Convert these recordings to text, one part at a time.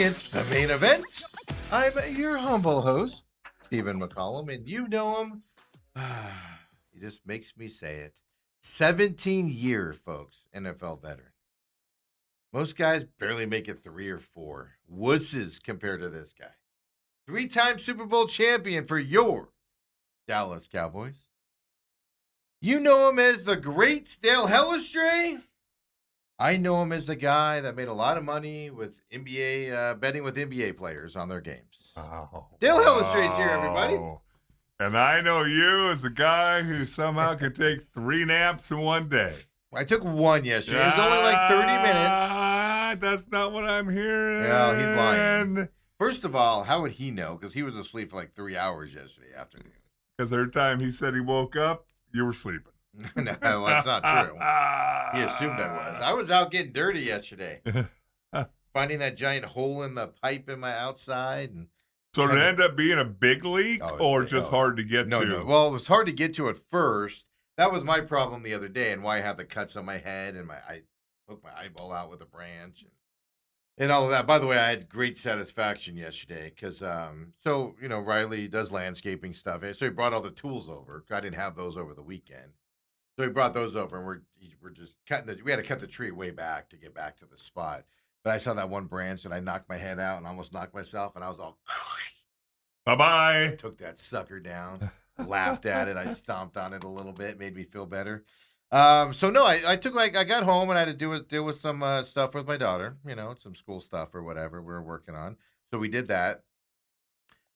It's the main event. I'm your humble host, Stephen McCollum, and you know him. He just makes me say it. 17-year, folks, NFL veteran. Most guys barely make it 3 or 4. Wusses compared to this guy. 3-time Super Bowl champion for your Dallas Cowboys. You know him as the great Dale Hellestrae. I know him as the guy that made a lot of money with NBA, betting with NBA players on their games. Oh, Dale Hellestrae's here, everybody. And I know you as the guy who somehow could take 3 naps in one day. I took one yesterday. It was only like 30 minutes. That's not what I'm hearing. Well, he's lying. First of all, how would he know? Because he was asleep for like 3 hours yesterday afternoon. Because every time he said he woke up, you were sleeping. No, that's not true. He assumed I was. I was out getting dirty yesterday. Finding that giant hole in the pipe in my outside. And so did it end up being a big leak or just hard to get to? No. Well, it was hard to get to at first. That was my problem the other day and why I had the cuts on my head and I poked my eyeball out with a branch and all of that. By the way, I had great satisfaction yesterday because, Riley does landscaping stuff. So he brought all the tools over. I didn't have those over the weekend. So he brought those over, and we're just cutting we had to cut the tree way back to get back to the spot. But I saw that one branch, and I knocked my head out and almost knocked myself, and I was all, bye-bye. Took that sucker down, laughed at it. I stomped on it a little bit, made me feel better. I got home, and I had to deal with some stuff with my daughter, some school stuff or whatever we were working on. So we did that.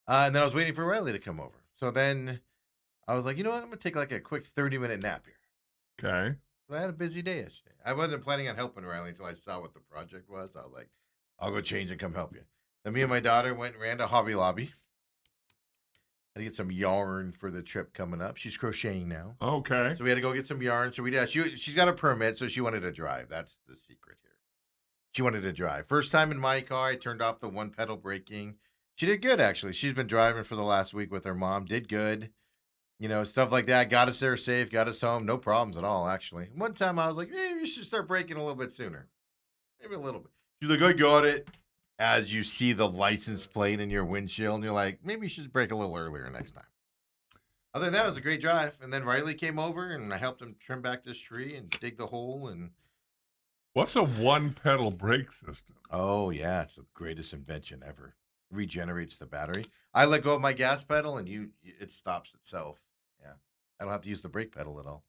And then I was waiting for Riley to come over. So then I was like, you know what? I'm going to take like a quick 30-minute nap here. Okay. I had a busy day yesterday. I wasn't planning on helping Riley until I saw what the project was. I was like, I'll go change and come help you. Then me and my daughter went and ran to Hobby Lobby. Had to get some yarn for the trip coming up. She's crocheting now. Okay. So we had to go get some yarn. So we did. She's got a permit, so she wanted to drive. That's the secret here. She wanted to drive. First time in my car, I turned off the one pedal braking. She did good, actually. She's been driving for the last week with her mom. Did good. Stuff like that. Got us there safe, got us home. No problems at all, actually. One time I was like, maybe you should start braking a little bit sooner. Maybe a little bit. She's like, I got it. As you see the license plate in your windshield, and you're like, maybe you should brake a little earlier next time. Other than that, it was a great drive. And then Riley came over, and I helped him trim back this tree and dig the hole. And what's a one-pedal brake system? Oh, yeah. It's the greatest invention ever. Regenerates the battery. I let go of my gas pedal and it stops itself. Yeah. I don't have to use the brake pedal at all.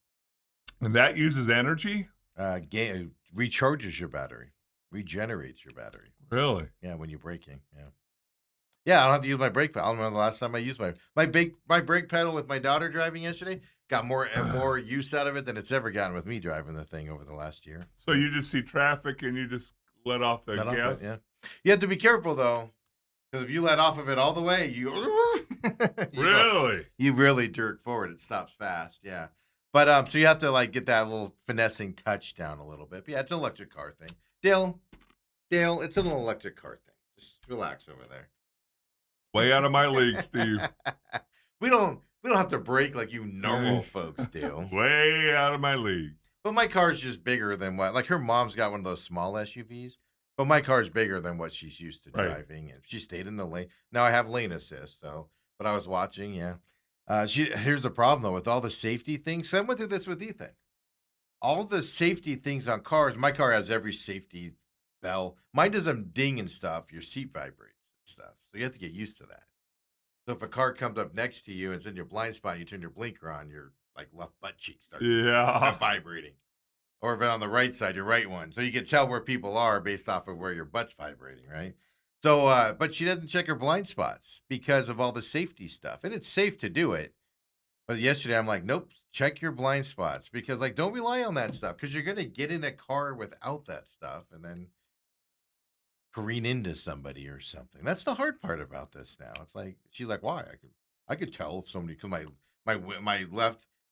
And that uses energy? Recharges your battery. Regenerates your battery. Really? Yeah, when you're braking. Yeah. Yeah, I don't have to use my brake pedal. I don't remember the last time I used my brake pedal with my daughter driving yesterday. Got more use out of it than it's ever gotten with me driving the thing over the last year. So you just see traffic and you just let off the gas? Yeah. You have to be careful though. Because if you let off of it all the way, you really jerk forward. It stops fast, yeah. But so you have to get that little finessing touch down a little bit. But yeah, it's an electric car thing. Dale, it's an electric car thing. Just relax over there. Way out of my league, Steve. we don't have to brake like you normal folks do. Way out of my league. But my car's just bigger than her mom's got one of those small SUVs. But my car's bigger than what she's used to driving. And she stayed in the lane. Now I have lane assist, but I was watching, yeah. Here's the problem, though, with all the safety things. So I went through this with Ethan. All the safety things on cars, my car has every safety bell. Mine doesn't ding and stuff. Your seat vibrates and stuff. So you have to get used to that. So if a car comes up next to you and it's in your blind spot and you turn your blinker on, your left butt cheek starts vibrating. Or if it's on the right side, your right one. So you can tell where people are based off of where your butt's vibrating, right? So, but she doesn't check her blind spots because of all the safety stuff. And it's safe to do it. But yesterday I'm like, nope, check your blind spots. Because don't rely on that stuff. Because you're going to get in a car without that stuff and then careen into somebody or something. That's the hard part about this now. It's like, she's like, why? I could tell if somebody, because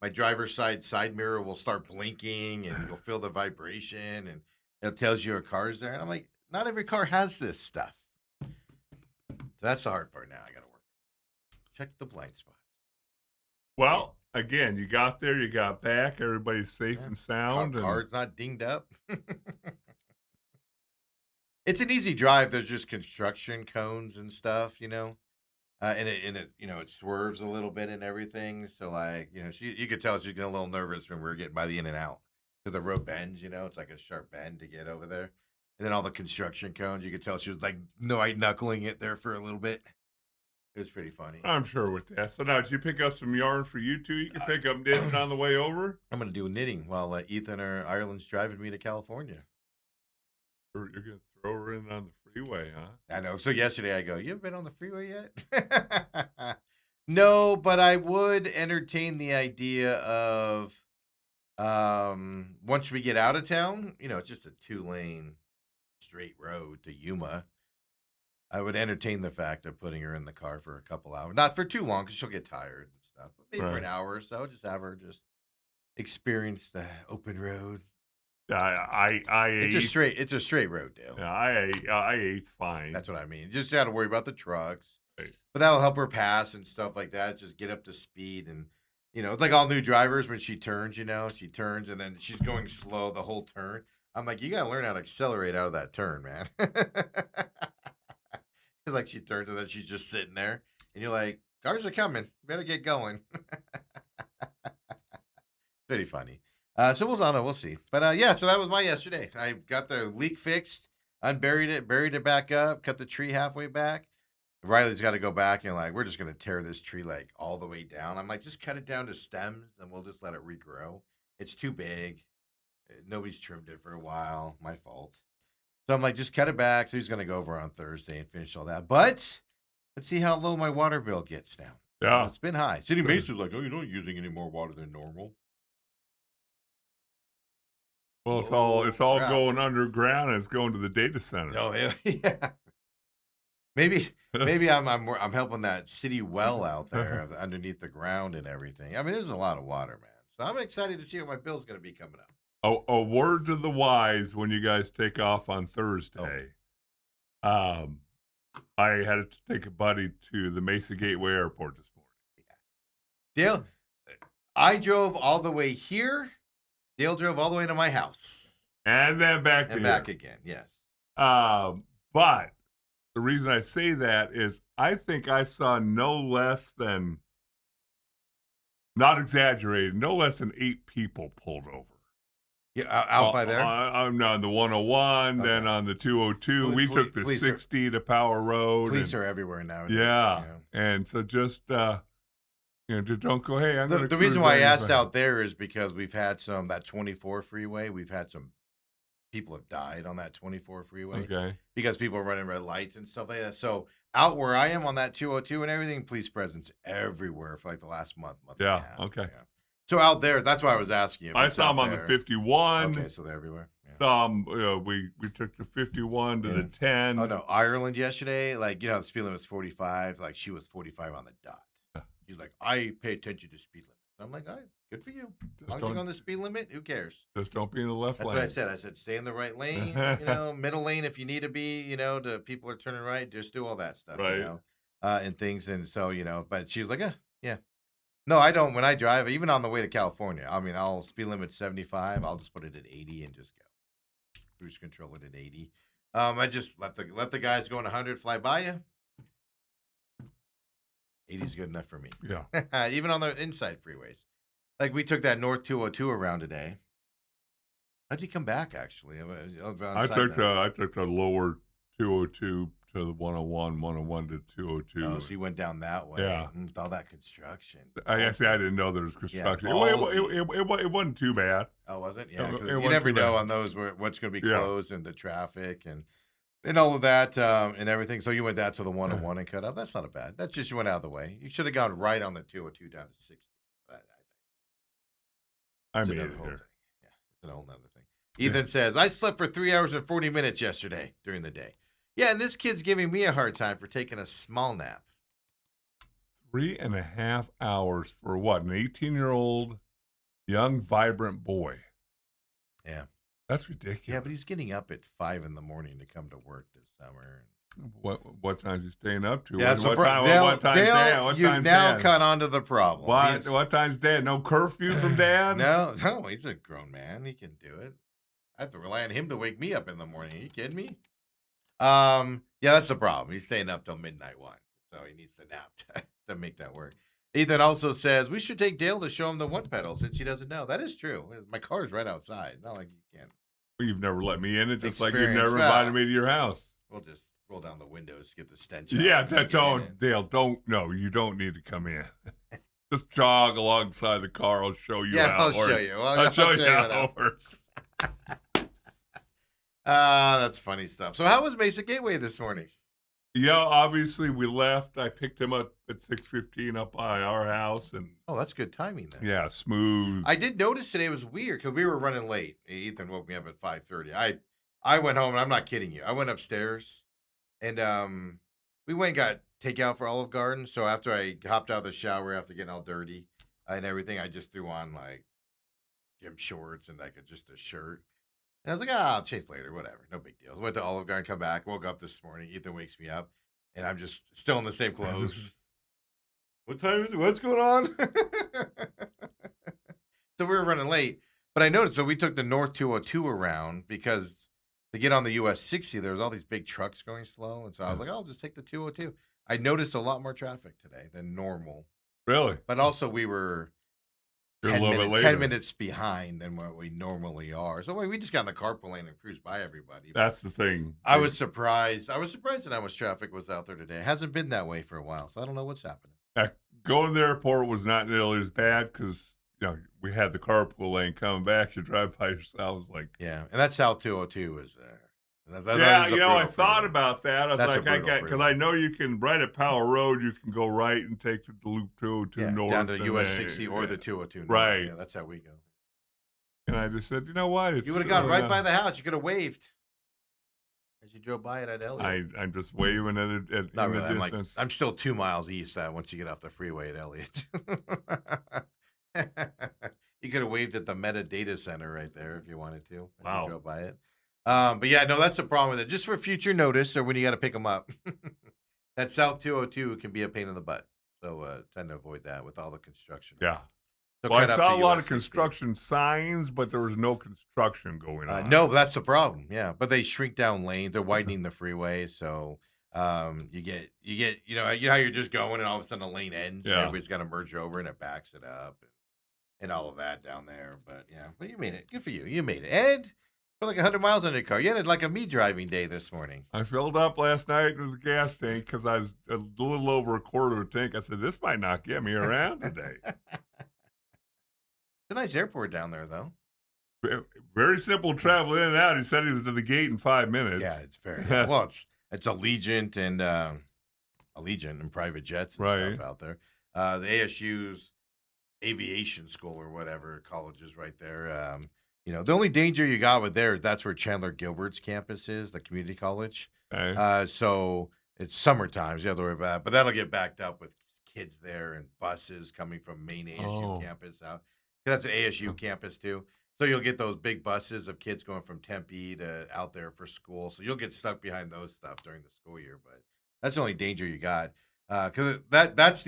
my driver's side mirror will start blinking and you'll feel the vibration and it tells you a car's there. And I'm like, not every car has this stuff. So that's the hard part now. I got to work. Check the blind spots. Well, again, you got there, you got back, everybody's safe and sound. Car's not dinged up. It's an easy drive. There's just construction cones and stuff, and it it swerves a little bit and everything. So like, you could tell she's getting a little nervous when we were getting by the in and out because the road bends. It's like a sharp bend to get over there, and then all the construction cones. You could tell she was like no knuckling it there for a little bit. It was pretty funny. I'm sure with that. So now, did you pick up some yarn for you two? You can pick up knitting on the way over. I'm gonna do knitting while Ethan or Ireland's driving me to California. Or you're gonna throw her in on the freeway, huh? I know. So yesterday I go, you ever been on the freeway yet? No, but I would entertain the idea of once we get out of town, it's just a 2-lane straight road to Yuma. I would entertain the fact of putting her in the car for a couple hours. Not for too long because she'll get tired and stuff. But maybe for an hour or so, just have her just experience the open road. It's a straight road, Dale. Yeah, I8's fine. That's what I mean. Just got to worry about the trucks, right. But that'll help her pass and stuff like that. Just get up to speed, and it's like all new drivers when she turns. She turns and then she's going slow the whole turn. I'm like, you gotta learn how to accelerate out of that turn, man. It's like she turns and then she's just sitting there, and you're like, cars are coming, better get going. Pretty funny. So I don't know, we'll see. But yeah, so that was my yesterday. I got the leak fixed, unburied it, buried it back up, cut the tree halfway back. Riley's got to go back and we're just gonna tear this tree all the way down. I'm like, just cut it down to stems and we'll just let it regrow. It's too big. Nobody's trimmed it for a while. My fault. So I'm like, just cut it back. So he's gonna go over on Thursday and finish all that. But let's see how low my water bill gets now. Yeah, it's been high. City Mason's like, oh, you're not using any more water than normal. Well, it's all going underground and it's going to the data center. Oh yeah. Maybe I'm helping that city well out there underneath the ground and everything. I mean, there's a lot of water, man. So I'm excited to see what my bill's going to be coming up. A word to the wise when you guys take off on Thursday. I had to take a buddy to the Mesa Gateway Airport this morning. Yeah. Dale, I drove all the way here. Dale drove all the way to my house. And then back to and back again, yes. But the reason I say that is I think I saw no less than, not exaggerated, no less than 8 people pulled over. Yeah, out by there? I'm on the 101, okay. Then on the 202. We took the 60 to Power Road. Police are everywhere nowadays. Yeah, and so just... just don't go, hey, I'm going to... The reason why I asked out there is because we've had that 24 freeway, we've had some people have died on that 24 freeway. Okay. Because people are running red lights and stuff like that. So out where I am on that 202 and everything, police presence everywhere for the last month and a half. Okay. Yeah. So out there, that's why I was asking you. I saw them on the 51. Okay, so they're everywhere. Yeah. Some, we took the 51 to the 10. Oh, no, Ireland yesterday, the speed limit was 45. She was 45 on the dot. She's like, I pay attention to speed limit. I'm like, all right, good for you. As long as you're on the speed limit, who cares? Just don't be in the left lane. That's what I said. I said, stay in the right lane, middle lane if you need to be, the people are turning right. Just do all that stuff, right. And things. And so, but she was like, yeah. No, I don't. When I drive, even on the way to California, I mean, I'll speed limit 75. I'll just put it at 80 and just go. Cruise control it at 80. I just let the guys going 100 fly by you. 80 is good enough for me. Yeah. Even on the inside freeways. We took that North 202 around today. How'd you come back, actually? I took the lower 202 to the 101, 101 to 202. Oh, so you went down that way. Yeah. With all that construction. I didn't know there was construction. Yeah, it wasn't too bad. Oh, was it? Yeah. You never know on those what's going to be closed and the traffic and all of that and everything. So you went down to the 101 and cut up. That's not a bad. That's just you went out of the way. You should have gone right on the 202 down to 60. I made it here. Yeah, it's an whole other thing. Ethan says, I slept for 3 hours and 40 minutes yesterday during the day. Yeah, and this kid's giving me a hard time for taking a small nap. 3.5 hours for what? An 18-year-old young, vibrant boy. Yeah. That's ridiculous. Yeah, but he's getting up at 5 a.m. to come to work this summer. What time is he staying up to? Yeah, what time's Dad? You've now caught on to the problem. What time's Dad? No curfew from Dad? No, he's a grown man. He can do it. I have to rely on him to wake me up in the morning. Are you kidding me? Yeah, that's the problem. He's staying up till midnight one, so he needs to nap to make that work. Ethan also says we should take Dale to show him the one pedal since he doesn't know. That is true. My car is right outside. Not like you can Well, you've never let me in it, just like you've experience. never invited Well, me to your house. we'll just roll down the windows to get the stench out. Yeah, And then get in it. Dale, don't. No, you don't need to come in. Just jog alongside the car. I'll show you Yeah, how. I'll show you. I'll show you how how it works. That's funny stuff. So, how was Mesa Gateway this morning? Yeah, obviously we left. I picked him up at 6:15 up by our house, and Oh, that's good timing then. yeah, smooth. I did notice today was weird because we were running late. Ethan woke me up at 5:30. I went home and I'm not kidding you. I went upstairs and we went and got takeout for Olive Garden. So after I hopped out of the shower after getting all dirty and everything, I just threw on like gym shorts and like just a shirt. And I was like, I'll change later, whatever, no big deal. Went to Olive Garden, come back, woke up this morning. Ethan wakes me up, and I'm just still in the same clothes. What time is it? What's going on? So we were running late, but I noticed. So we took the North 202 around because to get on the US 60, there was all these big trucks going slow, and so I was like, I'll just take the 202. I noticed a lot more traffic today than normal, Really? but also we were You're a 10 little bit minutes, later. 10 minutes behind than what we normally are. So we just got in the carpool lane and cruised by everybody. That's the thing. I was surprised. I was surprised at how much traffic was out there today. It hasn't been that way for a while, so I don't know what's happening. Going to the airport was not nearly as bad because we had the carpool lane coming back. You drive by yourselves like. Yeah, and that South 202 is there. Yeah, I thought about that. I was That's a like, brutal because freeway. I know you can, right at Powell Road, you can go right and take the loop 202 Yeah, north. down to and US then- 60 or the 202 north. Right. Yeah, that's how we go. And I just said, you know what? You would have gone right by the house. You could have waved as you drove by it at Elliott. I'm just waving at Not in really. the distance. I'm still 2 miles east once you get off the freeway at Elliott. You could have waved at the Meta data center right there if you wanted to. As Wow. You drove by it. But yeah, no, that's the problem with it. Just for future notice or when you got to pick them up. That South 202 can be a pain in the butt. So tend to avoid that with all the construction. Yeah. So Well, I cut up saw to a lot US of 60. construction signs, but there was no construction going on. No, that's the problem. Yeah, but they shrink down lanes. They're widening the freeway, so you get you know how you're just going and all of a sudden the lane ends. And Yeah. everybody's got to merge over and it backs it up and all of that down there. But yeah, but you made it. Good for you. You made it. And for like 100 miles on your car. You had it like a me driving day this morning. I filled up last night with the gas tank because I was a little over a quarter of a tank. I said, this might not get me around today. It's a nice airport down there, though. Very simple travel in and out. He said he was to the gate in 5 minutes. Yeah, it's very well. It's Allegiant and private jets and Right. stuff out there. The ASU's aviation school or whatever college is right there. The only danger you got with there, that's where Chandler Gilbert's campus is, the community college. Okay. So it's summer times. You have to worry about that. But that'll get backed up with kids there and buses coming from main ASU campus out. That's an ASU campus too. So you'll get those big buses of kids going from Tempe to out there for school. So you'll get stuck behind those stuff during the school year. But that's the only danger you got. Because that's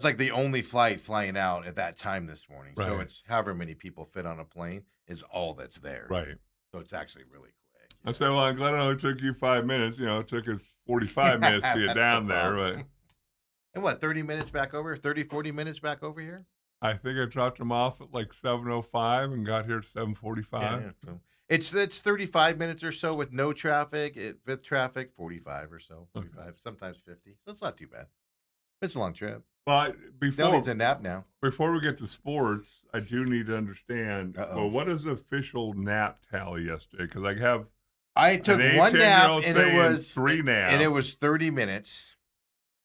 like the only flight flying out at that time this morning. So Right. it's however many people fit on a plane is all that's there. Right. So it's actually really quick. I said, well, I'm glad it only took you 5 minutes. It took us 45 minutes to get That's down the there. problem. But And what, 30 minutes back over? 30, 40 minutes back over here? I think I dropped him off at like 7:05 and got here at 7:45. Yeah. So it's 35 minutes or so with no traffic. With traffic, 45 or so. 45, sometimes 50. So it's not too bad. It's a long trip. But Dale needs a nap now. before we get to sports, I do need to understand, Uh-oh. well, what is the official nap tally yesterday? Because I have I took an one nap 18-year-old and saying it was 3 naps. And it was 30 minutes.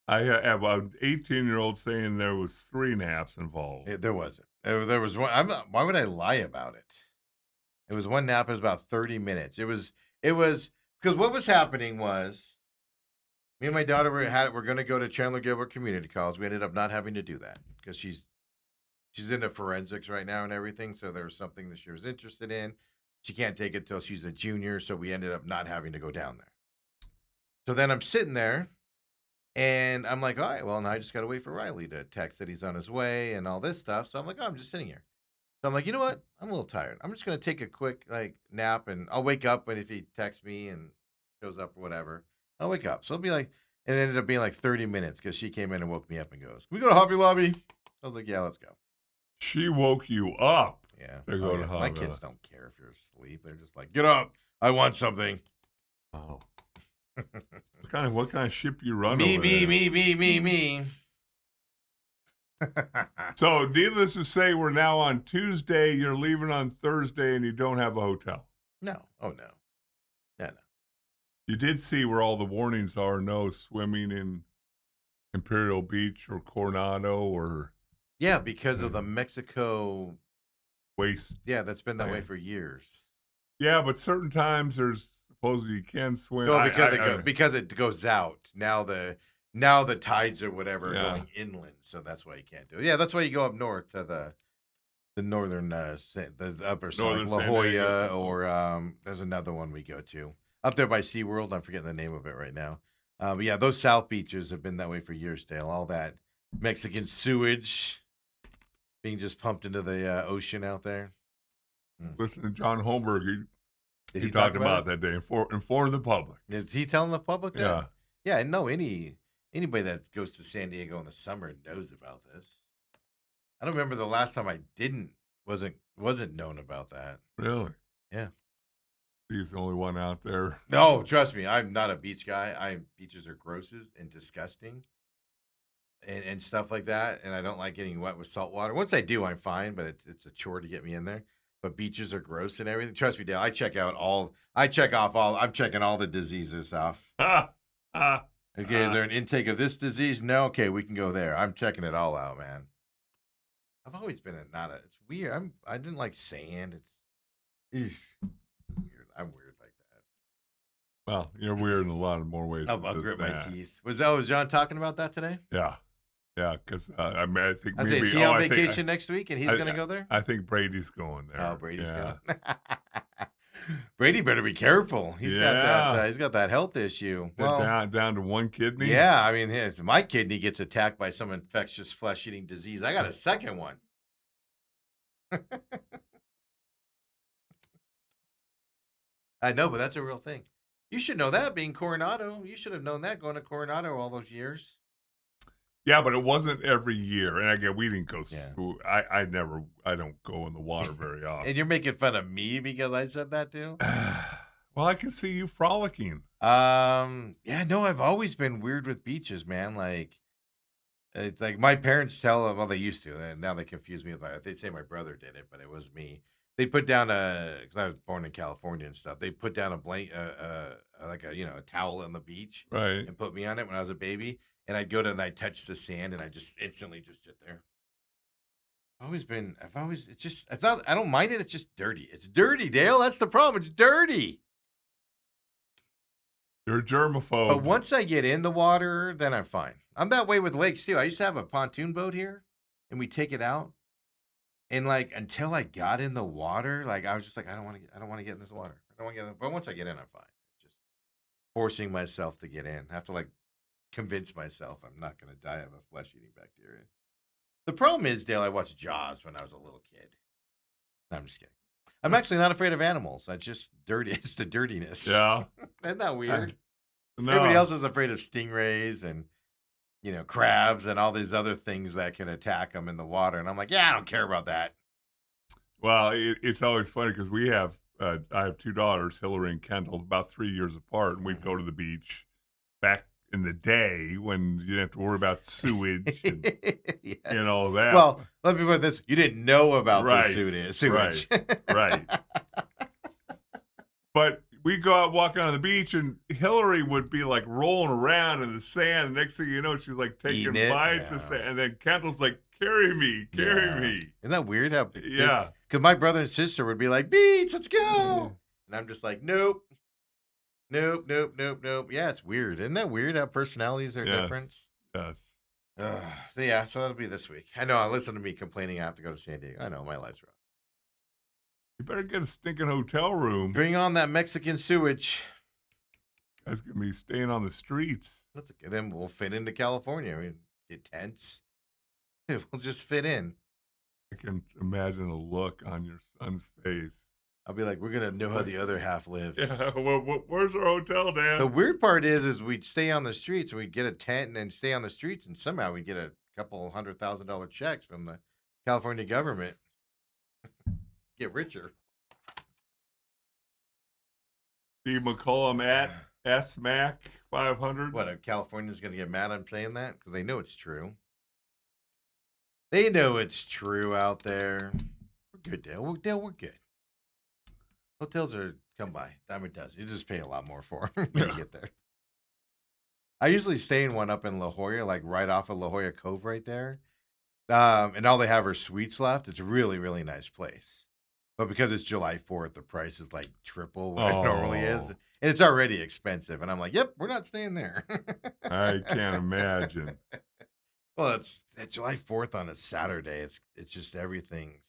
I have an 18-year-old saying there was 3 naps involved. There wasn't. There was one. Why would I lie about it? It was one nap. It was about 30 minutes. It was because what was happening was me and my daughter were going to go to Chandler Gilbert Community College. We ended up not having to do that because she's into forensics right now and everything. So there was something that she was interested in. She can't take it till she's a junior. So we ended up not having to go down there. So then I'm sitting there. And I'm like, all right, well, now I just got to wait for Riley to text that he's on his way and all this stuff. So I'm like, oh, I'm just sitting here. So I'm like, you know what? I'm a little tired. I'm just gonna take a quick nap, and I'll wake up when if he texts me and shows up or whatever. I'll wake up. So it'll be like, and it ended up being like 30 minutes because she came in and woke me up and goes, "Can we go to Hobby Lobby?" I was like, "Yeah, let's go." She woke you up Yeah. to Oh go to yeah. My Hobby kids Lobby. don't care if you're asleep. They're just like, "Get up! I want something." Oh, what kind of ship you run Me, over me, there? me, me, me, me. So, needless to say, we're now on Tuesday. You're leaving on Thursday, and you don't have a hotel. No. Oh no. No, no. You did see where all the warnings are: no swimming in Imperial Beach or Coronado or Yeah, because of the uh, Mexico. waste. Yeah, that's been that way Land. for years. Yeah, but certain times there's supposedly you can swim. Well, I because it goes out. Now the tides or whatever are yeah, going inland, so that's why you can't do it. Yeah, that's why you go up north to the northern the upper side, like northern La San Diego. Jolla, or there's another one we go to up there by SeaWorld. I'm forgetting the name of it right now. But yeah, those south beaches have been that way for years, Dale. All that Mexican sewage being just pumped into the ocean out there. Mm. Listen to John Holmberg. Did He he talk talked about about it? that day. Inform the public. Is he telling the public that? Yeah. Yeah, I know anybody that goes to San Diego in the summer knows about this. I don't remember the last time I didn't wasn't known about that. Really? Yeah. He's the only one out there. No, trust me, I'm not a beach guy. Beaches are grosses and disgusting and stuff like that. And I don't like getting wet with salt water. Once I do, I'm fine, but it's a chore to get me in there. But beaches are gross and everything. Trust me, Dale. I'm checking all the diseases off. Ah, ah, Okay, is ah. there an intake of this disease? No. Okay, we can go there. I'm checking it all out, man. I've always been not a. It's weird. I didn't like sand. It's weird. I'm weird like that. Well, you're weird in a lot of more ways I'll, than I'll just grit my that. teeth. Was John talking about that today? Yeah, yeah. Because I mean, I think I say, is maybe. he Oh, on I think. vacation next week and he's I, gonna I, go there? I think Brady's going Oh, there. Brady's Yeah, going. Brady better be careful. He's got that. yeah. He's got that health issue. They're Well, down to one kidney. yeah. I mean, if my kidney gets attacked by some infectious flesh-eating disease, I got a second one. I know, but that's a real thing. You should know that being Coronado. You should have known that going to Coronado all those years. Yeah, but it wasn't every year. And again, we didn't go. Yeah. I don't go in the water very often. And you're making fun of me because I said that too? Well, I can see you frolicking. Yeah, no, I've always been weird with beaches, man. Like, it's like my parents tell, well, they used to, and now they confuse me with they say my brother did it, but it was me. They put down because I was born in California and stuff. They put down a blank, like a towel on the beach Right. and put me on it when I was a baby. And I'd go to and I'd touch the sand and I just instantly just sit there. It's just, I don't mind it. It's just dirty. It's dirty, Dale. That's the problem. It's dirty. You're a germaphobe. But once I get in the water, then I'm fine. I'm that way with lakes too. I used to have a pontoon boat here and we take it out. And like until I got in the water, like I was just like, I don't want to get in this water. I don't want to get in. But once I get in, I'm fine. It's just forcing myself to get in. I have to like convince myself I'm not gonna die of a flesh eating bacteria. The problem is, Dale, I watched Jaws when I was a little kid. No, I'm just kidding. I'm actually not afraid of animals. I just dirty. It's the dirtiness. Yeah. Isn't that weird? No. Everybody else is afraid of stingrays and crabs and all these other things that can attack them in the water. And I'm like, yeah, I don't care about that. Well, it's always funny because I have two daughters, Hillary and Kendall, about 3 years apart, and we'd go to the beach back in the day when you didn't have to worry about sewage and Yes. all that. Well, let me put it this: you didn't know about Right, the sewage. right. But we go out walking on the beach, and Hillary would be like rolling around in the sand. The next thing you know, she's like taking Eating it, bites of yeah. sand, and then Kendall's like, "Carry me, carry Yeah. me." Isn't that weird? How Yeah. because my brother and sister would be like, "Beach, let's go," and I'm just like, "Nope, nope, nope, nope, nope." Yeah, it's weird. Isn't that weird how personalities are Yes. different? Yes. So that'll be this week. I know. Listen to me complaining I have to go to San Diego. I know my life's rough. You better get a stinking hotel room. Bring on that Mexican sewage. That's gonna be staying on the streets. That's okay. Then we'll fit into California. I mean, get tents. We'll just fit in. I can imagine the look on your son's face. I'll be like, we're gonna know how the other half lives. Yeah, well, where's our hotel, The Dad? weird part is we'd stay on the streets and we'd get a tent and then stay on the streets, and somehow we get a couple $100,000 checks from the California government. Get richer. Steve McCollum at SMAC 500. What? California's gonna get mad I'm saying that because they know it's true. They know it's true out there. We're good, Dale. Dale, we're good. Hotels are come by dime a dozen. You just pay a lot more for them when you get there. I usually stay in one up in La Jolla, like right off of La Jolla Cove, right there. And all they have are suites left. It's a really, really nice place. But because it's July 4th, the price is like triple what it normally is. Oh, And it's already expensive. And I'm like, yep, we're not staying there. I can't imagine. Well, it's that July 4th on a Saturday. It's just everything's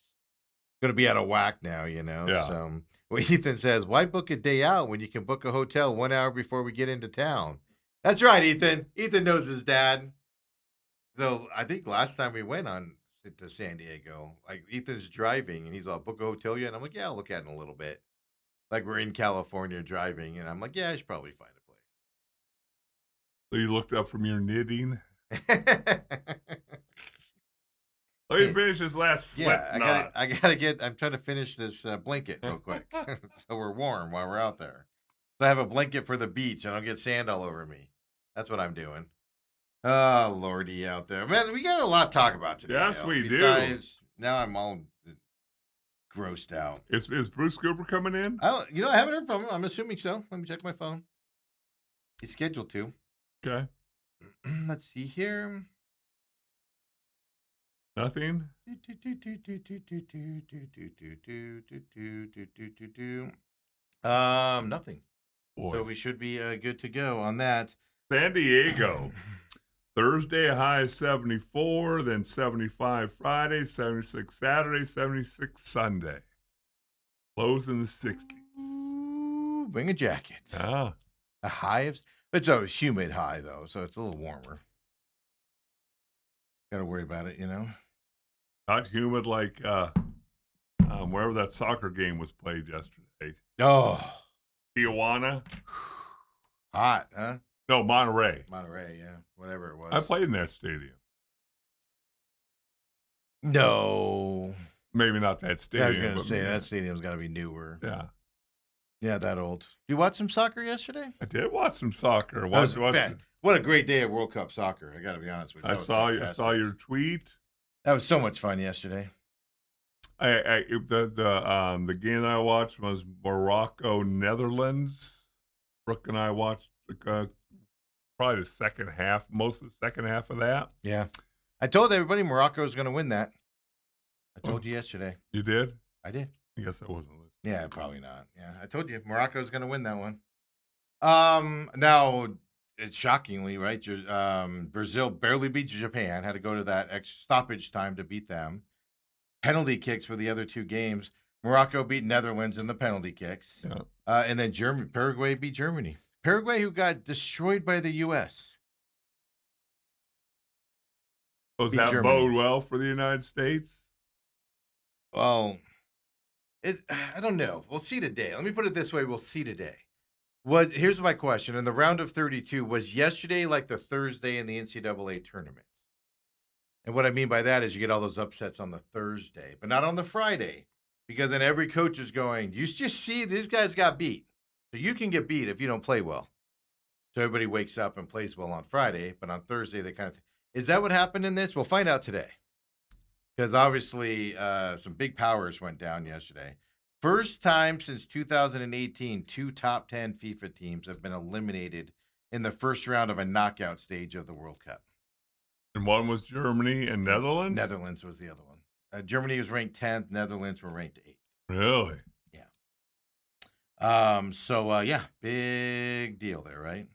gonna be out of whack now, you know. Yeah. So well, Ethan says, why book a day out when you can book a hotel 1 hour before we get into town? That's right, Ethan. Ethan knows his dad. So I think last time we went on to San Diego, like Ethan's driving and he's all book a hotel yet? And I'm like, yeah, I'll look at it in a little bit. Like we're in California driving, and I'm like, yeah, I should probably find So you looked up from your knitting. a place. Let me finish this last slip Yeah, knot. I gotta get. I'm trying to finish this blanket real quick, so we're warm while we're out there. So I have a blanket for the beach, and I'll get sand all over me. That's what I'm doing. Oh lordy, out there, man. We got a lot to talk about today. Yes, Dale. we do. Besides, now I'm all grossed out. Is Bruce Cooper coming in? I haven't heard from him. I'm assuming so. Let me check my phone. He's scheduled to. Okay. Let's see here. Nothing? Nothing. So Boys. we should be good to go on that. San Diego. Thursday, high 74, then 75 Friday, 76 Saturday, 76 Sunday. Lows in the 60s. Ooh, bring a jacket. Ah, A high of, it's a humid high though, so it's a little warmer. Got to worry about it, you know. not humid like wherever that soccer game was played yesterday. Oh, Tijuana? hot, huh? No, Monterey. Monterey, yeah, whatever it was. I played in that stadium. No, Maybe not that I was stadium. gonna but say man, that stadium's got to be newer. Yeah. Yeah, that old. You watch some soccer yesterday? I did watch some soccer. That was what a great day of World Cup soccer. I got to be honest with you. I That was saw fantastic. your tweet. That was so much fun yesterday. The game that I watched was Morocco Netherlands. Brooke and I watched probably the second half, most of the second half of that. Yeah, I told everybody Morocco was going to win that. I told you yesterday. You did? I did. I guess I wasn't listening. Yeah, probably not. Yeah, I told you Morocco's going to win that one. Now it's shockingly right. Brazil barely beat Japan. Had to go to that stoppage time to beat them. Penalty kicks for the other two games. Morocco beat Netherlands in the penalty kicks, Yeah. and then Paraguay beat Germany. Paraguay, who got destroyed by the U.S. Does Beat that Germany. bode well for the United States? Well, I don't know. We'll see today. Let me put it this way: we'll see today. Here's my question: in the round of 32, was yesterday like the Thursday in the NCAA tournament? And what I mean by that is you get all those upsets on the Thursday, but not on the Friday, because then every coach is going, you just see these guys got beat. So you can get beat if you don't play well. So everybody wakes up and plays well on Friday, but on Thursday they kind of, is that what happened in this? We'll find out today. Because obviously some big powers went down yesterday. First time since 2018, two top 10 FIFA teams have been eliminated in the first round of a knockout stage of the World Cup. And one was Germany and Netherlands? Netherlands was the other one. Germany was ranked 10th. Netherlands were ranked 8th. Really? Yeah, big deal there, right?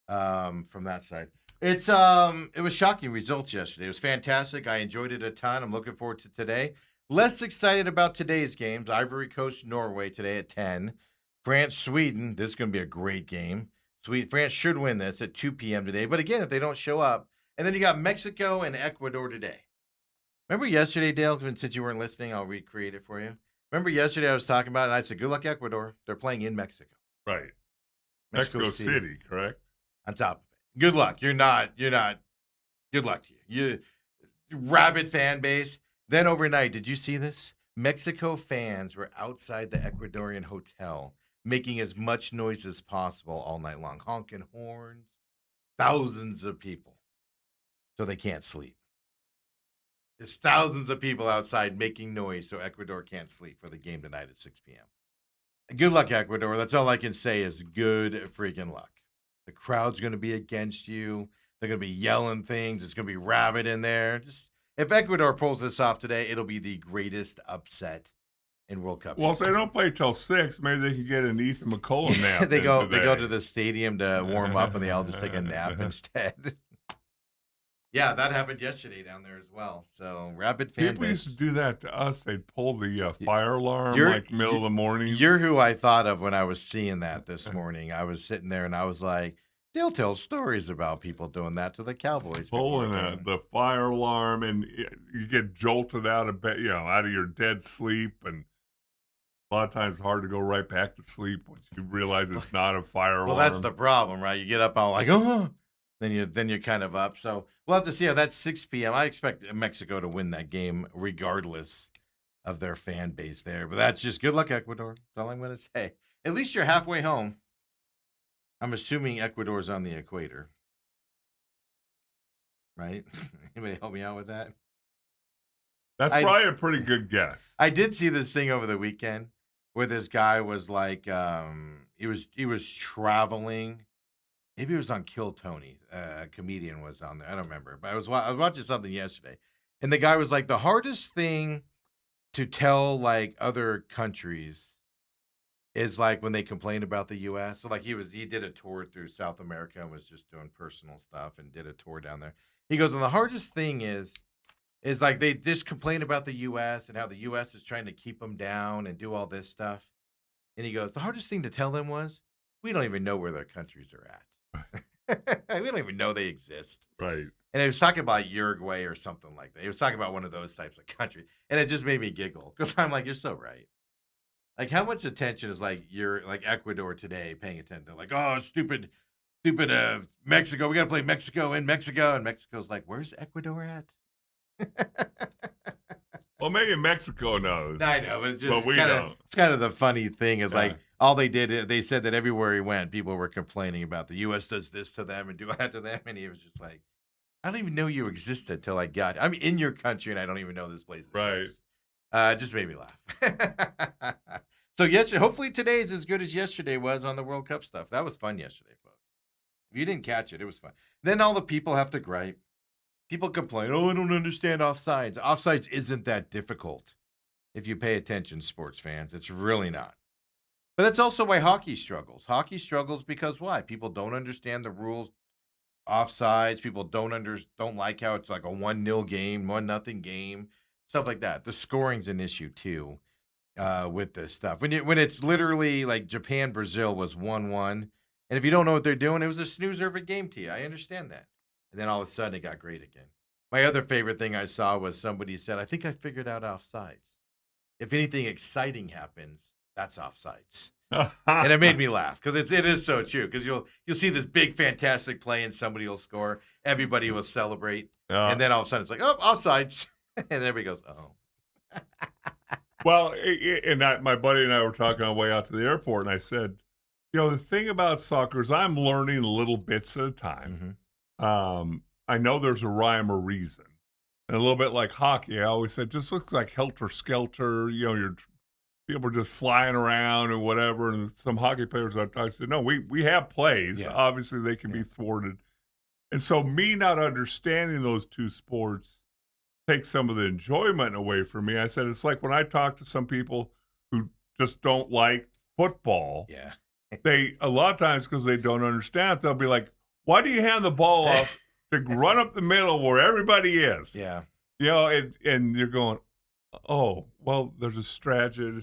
From that side. It was shocking results yesterday. It was fantastic. I enjoyed it a ton. I'm looking forward to today. Less excited about today's games. Ivory Coast, Norway today at 10. France, Sweden. This is going to be a great game. France should win this at 2 p.m. today. But again, if they don't show up. And then you got Mexico and Ecuador today. Remember yesterday, Dale? Since you weren't listening, I'll recreate it for you. Remember yesterday I was talking about it, and I said, "Good luck, Ecuador. They're playing in Mexico, Right. Mexico Mexico City." City, correct? On top of it, good luck. You're not. You're not. Good luck to you. You rabid fan base. Then overnight, did you see this? Mexico fans were outside the Ecuadorian hotel making as much noise as possible all night long, honking horns. Thousands of people, so they can't sleep. There's thousands of people outside making noise so Ecuador can't sleep for the game tonight at 6 p.m. Good luck, Ecuador. That's all I can say is good freaking luck. The crowd's going to be against you. They're going to be yelling things. It's going to be rabid in there. Just if Ecuador pulls this off today, it'll be the greatest upset in World Cup Well, if they history. don't play till 6, maybe they could get an Ethan McCollum nap. They go today. to the stadium to warm up, and they all just take a nap instead. Yeah, that happened yesterday down there as well. So rabid fan People used to base. do that to us. They'd pull the fire alarm You're like middle of the morning. You're who I thought of when I was seeing that this morning. I was sitting there and I was like, they'll tell stories about people doing that to the Cowboys. Pulling before a game. the fire alarm, and you get jolted out of bed, out of your dead sleep, and a lot of times it's hard to go right back to sleep once you realize it's not a fire alarm. Well, that's the problem, right? You get up all like, oh, then you're kind of up. So we'll have to see how that's 6 p.m. I expect Mexico to win that game regardless of their fan base there. But that's just good luck, Ecuador. That's all I'm going to say. At least you're halfway home. I'm assuming Ecuador's on the equator, right? Anybody help me out with that? That's probably a pretty good guess. I did see this thing over the weekend where this guy was like, he was traveling. Maybe it was on Kill Tony. A comedian was on there. I don't remember, but I was watching something yesterday, and the guy was like, the hardest thing to tell like other countries is like when they complain about the U.S. So like he did a tour through South America and was just doing personal stuff and did a tour down there. He goes, and the hardest thing is like they just complain about the U.S. and how the U.S. is trying to keep them down and do all this stuff. And he goes, the hardest thing to tell them was, we don't even know where their countries are at. We don't even know they exist. Right. And he was talking about Uruguay or something like that. He was talking about one of those types of countries. And it just made me giggle because I'm like, you're so right. Like, how much attention is like you're like Ecuador today paying attention? They're like, oh, stupid Mexico. We got to play Mexico in Mexico. And Mexico's like, where's Ecuador at? Well, maybe Mexico knows. I know, but it's just But we don't. It's kind of the funny thing is Yeah. like all they did. They said that everywhere he went, people were complaining about the U.S. does this to them and do that to them, and he was just like, I don't even know you existed till I got. I'm in your country, and I don't even know this place exists. It just made me laugh. So yesterday, hopefully today is as good as yesterday was on the World Cup stuff. That was fun yesterday, folks. If you didn't catch it, it was fun. Then all the people have to gripe. People complain, oh, I don't understand offsides. Offsides isn't that difficult if you pay attention, sports fans. It's really not. But that's also why hockey struggles. Hockey struggles because why? People don't understand the rules. Offsides. People don't like how it's like a 1-0 game, 1-0 game, stuff like that. The scoring's an issue too with this stuff. When it's literally like Japan Brazil was 1-1, and if you don't know what they're doing, it was a snoozer of a game to you. I understand that. And then all of a sudden it got great again. My other favorite thing I saw was somebody said, I think I figured out offsides. If anything exciting happens, that's offsides. And it made me laugh because it is so true. Because you'll see this big fantastic play and somebody will score, everybody will celebrate, and then all of a sudden it's like, oh, offsides, and everybody goes, oh. Well, and my buddy and I were talking on the way out to the airport, and I said, the thing about soccer is I'm learning little bits at a time. Mm-hmm. I know there's a rhyme or reason. And a little bit like hockey, I always said, just looks like helter-skelter. People are just flying around and whatever. And some hockey players I talked to said, no, we have plays. Yeah. Obviously, they can be thwarted. And so me not understanding those two sports takes some of the enjoyment away from me. I said, it's like when I talk to some people who just don't like football. Yeah. A lot of times, because they don't understand it, they'll be like, why do you hand the ball off to run up the middle where everybody is? Yeah. And you're going, oh, well, there's a strategy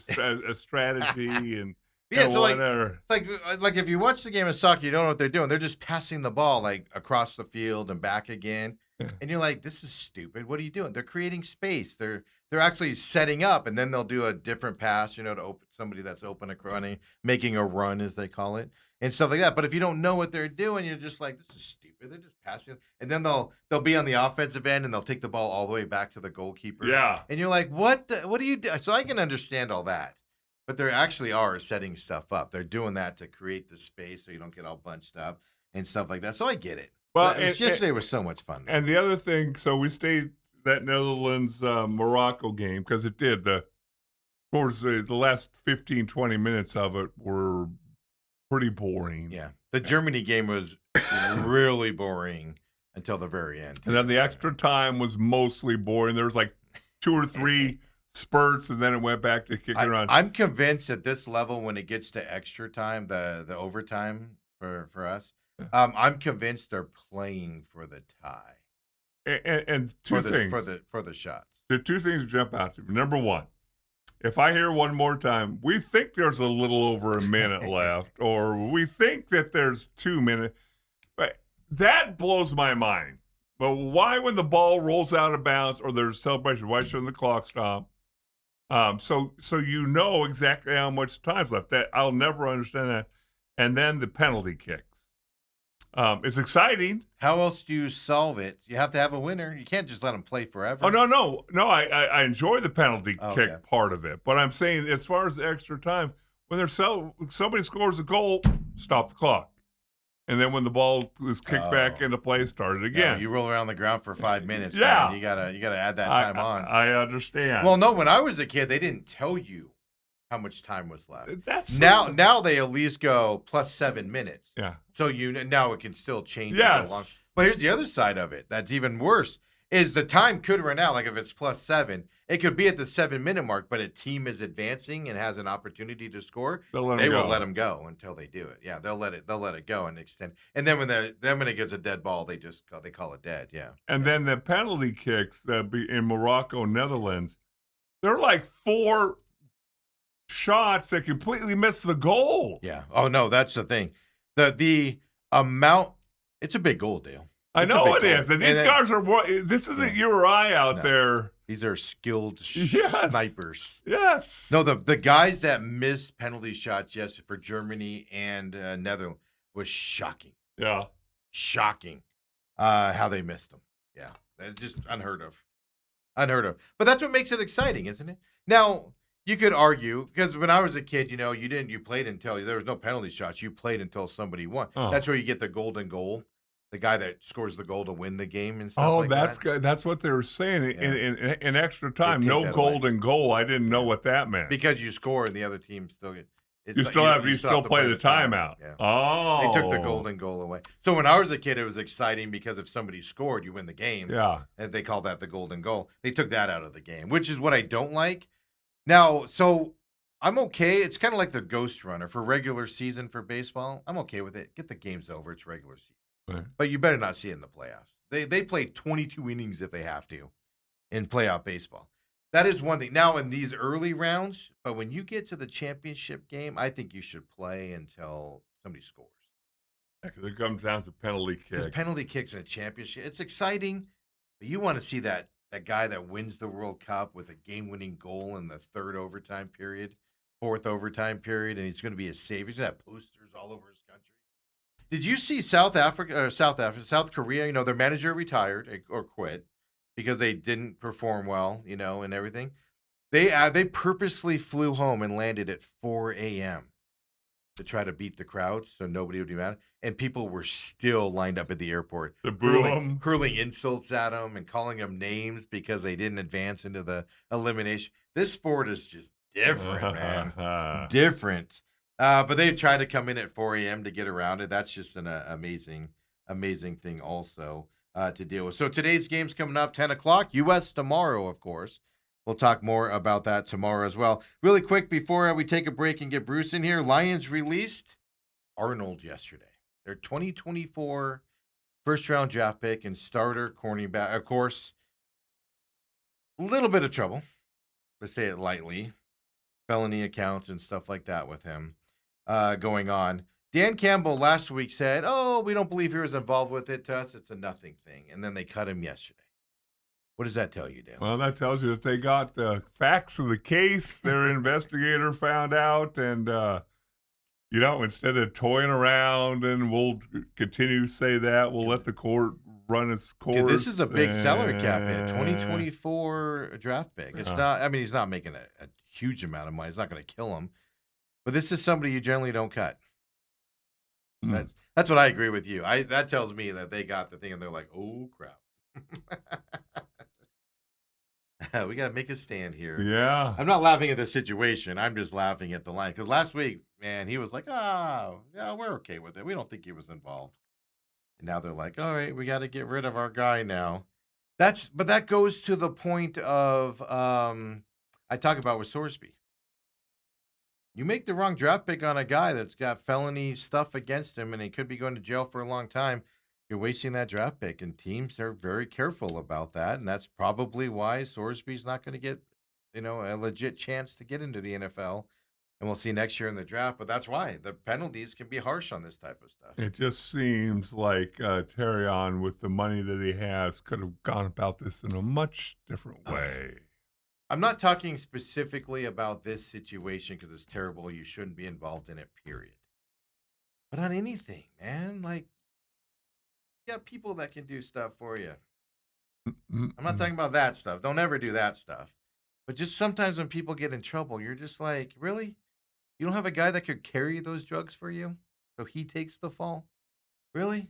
and Yeah, so whatever. like if you watch the game of soccer, you don't know what they're doing. They're just passing the ball like across the field and back again. Yeah. And you're like, "This is stupid. What are you doing?" They're creating space. They're actually setting up, and then they'll do a different pass, to open somebody that's open a running, making a run as they call it, and stuff like that. But if you don't know what they're doing, you're just like, "This is stupid." They're just passing, and then they'll be on the offensive end and they'll take the ball all the way back to the goalkeeper, Yeah. and you're like, What do you do?" So I can understand all that, but they actually are setting stuff up. They're doing that to create the space so you don't get all bunched up and stuff like that. So I get it. Well, It was yesterday was so much fun, though. and the other thing, so we stayed that Netherlands Morocco game because it did. Of course, the last 15, 20 minutes of it were pretty boring. Yeah. The Germany game was really boring until the very end, And then too. the extra time was mostly boring. There was like 2 or 3 spurts, and then it went back to kicking around. I'm convinced at this level, when it gets to extra time, the overtime for us, I'm convinced they're playing for the tie, And for two things. the shots. There are 2 things jump out to me. Number 1, if I hear one more time, we think there's a little over a minute left, or we think that there's 2 minutes, but that blows my mind. But why, when the ball rolls out of bounds or there's celebration, why shouldn't the clock stop? So you know exactly how much time's left. That I'll never understand that. And then the penalty kicks. It's exciting. How else do you solve it? You have to have a winner. You can't just let them play forever. Oh no! I enjoy the penalty Oh, kick okay. part of it, but I'm saying as far as the extra time, when there's somebody scores a goal, stop the clock, and then when the ball is kicked back Oh. into play, start it No, again. you roll around the ground for 5 minutes. Yeah. Man. You gotta add that time on. I understand. Well, no, when I was a kid, they didn't tell you how much time was left. That's Now they at least go plus 7 minutes. yeah. So now it can still change. And go long. Yes. But here's the other side of it. That's even worse. Is the time could run out. Like if it's plus 7, it could be at the 7-minute mark. But a team is advancing and has an opportunity to score. They'll let They 'em will go. let them go until they do it. Yeah, they'll let it go and extend. And then when it gets a dead ball, they call it dead. Yeah. And then the penalty kicks that be in Morocco, Netherlands, they're like 4 shots that completely miss the goal. Yeah. Oh no, that's the thing. The amount. It's a big goal, Dale. I It's a know big it goal. is. And these then- guys are more, this isn't Yeah. you or I out No. there. These are skilled Yes. snipers. Yes. No, the guys that missed penalty shots yesterday for Germany and Netherlands was shocking. Yeah. Shocking how they missed them. Yeah, that's just unheard of. Unheard of. But that's what makes it exciting, isn't it? Now, you could argue, because when I was a kid, you played until there was no penalty shots. You played until somebody won. Oh. That's where you get the golden goal, the guy that scores the goal to win the game and stuff Oh, like that's that. good. That's what they were saying in extra time. take No that away. golden goal. I didn't know what that meant. Because you score and the other team still get. You still have to play the timeout. Yeah. Oh, They took the golden goal away. So when I was a kid, it was exciting because if somebody scored, you win the game. Yeah. And they call that the golden goal. They took that out of the game, which is what I don't like. Now, so I'm okay. It's kind of like the ghost runner for regular season for baseball. I'm okay with it. Get the games over. It's regular season. Right. But you better not see it in the playoffs. They play 22 innings if they have to in playoff baseball. That is one thing. Now, in these early rounds, but when you get to the championship game, I think you should play until somebody scores. Yeah, 'cause it comes down to penalty Because kicks. penalty kicks in a championship, it's exciting, but you want to see that guy that wins the World Cup with a game-winning goal in the third overtime period, fourth overtime period, and he's going to be a savior. He's going to have posters all over his country. Did you see South Korea? Their manager retired or quit because they didn't perform well, and everything. They purposely flew home and landed at 4 a.m. to try to beat the crowds so nobody would be mad. And people were still lined up at the airport, To boo 'em. hurling insults at them and calling them names because they didn't advance into the elimination. This sport is just different, man. Different. But they tried to come in at 4 a.m. to get around it. That's just an amazing thing also to deal with. So today's game's coming up, 10 o'clock. U.S. tomorrow, of course. We'll talk more about that tomorrow as well. Really quick, before we take a break and get Bruce in here, Lions released Arnold yesterday. Their 2024 first-round draft pick and starter cornerback. Of course, a little bit of trouble, to say it lightly. Felony accounts and stuff like that with him going on. Dan Campbell last week said, "Oh, we don't believe he was involved with it. To us, it's a nothing thing." And then they cut him yesterday. What does that tell you, Dan? Well, that tells you that they got the facts of the case. Their investigator found out, and instead of toying around, and we'll continue to say that, we'll let the court run its course. Dude, this is a big salary cap hit, 2024 draft pick. It's not. I mean, he's not making a huge amount of money. It's not going to kill him. But this is somebody you generally don't cut. That's what I agree with you. That tells me that they got the thing and they're like, oh crap. We got to make a stand here. Yeah. I'm not laughing at the situation. I'm just laughing at the line. Because last week, man, he was like, oh, yeah, we're okay with it. We don't think he was involved. And now they're like, all right, we got to get rid of our guy now. But that goes to the point of I talk about with Sorsby. You make the wrong draft pick on a guy that's got felony stuff against him and he could be going to jail for a long time. You're wasting that draft pick, and teams are very careful about that. And that's probably why Sorsby's not going to get, a legit chance to get into the NFL. And we'll see next year in the draft. But that's why the penalties can be harsh on this type of stuff. It just seems like Terrion, with the money that he has, could have gone about this in a much different way. I'm not talking specifically about this situation because it's terrible. You shouldn't be involved in it, period. But on anything, man, like, you got people that can do stuff for you. I'm not talking about that stuff. Don't ever do that stuff. But just sometimes when people get in trouble, you're just like, really? You don't have a guy that could carry those drugs for you? So he takes the fall? Really?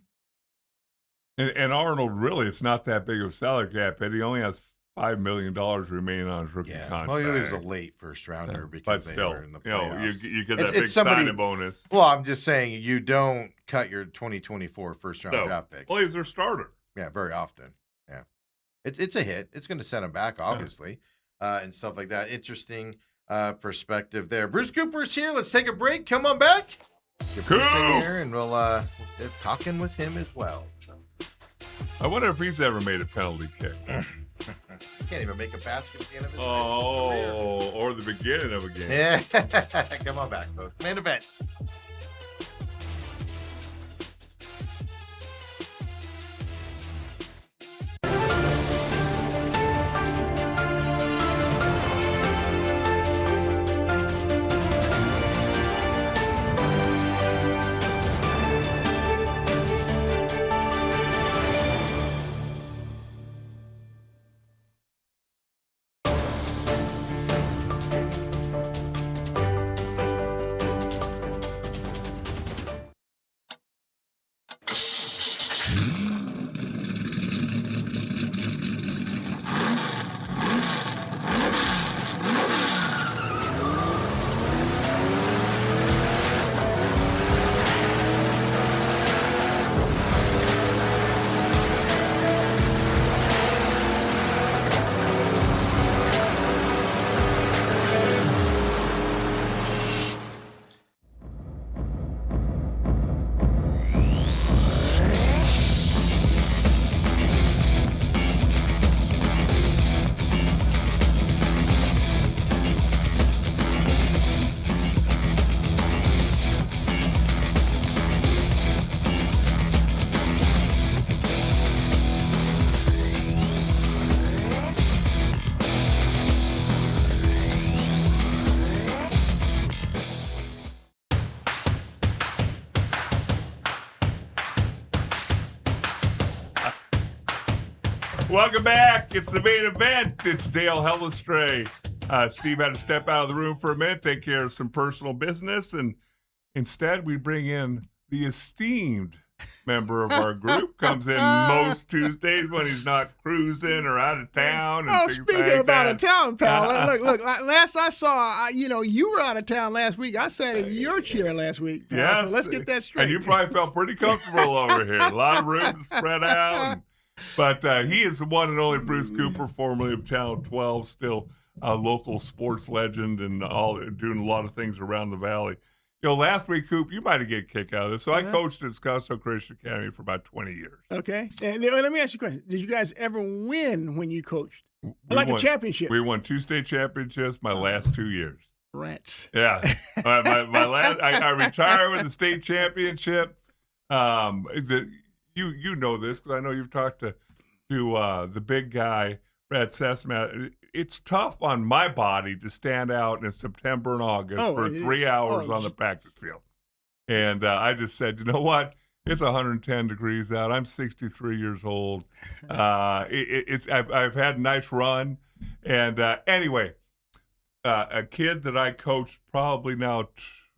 And Arnold, really, it's not that big of a salary cap hit. He only has $5 million remaining on his rookie contract. Well, he was a late first rounder because they were in the playoffs. You get that big signing bonus. Well, I'm just saying you don't cut your 2024 first round draft pick. Well, he's their starter. Yeah, very often. Yeah, it's a hit. It's going to set him back, obviously, and stuff like that. Interesting perspective there. Bruce Cooper's here. Let's take a break. Come on back. Cool. Here, and we'll be talking with him as well. I wonder if he's ever made a penalty kick. Can't even make a basket at the end of his career. Or the beginning of a game. Yeah. Come on back, folks. Main event. Welcome back. It's the main event. It's Dale Hellestrae. Steve had to step out of the room for a minute, take care of some personal business, and instead we bring in the esteemed member of our group. Comes in most Tuesdays when he's not cruising or out of town. And speaking of out of town, pal, look. Last I saw, you were out of town last week. I sat in your chair last week, pal, yes. So let's get that straight. And you probably felt pretty comfortable over here. A lot of room to spread out. But he is the one and only Bruce Cooper, formerly of Channel 12, still a local sports legend and doing a lot of things around the valley. Last week, Coop, you might have get a kick out of this. So I coached at Scottsdale Christian Academy for about 20 years. Okay. And let me ask you a question. Did you guys ever win when you coached? A championship? We won 2 state championships my last 2 years. Rats. Yeah. My last, I retired with the state championship. You know this because I know you've talked to the big guy, Brad Sessman. It's tough on my body to stand out in September and August for 3 hours on the practice field. And I just said, you know what? It's 110 degrees out. I'm 63 years old. I've had a nice run. And anyway, a kid that I coached probably now,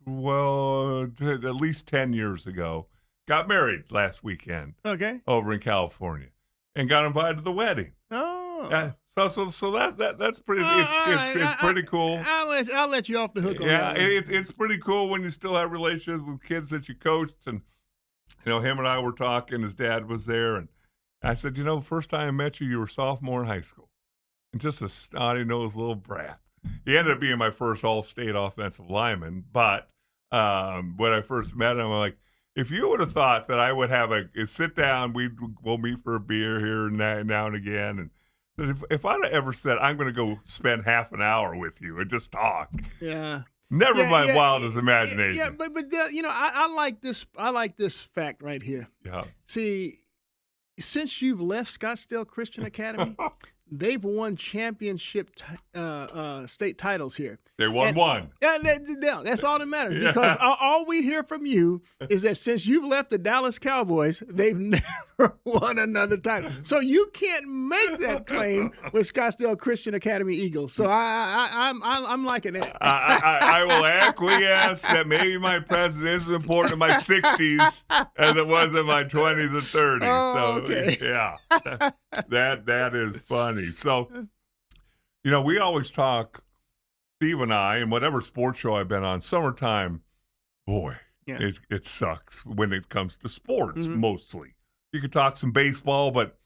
at least 10 years ago, got married last weekend. Okay. Over in California, and got invited to the wedding. Oh. So that's pretty. It's pretty cool. I'll let you off the hook on that. Yeah, it's pretty cool when you still have relationships with kids that you coached, and him and I were talking. His dad was there, and I said, the first time I met you, you were a sophomore in high school, and just a snotty-nosed little brat. He ended up being my first all-state offensive lineman, but when I first met him, I'm like, if you would have thought that I would have a sit down, we'll meet for a beer here now and again, and if I'd have ever said I'm going to go spend half an hour with you and just talk, never my wildest imagination. Yeah, but I like this. I like this fact right here. Yeah. See, since you've left Scottsdale Christian Academy, they've won championship state titles here. They won one. Yeah, that's all that matters because all we hear from you is that since you've left the Dallas Cowboys, they've never won another title. So you can't make that claim with Scottsdale Christian Academy Eagles. So I'm liking it. I will acquiesce that maybe my presence isn't important in my 60s as it was in my 20s and 30s. Oh, so okay. Yeah, that is funny. So we always talk. Steve and I, and whatever sports show I've been on, summertime, boy, it sucks when it comes to sports, mostly. You can talk some baseball, but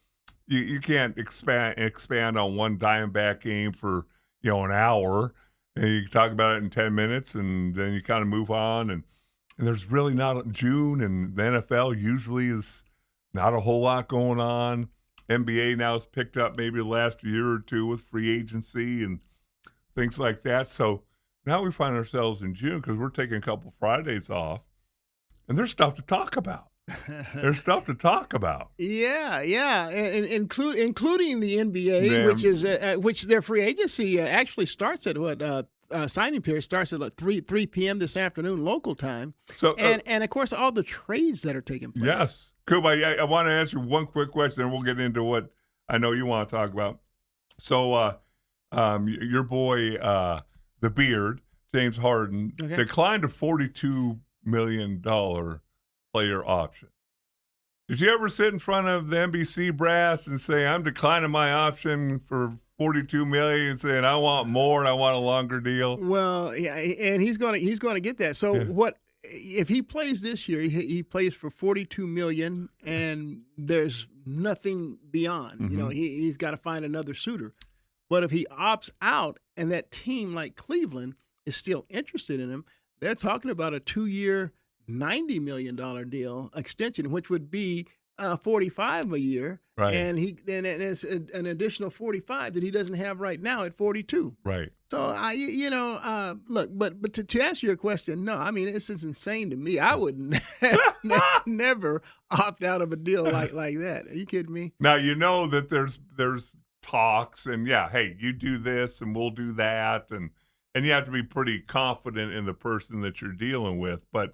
you can't expand on one Diamondback game for, an hour. And you can talk about it in 10 minutes, and then you kind of move on. And there's really not June, and the NFL usually is not a whole lot going on. NBA now has picked up maybe the last year or two with free agency and things like that. So now we find ourselves in June because we're taking a couple Fridays off, and there's stuff to talk about. Yeah, and including the NBA, which their free agency actually starts at signing period starts at 3 p.m. this afternoon local time. So and of course all the trades that are taking place. Yes, Coop. I want to ask you one quick question, and we'll get into what I know you want to talk about. So. Your boy, the Beard, James Harden, declined a $42 million player option. Did you ever sit in front of the NBC brass and say, I'm declining my option for $42 million, saying I want more and I want a longer deal? Well, yeah, and he's going to get that. So what if he plays this year? He plays for $42 million, and there's nothing beyond. He's got to find another suitor. But if he opts out and that team like Cleveland is still interested in him, they're talking about a 2-year, $90 million deal extension, which would be $45 a year. Right. And it's an additional $45 that he doesn't have right now at $42. Right. So look, but to answer your question, no, I mean this is insane to me. I would never opt out of a deal like that. Are you kidding me? Now that there's talks and hey, you do this and we'll do that, and you have to be pretty confident in the person that you're dealing with. But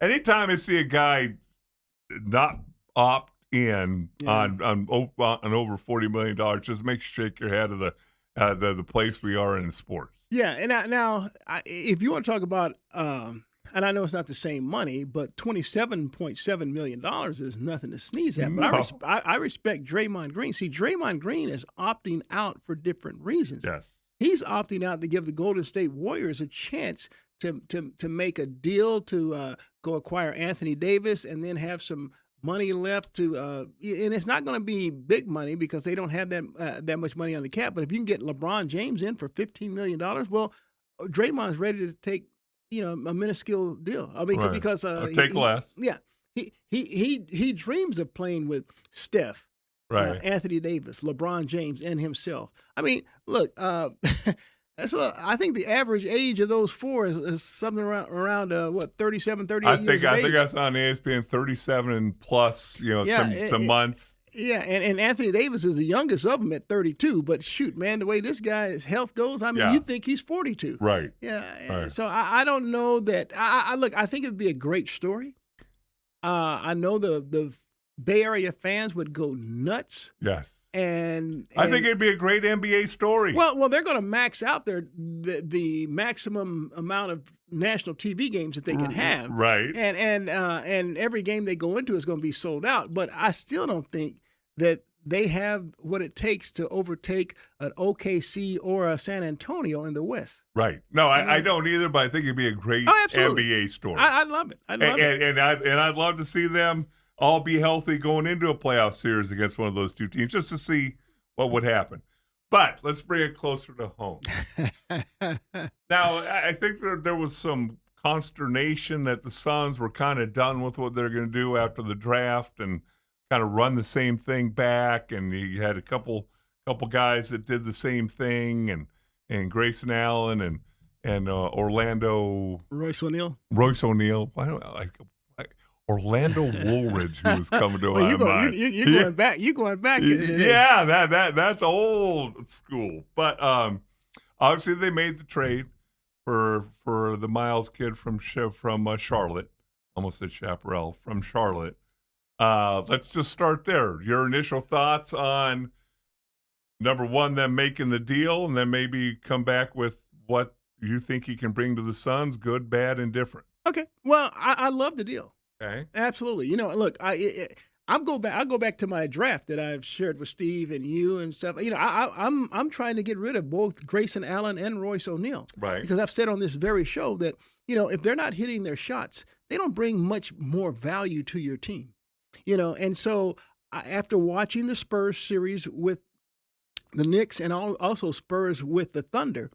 anytime I see a guy not opt in on over $40 million, just make you shake your head of the place we are in sports. Yeah, and now if you want to talk about and I know it's not the same money, but $27.7 million is nothing to sneeze at. But I respect Draymond Green. See, Draymond Green is opting out for different reasons. Yes. He's opting out to give the Golden State Warriors a chance to make a deal to go acquire Anthony Davis and then have some money left to and it's not going to be big money because they don't have that much money on the cap. But if you can get LeBron James in for $15 million, well, Draymond's ready to take a minuscule deal. I mean, because take less. Yeah, he dreams of playing with Steph, right? Anthony Davis, LeBron James, and himself. I mean, look, I think the average age of those four is something around 37, 38 I years think of age. I saw on ESPN 37 and plus, some months. Yeah, and Anthony Davis is the youngest of them at 32. But shoot, man, the way this guy's health goes, I mean, you think he's 42. Right. Yeah. Right. So I don't know that. I think it'd be a great story. I know the Bay Area fans would go nuts. Yes. And I think it'd be a great NBA story. Well, they're going to max out the maximum amount of national TV games that they can have, right? And every game they go into is going to be sold out. But I still don't think that they have what it takes to overtake an OKC or a San Antonio in the West. Right? No, I don't either. But I think it'd be a great NBA story. I love it. I love it. And I'd love to see them all be healthy going into a playoff series against one of those two teams, just to see what would happen. But let's bring it closer to home. Now, I think there was some consternation that the Suns were kind of done with what they're going to do after the draft and kind of run the same thing back. And you had a couple guys that did the same thing, and Grayson Allen and Orlando Royce O'Neal. Why don't I Orlando Woolridge, who was coming to my mind. You're going back. You're going back. Yeah, that's old school. But obviously, they made the trade for the Miles kid from Charlotte. Almost said Chaparral, from Charlotte. Let's just start there. Your initial thoughts on number one, them making the deal, and then maybe come back with what you think he can bring to the Suns, good, bad, and different. Okay. Well, I love the deal. Okay. Absolutely. Look, I'll go back to my draft that I've shared with Steve and you and stuff. I'm trying to get rid of both Grayson Allen and Royce O'Neal. Right. Because I've said on this very show that, if they're not hitting their shots, they don't bring much more value to your team. And so after watching the Spurs series with the Knicks and also Spurs with the Thunder,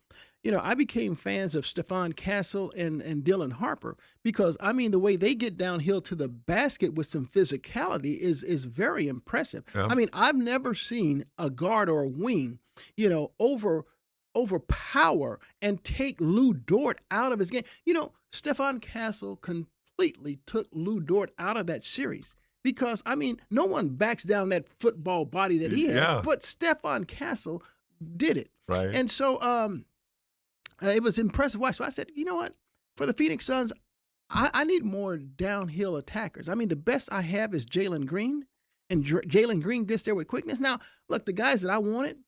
I became fans of Stephon Castle and Dylan Harper because, the way they get downhill to the basket with some physicality is very impressive. Yeah. I've never seen a guard or a wing, overpower and take Lou Dort out of his game. Stephon Castle completely took Lou Dort out of that series. Because, no one backs down that football body that he has, but Stephon Castle did it. Right. And so it was impressive. So I said, you know what? For the Phoenix Suns, I need more downhill attackers. The best I have is Jalen Green, and Jalen Green gets there with quickness. Now, look, the guys that I wanted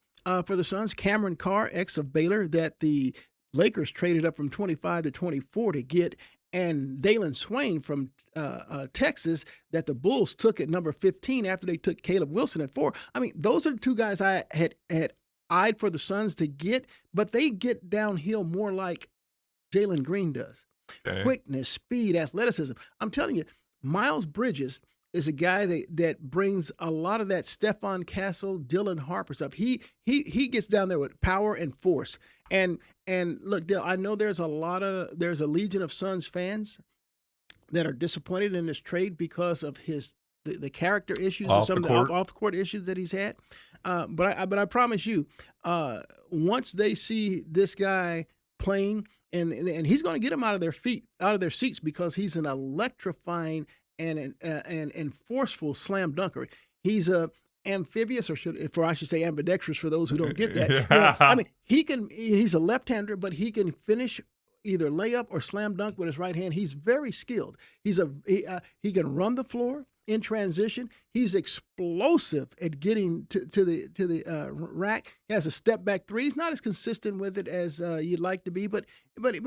for the Suns, Cameron Carr, ex of Baylor, that the Lakers traded up from 25 to 24 to get, and Dalen Swain from Texas that the Bulls took at number 15 after they took Caleb Wilson at 4. Those are the two guys I had eyed for the Suns to get, but they get downhill more like Jalen Green does. Okay. Quickness, speed, athleticism. I'm telling you, Miles Bridges is a guy that brings a lot of that Stephon Castle, Dylan Harper stuff. He gets down there with power and force. And look, Dale, I know there's a legion of Suns fans that are disappointed in this trade because of the character issues and some of the off-the-court issues that he's had. But I promise you, once they see this guy playing, and he's going to get them out of their seats because he's an electrifying and forceful slam dunker. He's a amphibious, I should say ambidextrous for those who don't get that. Yeah. He's a left-hander, but he can finish either layup or slam dunk with his right hand. He's very skilled. He can run the floor in transition. He's explosive at getting to the rack. He has a step back three. He's not as consistent with it as you'd like to be, but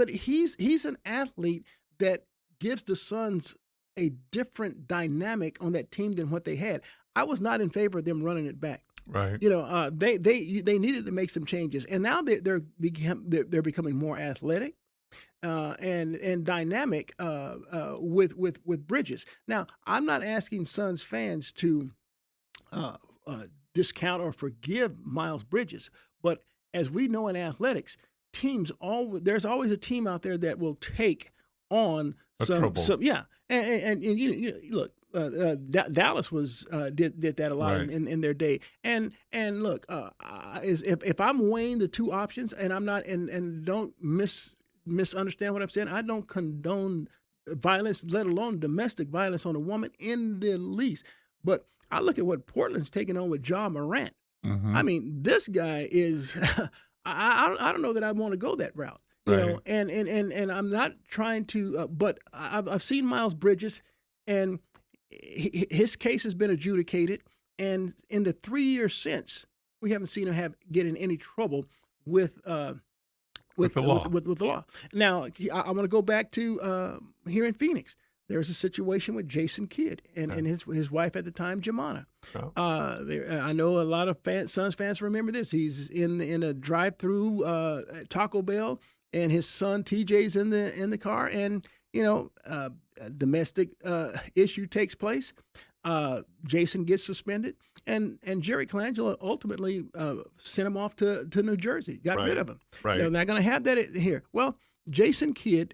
he's an athlete that gives the Suns a different dynamic on that team than what they had. I was not in favor of them running it back. Right. They needed to make some changes, and now they're becoming more athletic and dynamic with Bridges. Now, I'm not asking Suns fans to discount or forgive Miles Bridges, but as we know in athletics, there's always a team out there that will take on some. Yeah, and look. Dallas was did that a lot Right. in their day. And look, if I'm weighing the two options, and I'm not, and don't misunderstand what I'm saying, I don't condone violence, let alone domestic violence on a woman in the least. But I look at what Portland's taking on with John Morant. Mm-hmm. I mean, this guy is. I don't know that I want to go that route. You know, and I'm not trying to, but I've seen Miles Bridges, and his case has been adjudicated, and in the 3 years since, we haven't seen him get in any trouble with the law. Now, I want to go back to here in Phoenix. There was a situation with Jason Kidd and his wife at the time, Jemana. Oh. I know a lot of Suns fans remember this. He's in a drive-through at Taco Bell, and his son TJ's in the car, and a domestic issue takes place. Jason gets suspended, and Jerry Colangelo ultimately sent him off to New Jersey, got rid of him. Right. They're not going to have that here. Well, Jason Kidd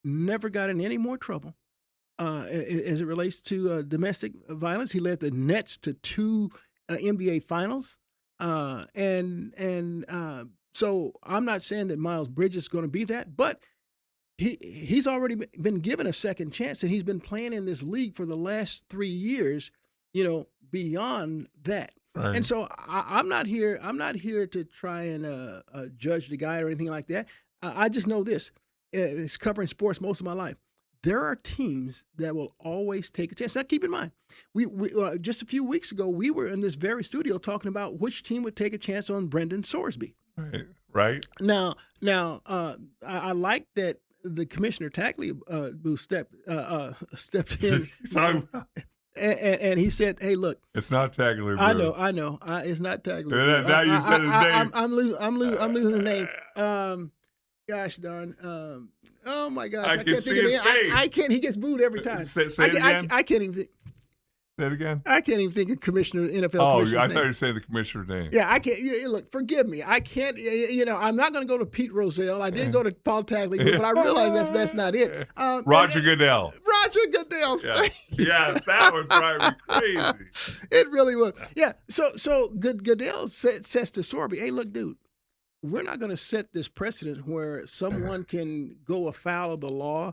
never got in any more trouble as it relates to domestic violence. He led the Nets to 2 NBA finals, so I'm not saying that Miles Bridges is going to be that, but he's already been given a second chance, and he's been playing in this league for the last 3 years, beyond that. Right. And so I'm not here to try and judge the guy or anything like that. I just know this. It's covering sports most of my life. There are teams that will always take a chance. Now, keep in mind, we just a few weeks ago, we were in this very studio talking about which team would take a chance on Brendan Sorsby. Right. Now, I like that the Commissioner Tackley who stepped in. And he said, "Hey, look, it's not Tackley. I know. It's not Tackley. Now you said his name. I'm losing the name. Gosh darn. Oh my gosh. I can't think of his face. I can't. He gets booed every time. Say it again. I can't even think. Say it again. I can't even think of Commissioner NFL. Oh, I thought you were saying the commissioner's name. Yeah, I can't. Look, forgive me. I can't. I'm not going to go to Pete Rozelle. I did go to Paul Tackley, but I realize that's not it. Roger Goodell. Roger Goodell. Yes, that would drive me crazy. It really was. Yeah. So Goodell says to Sorby, "Hey, look, dude. We're not going to set this precedent where someone can go afoul of the law,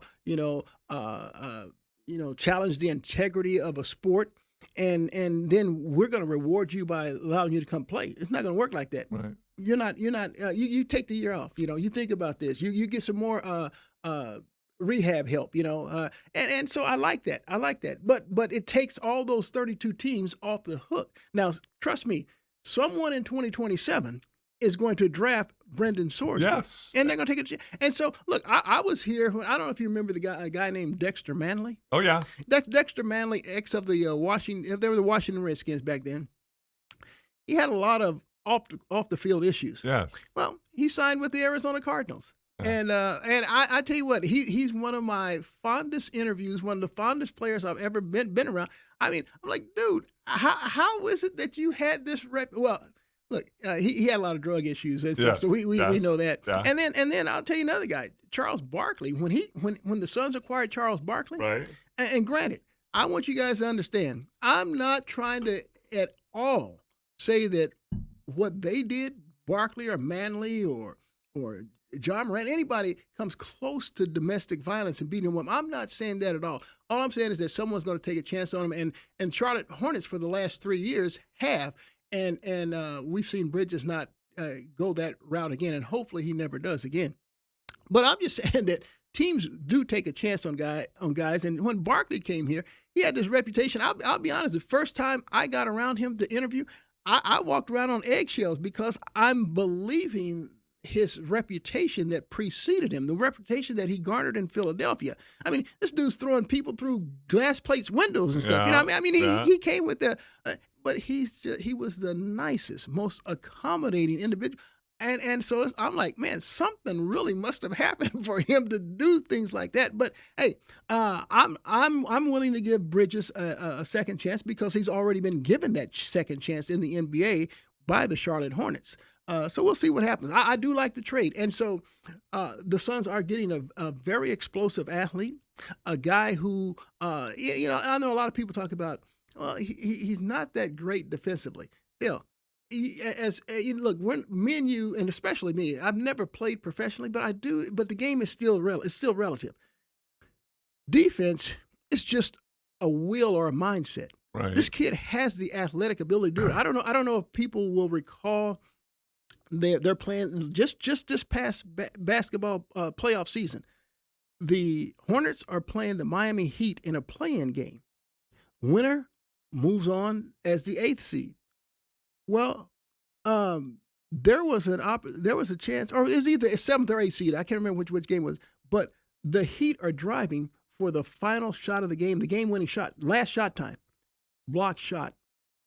challenge the integrity of a sport, and then we're going to reward you by allowing you to come play. It's not going to work like that. Right. You're not. You take the year off. You think about this. You get some more rehab help. And so I like that. But it takes all those 32 teams off the hook. Now, trust me, someone in 2027 is going to draft Brendan Sorsby. Yes. And they're going to take a chance. And so, look, I was here when, I don't know if you remember a guy named Dexter Manley. Oh, yeah. Dexter Manley, ex of the they were the Washington Redskins back then. He had a lot of off the field issues. Yes. Well, he signed with the Arizona Cardinals. And I tell you what, he's one of my fondest interviews, one of the fondest players I've ever been around. I mean, I'm like, dude, how is it that you had this well, look, he had a lot of drug issues and stuff, so we know that. Yeah. And then I'll tell you another guy, Charles Barkley. When the Suns acquired Charles Barkley, right? And granted, I want you guys to understand, I'm not trying to at all say that what they did, Barkley or Manley or John Morant, anybody comes close to domestic violence and beating them. I'm not saying that at all. All I'm saying is that someone's going to take a chance on them, and Charlotte Hornets for the last 3 years have. And we've seen Bridges not go that route again, and hopefully he never does again. But I'm just saying that teams do take a chance on guys. And when Barkley came here, he had this reputation. I'll be honest, the first time I got around him to interview, I walked around on eggshells because I'm believing his reputation that preceded him, the reputation that he garnered in Philadelphia. I mean, this dude's throwing people through glass plates, windows, and stuff. Yeah, I mean, he came with the, but he was the nicest, most accommodating individual. And so I'm like, man, something really must have happened for him to do things like that. But hey, I'm willing to give Bridges a second chance because he's already been given that second chance in the NBA by the Charlotte Hornets. So we'll see what happens. I do like the trade. And so the Suns are getting a very explosive athlete. a guy who, I know a lot of people talk about, well, he's not that great defensively. Bill, look, when me and you, and especially me, I've never played professionally, but I do. But the game is still it's still relative. Defense is just a will or a mindset. Right. This kid has the athletic ability to do it. I don't know if people will recall they're playing just this past basketball playoff season. The Hornets are playing the Miami Heat in a play-in game. Winner moves on as the 8th seed. Well, there was a chance, or it was either a 7th or 8th seed. I can't remember which game it was, but the Heat are driving for the final shot of the game-winning shot, last shot time. Block shot,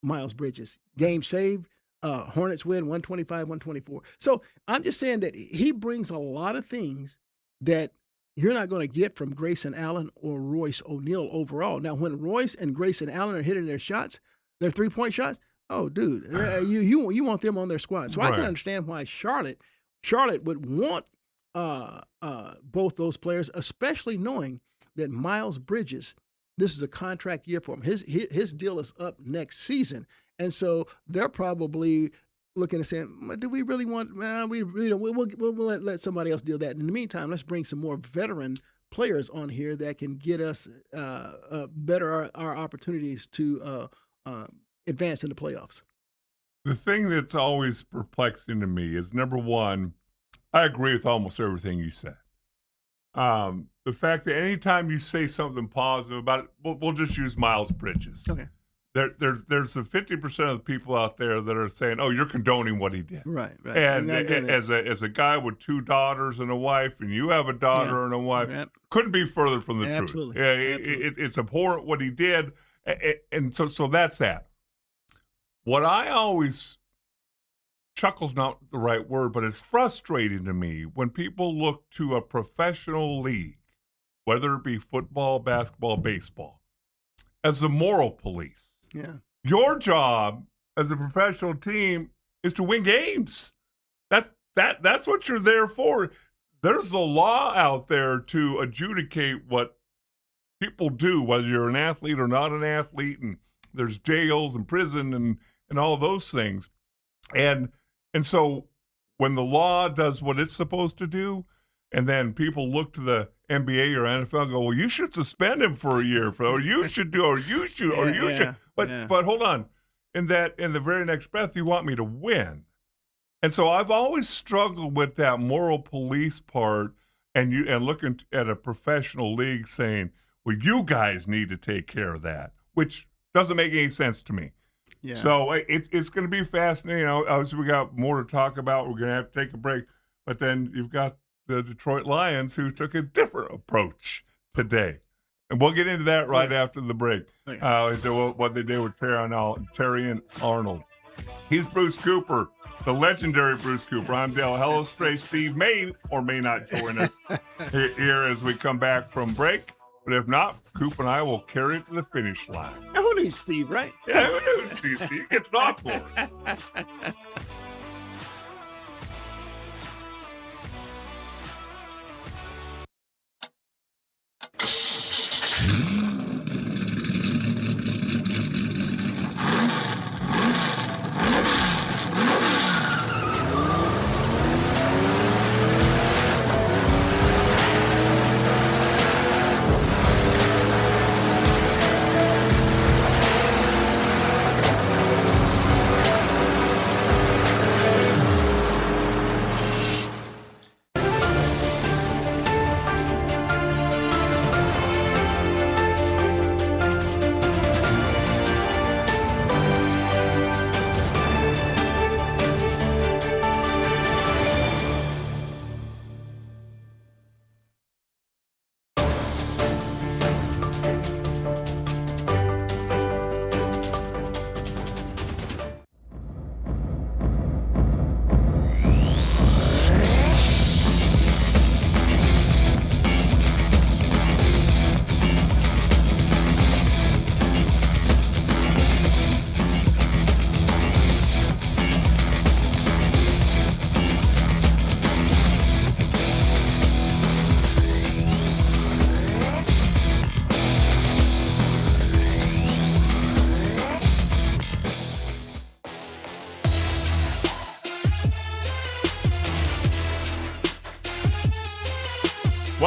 Miles Bridges. Game saved. Hornets win 125-124. So I'm just saying that he brings a lot of things that you're not going to get from Grayson Allen or Royce O'Neal overall. Now, when Royce and Grayson Allen are hitting their shots, their three-point shots, oh, dude, you want them on their squad. So I can understand why Charlotte would want both those players, especially knowing that Miles Bridges, this is a contract year for him. His deal is up next season. And so they're probably looking and saying, do we really want, we really don't, we'll let somebody else deal that. In the meantime, let's bring some more veteran players on here that can get us better our opportunities to advance in the playoffs. The thing that's always perplexing to me is, number one, I agree with almost everything you said. The fact that anytime you say something positive about it, we'll just use Miles Bridges. Okay. There's a 50% of the people out there that are saying, "Oh, you're condoning what he did." Right. And as a guy with 2 daughters and a wife, and you have a daughter and a wife, couldn't be further from the truth. Absolutely. It's abhorrent what he did, and so that's that. What I always, chuckle's not the right word, but it's frustrating to me when people look to a professional league, whether it be football, basketball, baseball, as a moral police. Yeah. Your job as a professional team is to win games. That's what you're there for. There's a law out there to adjudicate what people do, whether you're an athlete or not an athlete, and there's jails and prison and all those things. And so when the law does what it's supposed to do, and then people look to the NBA or NFL and go, well, you should suspend him for a year, or you should do, or you should, or you should. But hold on. In the very next breath, you want me to win. And so I've always struggled with that moral police part, and looking at a professional league saying, well, you guys need to take care of that, which doesn't make any sense to me. Yeah. So it's going to be fascinating. Obviously, we got more to talk about. We're going to have to take a break. But then you've got the Detroit Lions, who took a different approach today. And we'll get into that right after the break. What they did with Terry Arnold. He's Bruce Cooper, the legendary Bruce Cooper. I'm Dale Hellestrae. Steve may or may not join us here as we come back from break. But if not, Coop and I will carry it to the finish line. Who needs Steve, right? Yeah, who needs Steve? Steve gets off for it.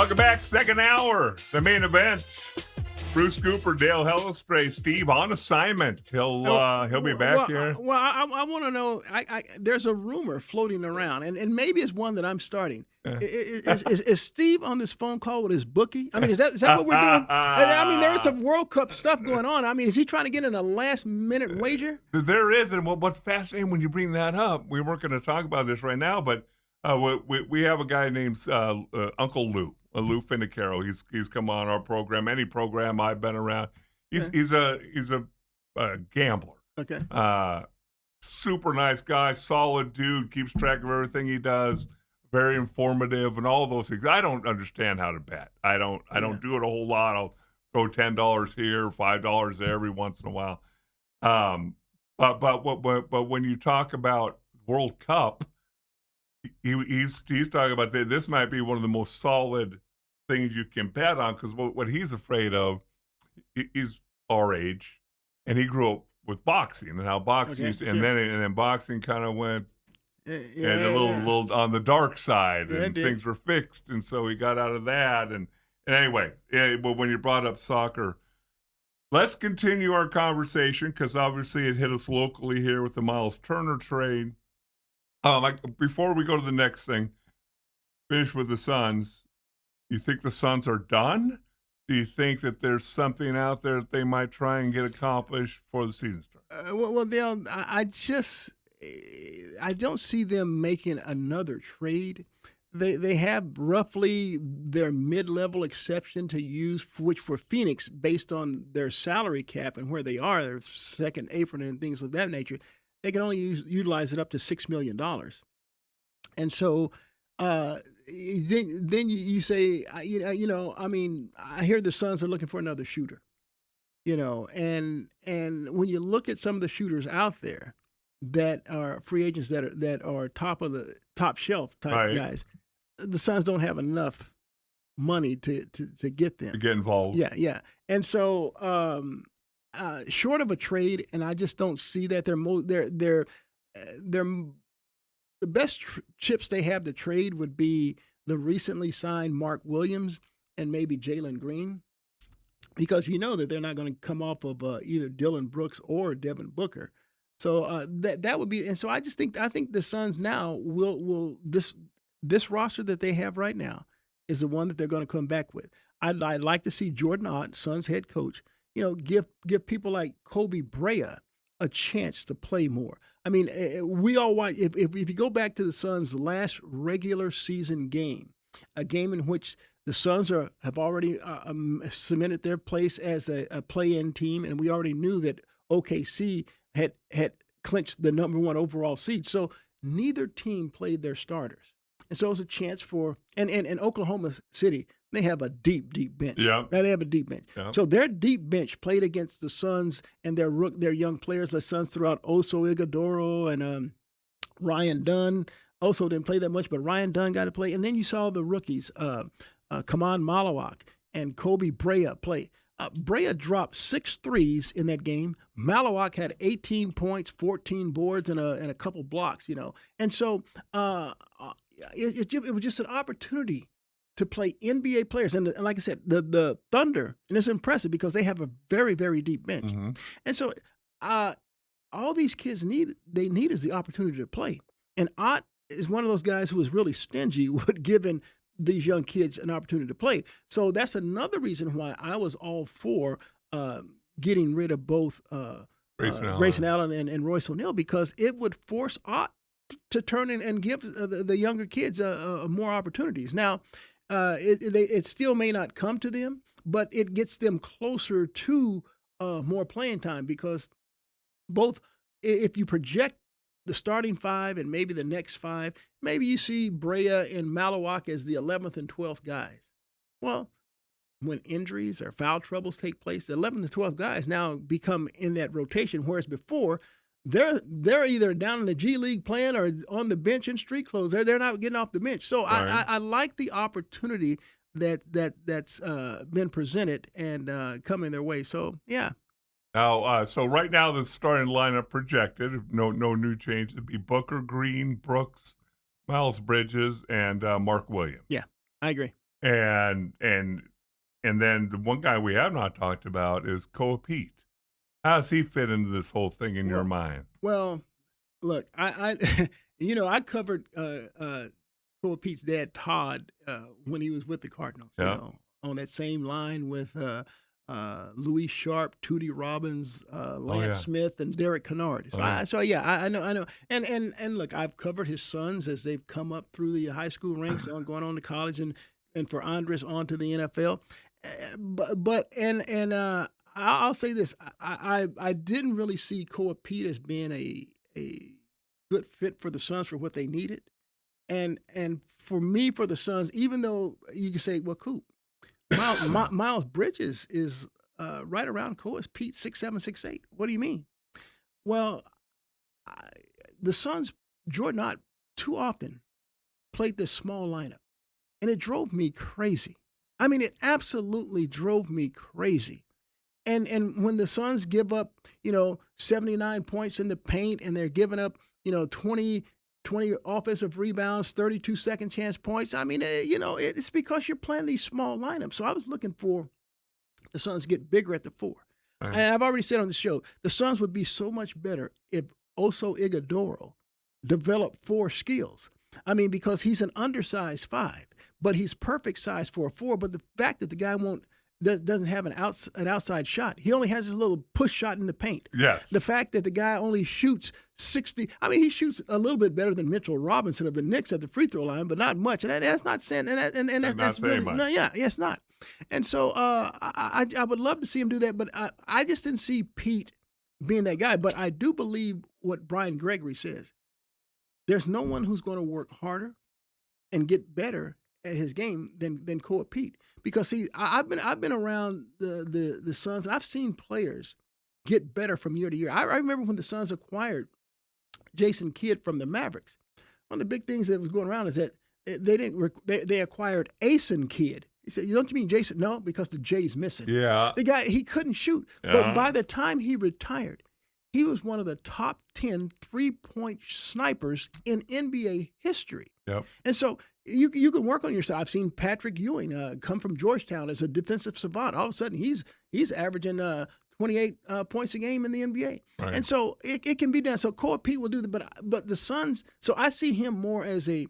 Welcome back, second hour, the main event. Bruce Cooper, Dale Hellestrae, Steve on assignment. He'll be back here. Well, I want to know. There's a rumor floating around, and maybe it's one that I'm starting. Is Steve on this phone call with his bookie? I mean, is that what we're doing? I mean, there's some World Cup stuff going on. I mean, is he trying to get in a last minute wager? There is, and what's fascinating when you bring that up, we weren't going to talk about this right now, but we have a guy named Uncle Lou. Lou Finicaro. He's come on our program, any program I've been around. He's a gambler. Okay. Super nice guy, solid dude, keeps track of everything he does, very informative and all those things. I don't understand how to bet. I don't do it a whole lot. I'll throw $10 here, $5 there every once in a while. But when you talk about World Cup, he's talking about this might be one of the most solid things you can bet on, because what he's afraid of, he's our age, and he grew up with boxing and how boxing used to, and then boxing kind of went and a little on the dark side, and things were fixed, and so he got out of that. And anyway, but when you brought up soccer, let's continue our conversation, because obviously it hit us locally here with the Miles Turner trade. Before we go to the next thing, finish with the Suns. You think the Suns are done? Do you think that there's something out there that they might try and get accomplished before the season starts? Well, Dale, I don't see them making another trade. They have roughly their mid-level exception to use, which for Phoenix, based on their salary cap and where they are, their second apron and things of that nature, they can only utilize it up to $6 million. And so then you say, I hear the Suns are looking for another shooter, and when you look at some of the shooters out there that are free agents that are top shelf type guys, the Suns don't have enough money to get them. To get involved. Yeah. And so short of a trade, and I just don't see that they're the best chips they have to trade would be the recently signed Mark Williams and maybe Jalen Green, because you know that they're not going to come off of either Dylan Brooks or Devin Booker. So that would be, and so I think the Suns now will this roster that they have right now is the one that they're going to come back with. I'd like to see Jordan Ott, Suns head coach, give people like Kobe Brea a chance to play more. I mean, we all watch. If you go back to the Suns' last regular season game, a game in which the Suns have already cemented their place as a play-in team, and we already knew that OKC had clinched the number 1 overall seed. So neither team played their starters, and so it was a chance for and Oklahoma City. They have a deep bench. Yeah, they have a deep bench. Yeah. So their deep bench played against the Suns and their young players. The Suns throughout Oso Ighodaro and Ryan Dunn. Oso didn't play that much, but Ryan Dunn got to play. And then you saw the rookies, Kaman Malawak and Kobe Brea play. Brea dropped 6 threes in that game. Malawak had 18 points, 14 boards, and a couple blocks. And so it was just an opportunity to play NBA players. And like I said, the Thunder, and it's impressive because they have a very, very deep bench. Mm-hmm. And so all these kids need is the opportunity to play. And Ott is one of those guys who is really stingy with giving these young kids an opportunity to play. So that's another reason why I was all for getting rid of both Grayson Allen and Royce O'Neal, because it would force Ott to turn in and give the younger kids more opportunities. Now, it still may not come to them, but it gets them closer to more playing time, because both, if you project the starting 5 and maybe the next 5, maybe you see Brea and Malawak as the 11th and 12th guys. Well, when injuries or foul troubles take place, the 11th and 12th guys now become in that rotation, whereas before, they're either down in the G League playing or on the bench in street clothes. They're not getting off the bench. So right. I like the opportunity that's been presented and coming their way. So yeah. Now, so right now the starting lineup projected, no new change. It'd be Booker, Green, Brooks, Miles Bridges, and Mark Williams. Yeah, I agree. And then the one guy we have not talked about is Koa Pete. How does he fit into this whole thing in your mind? Well, look, I I covered Cole Pete's dad, Todd, when he was with the Cardinals. Yeah. On that same line with Louis Sharp, Tootie Robbins, Lance Smith, and Derek Kennard. So, I know. And look, I've covered his sons as they've come up through the high school ranks, going on to college, and for Andres on to the NFL. I'll say this: I didn't really see Koa Pete as being a good fit for the Suns for what they needed, and for me, for the Suns, even though you can say, well, Coop, Miles Bridges is right around Koa's Pete, 6'7", 6'8". What do you mean? Well, the Suns, Jordan Ott, too often played this small lineup, and it drove me crazy. I mean, it absolutely drove me crazy. And when the Suns give up, 79 points in the paint, and they're giving up, 20 offensive rebounds, 32 second chance points. I mean, it's because you're playing these small lineups. So I was looking for the Suns to get bigger at the 4. Right. And I've already said on the show, the Suns would be so much better if Oso Ighodaro developed 4 skills. I mean, because he's an undersized 5, but he's perfect size for a 4. But the fact that the guy doesn't have an outside shot. He only has his little push shot in the paint. Yes. The fact that the guy only shoots 60. I mean, he shoots a little bit better than Mitchell Robinson of the Knicks at the free throw line, but not much. And that's not saying. And that's really much. No, yeah, it's not. And so I would love to see him do that, but I just didn't see Pete being that guy. But I do believe what Brian Gregory says. There's no one who's going to work harder and get better at his game than Koa Pete. Because see, I've been around the Suns, and I've seen players get better from year to year. I remember when the Suns acquired Jason Kidd from the Mavericks. One of the big things that was going around is that they acquired Asen Kidd. He said, "Don't you mean Jason?" No, because the J's missing. Yeah. The guy, he couldn't shoot. Yeah. But by the time he retired, he was one of the top 10 3-point snipers in NBA history. Yep. And so you can work on yourself. I've seen Patrick Ewing come from Georgetown as a defensive savant. All of a sudden, he's averaging 28 points a game in the NBA. Right. And so it can be done. So Koa Pete will do that. But the Suns, so I see him more as a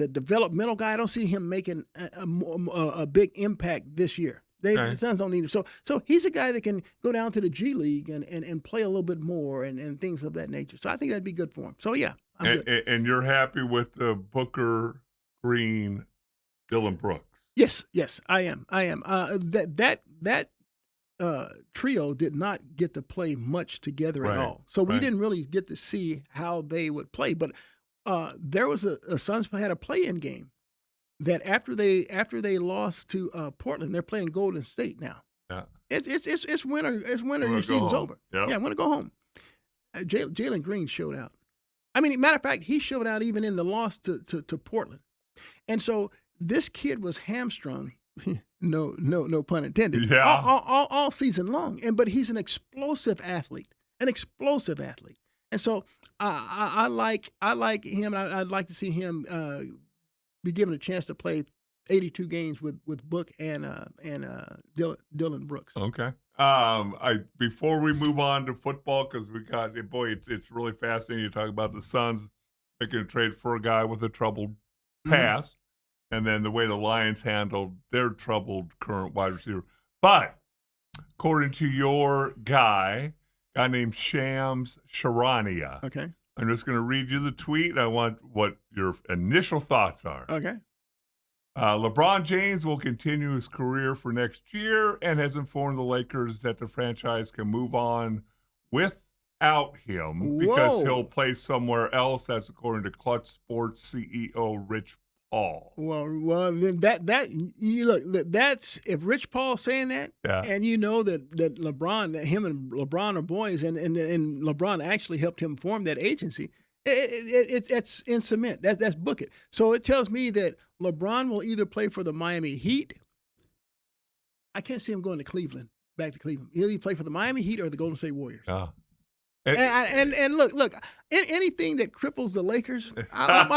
developmental guy. I don't see him making a big impact this year. The Suns don't need him. So he's a guy that can go down to the G League and play a little bit more and things of that nature. So I think that'd be good for him. So, yeah, I'm good. And you're happy with the Booker, Green, Dylan Brooks? Yes, I am. That trio did not get to play much together at all. So we didn't really get to see how they would play. But there was a Suns had a play-in game that after they lost to Portland, they're playing Golden State now. Yeah, it's winter. It's winter. Your season's over. Yep. Yeah, I want to go home. Jalen Green showed out. I mean, matter of fact, he showed out even in the loss to Portland. And so this kid was hamstrung. No pun intended. Yeah. All season long. But he's an explosive athlete. And so I like him. I'd like to see him be given a chance to play 82 games with Book and Dylan Brooks. Okay. Before we move on to football, because it's really fascinating to talk about the Suns making a trade for a guy with a troubled past, and then the way the Lions handled their troubled current wide receiver. But according to your guy named Shams Charania. Okay. I'm just going to read you the tweet. I want what your initial thoughts are. Okay. LeBron James will continue his career for next year and has informed the Lakers that the franchise can move on without him because he'll play somewhere else. That's according to Clutch Sports CEO Rich Paul. Well, then that's if Rich Paul's saying that, and you know that LeBron, him and LeBron are boys, and LeBron actually helped him form that agency. It's in cement. That's book it. So it tells me that LeBron will either play for the Miami Heat. I can't see him going to Cleveland, back to Cleveland. He'll either play for the Miami Heat or the Golden State Warriors. And look, anything that cripples the Lakers, I'm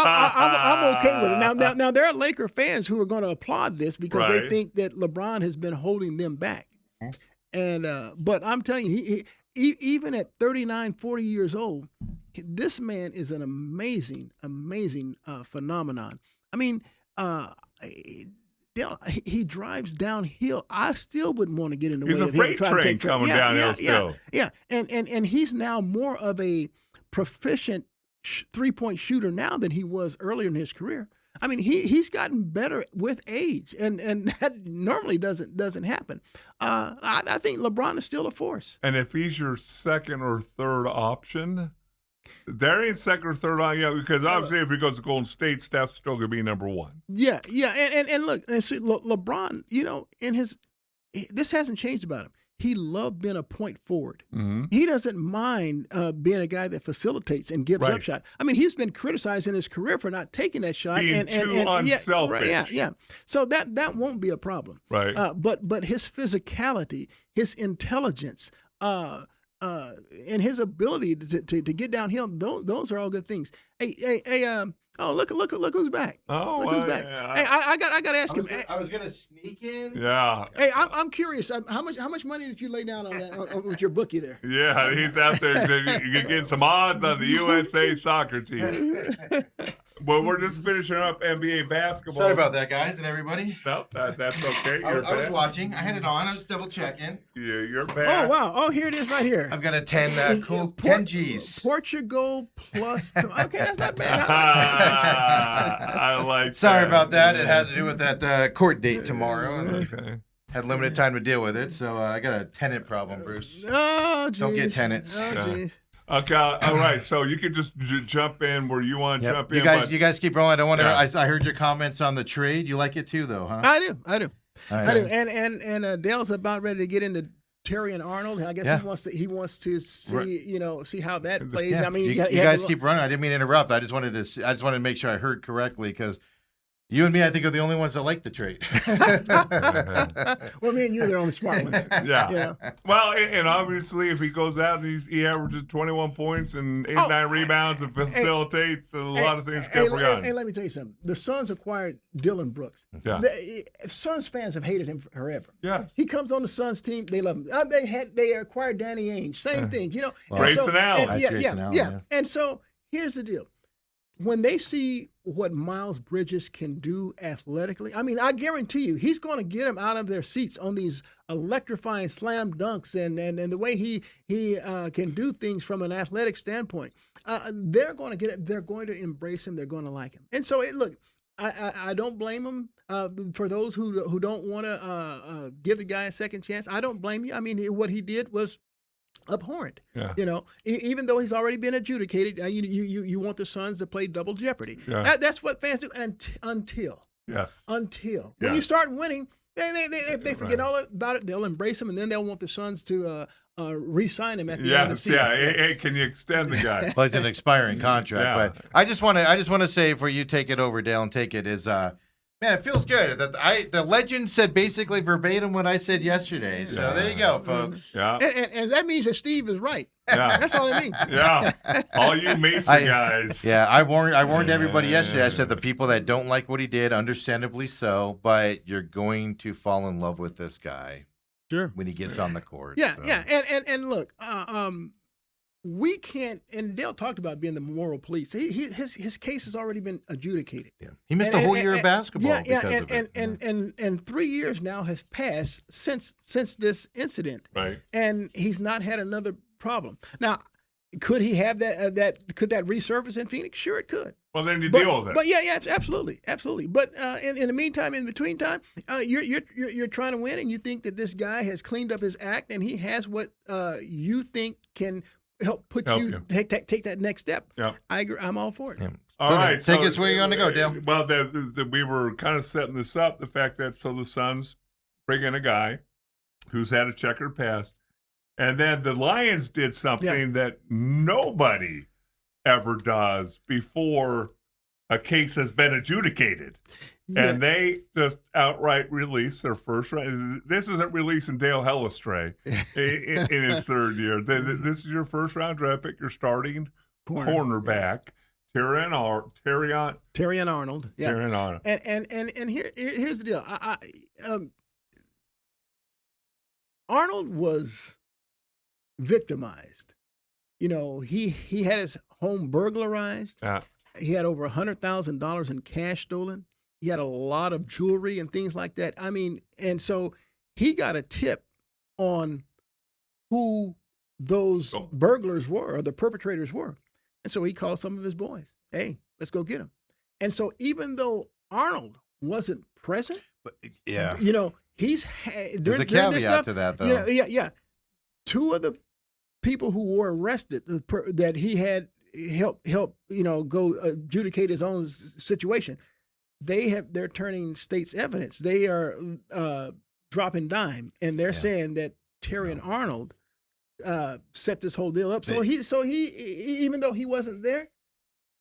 okay with it. Now there are Laker fans who are going to applaud this because they think that LeBron has been holding them back. And but I'm telling you, he even at 39, 40 years old, this man is an amazing phenomenon. I mean, he drives downhill. I still wouldn't want to get in the way of him. He's a freight train coming downhill still. Yeah, and he's now more of a proficient three-point shooter now than he was earlier in his career. I mean, he's gotten better with age, and that normally doesn't happen. I think LeBron is still a force. And if he's your second or third option, there ain't second or third on, because obviously if he goes to Golden State, Steph's still going to be number one. Yeah, and look, and see, LeBron, this hasn't changed about him. He loved being a point forward. Mm-hmm. He doesn't mind being a guy that facilitates and gives up shot. I mean, he's been criticized in his career for not taking that shot. Being too unselfish. Yeah. So that won't be a problem. Right. But his physicality, his intelligence, and his ability to get downhill, those are all good things. Hey, oh, look who's back. Oh, look who's back. Yeah. Hey, I got to ask him. I was gonna sneak in. Yeah. Hey, I'm curious. How much money did you lay down on that with your bookie there? Yeah, he's out there. You're getting some odds on the USA soccer team. Well, we're just finishing up NBA basketball. Sorry about that, guys and every. No, that's okay. I was watching. I had it on. I was double checking. Yeah, you're bad. Oh, wow. Oh, here it is right here. I've got a 10 10 G's. Portugal plus. Okay, that's not bad. I like Sorry that. about that. It had to do with that court date tomorrow. Okay. Had limited time to deal with it, so I got a tenant problem, Bruce. Oh, geez. Don't get tenants. Oh, jeez. Okay, all right. So you can just jump in where you want to jump in. You guys keep rolling. I don't want to. I heard your comments on the trade. You like it too, though, huh? I do. I do. And Dale's about ready to get into Terry and Arnold. I guess he wants to see see how that plays. Yeah. I mean, you guys keep running. I didn't mean to interrupt. I just wanted to make sure I heard correctly because. You and me, I think, are the only ones that like the trade. Well, me and you are the only smart ones. Yeah. Well, and obviously, if he goes out and he averages 21 points and 9 rebounds and facilitates, a lot of things get forgotten. And let me tell you something. The Suns acquired Dylan Brooks. Yeah. The Suns fans have hated him forever. Yes. He comes on the Suns team, they love him. They acquired Danny Ainge. Same thing, Grayson Allen. Yeah. And so here's the deal. When they see what Miles Bridges can do athletically, I mean, I guarantee you, he's going to get them out of their seats on these electrifying slam dunks and the way he can do things from an athletic standpoint. They're going to get it. They're going to embrace him. They're going to like him. And so, look, I don't blame him for those who don't want to give the guy a second chance. I don't blame you. I mean, what he did was abhorrent. Yeah. Even though he's already been adjudicated, you want the Suns to play double jeopardy. Yeah. That's what fans do until when you start winning, they forget all about it. They'll embrace him, and then they'll want the Suns to re-sign him at the end of the season. Hey, can you extend the guy? Well, it's an expiring contract, but I just want to say before you take it over, Dale, and take it is. Man, it feels good. The legend said basically verbatim what I said yesterday. So there you go, folks. Yeah. And that means that Steve is right. Yeah. That's all it means. Yeah. All you Mason guys. Yeah, I warned everybody yesterday. I said the people that don't like what he did, understandably so, but you're going to fall in love with this guy. Sure. When he gets on the court. Yeah, so. And look, we can't, and Dale talked about being the moral police. His case has already been adjudicated. Yeah. He missed a whole year of basketball. And 3 years now has passed since this incident. Right. And he's not had another problem. Now, could he have could that resurface in Phoenix? Sure, it could. Well, then you deal with it. But yeah, absolutely. But in the meantime, in between time, you're trying to win, and you think that this guy has cleaned up his act, and he has what you think can help you take that next step. Yeah. I agree. I'm all for it. Yeah. All right. Take us where you're going to go, Dale. Well, we were kind of setting this up, the fact that the Suns bring in a guy who's had a checkered past, and then the Lions did something that nobody ever does before a case has been adjudicated. Yeah. And they just outright release their first round. This isn't releasing Dale Hellestrae in his third year. This is your first round draft pick. You're starting cornerback, Terrion Arnold. Yeah. Terrion Arnold. And here's the deal. Arnold was victimized. You know, he had his home burglarized. Yeah. He had over $100,000 in cash stolen. He had a lot of jewelry and things like that. I mean, and so he got a tip on who those burglars were or the perpetrators were. And so he called some of his boys. Hey, let's go get him. And so even though Arnold wasn't present, you know, there's a caveat to that, though. Yeah. Two of the people who were arrested that he had helped, you know, go adjudicate his own situation, they're turning state's evidence. They are dropping dime, and they're saying that Terrion Arnold set this whole deal up. So he even though he wasn't there,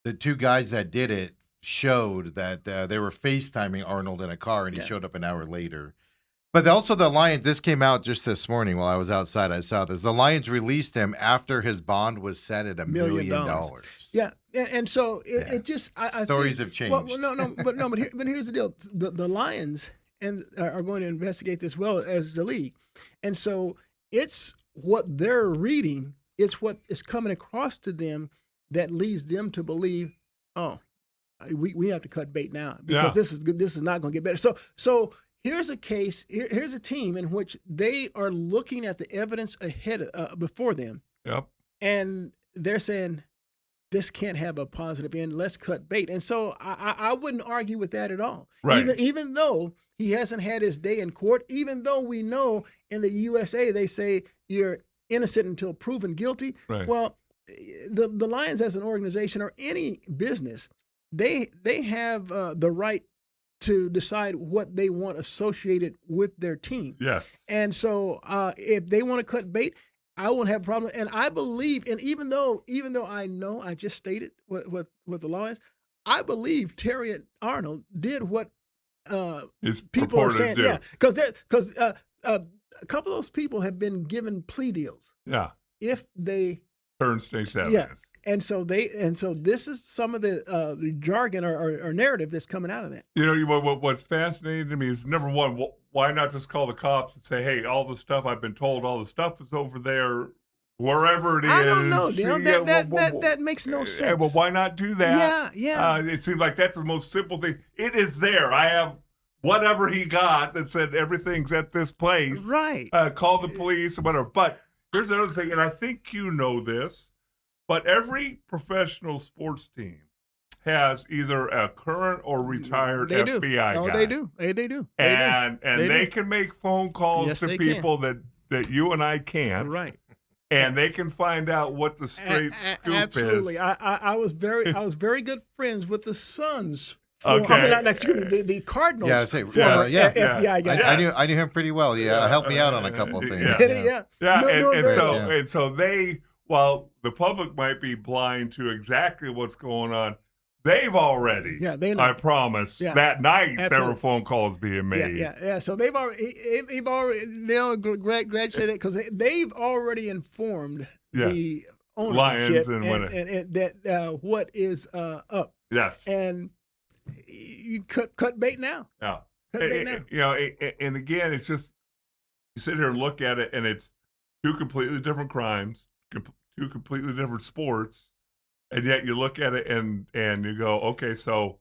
the two guys that did it showed that they were FaceTiming Arnold in a car, and he showed up an hour later. But also the Lions, this came out just this morning while I was outside. I saw this. The Lions released him after his bond was set at $1 million. Yeah, and so it just I stories think, have changed. Well, but here's the deal: the Lions are going to investigate this well as the league, and so it's what they're reading. It's what is coming across to them that leads them to believe, oh, we have to cut bait now because this is good. This is not going to get better. So. Here's a case. Here's a team in which they are looking at the evidence before them. Yep. And they're saying this can't have a positive end. Let's cut bait. And so I wouldn't argue with that at all. Right. Even though he hasn't had his day in court, even though we know in the USA they say you're innocent until proven guilty. Right. Well, the Lions as an organization or any business, they have the right to decide what they want associated with their team. Yes. And so if they want to cut bait, I won't have a problem. And I believe, and even though I know I just stated what the law is, I believe Terrion Arnold did what people are saying. Yeah, because a couple of those people have been given plea deals. Yeah. If they turn state's evidence. Yeah. And so this is some of the jargon or narrative that's coming out of that. You know, what's fascinating to me is, number one, why not just call the cops and say, hey, all the stuff I've been told, all the stuff is over there, wherever it is. I don't know, Dale. That makes no sense. Well, why not do that? Yeah. It seems like that's the most simple thing. It is there. I have whatever he got that said everything's at this place. Right. Call the police or whatever. But here's another thing, and I think you know this. But every professional sports team has either a current or retired FBI guy. Oh, they do. They do. And they can make phone calls to people that you and I can't. Right. And they can find out what the straight scoop absolutely. is. I was very good friends with the Sons. Okay. I mean, excuse me, the Cardinals. FBI guy. I knew him pretty well. Yeah, helped me out on a couple of things. And so they. While the public might be blind to exactly what's going on, they've already, they know. I promise, that night there were phone calls being made. Yeah. So they've already, Neil, glad you say that, because they've already informed the ownership Lions and that what is up. Yes. And you cut bait now. Yeah. Cut bait now. You know, and again, it's just, you sit here and look at it, and it's two completely different crimes. Two completely different sports, and yet you look at it and you go, okay, so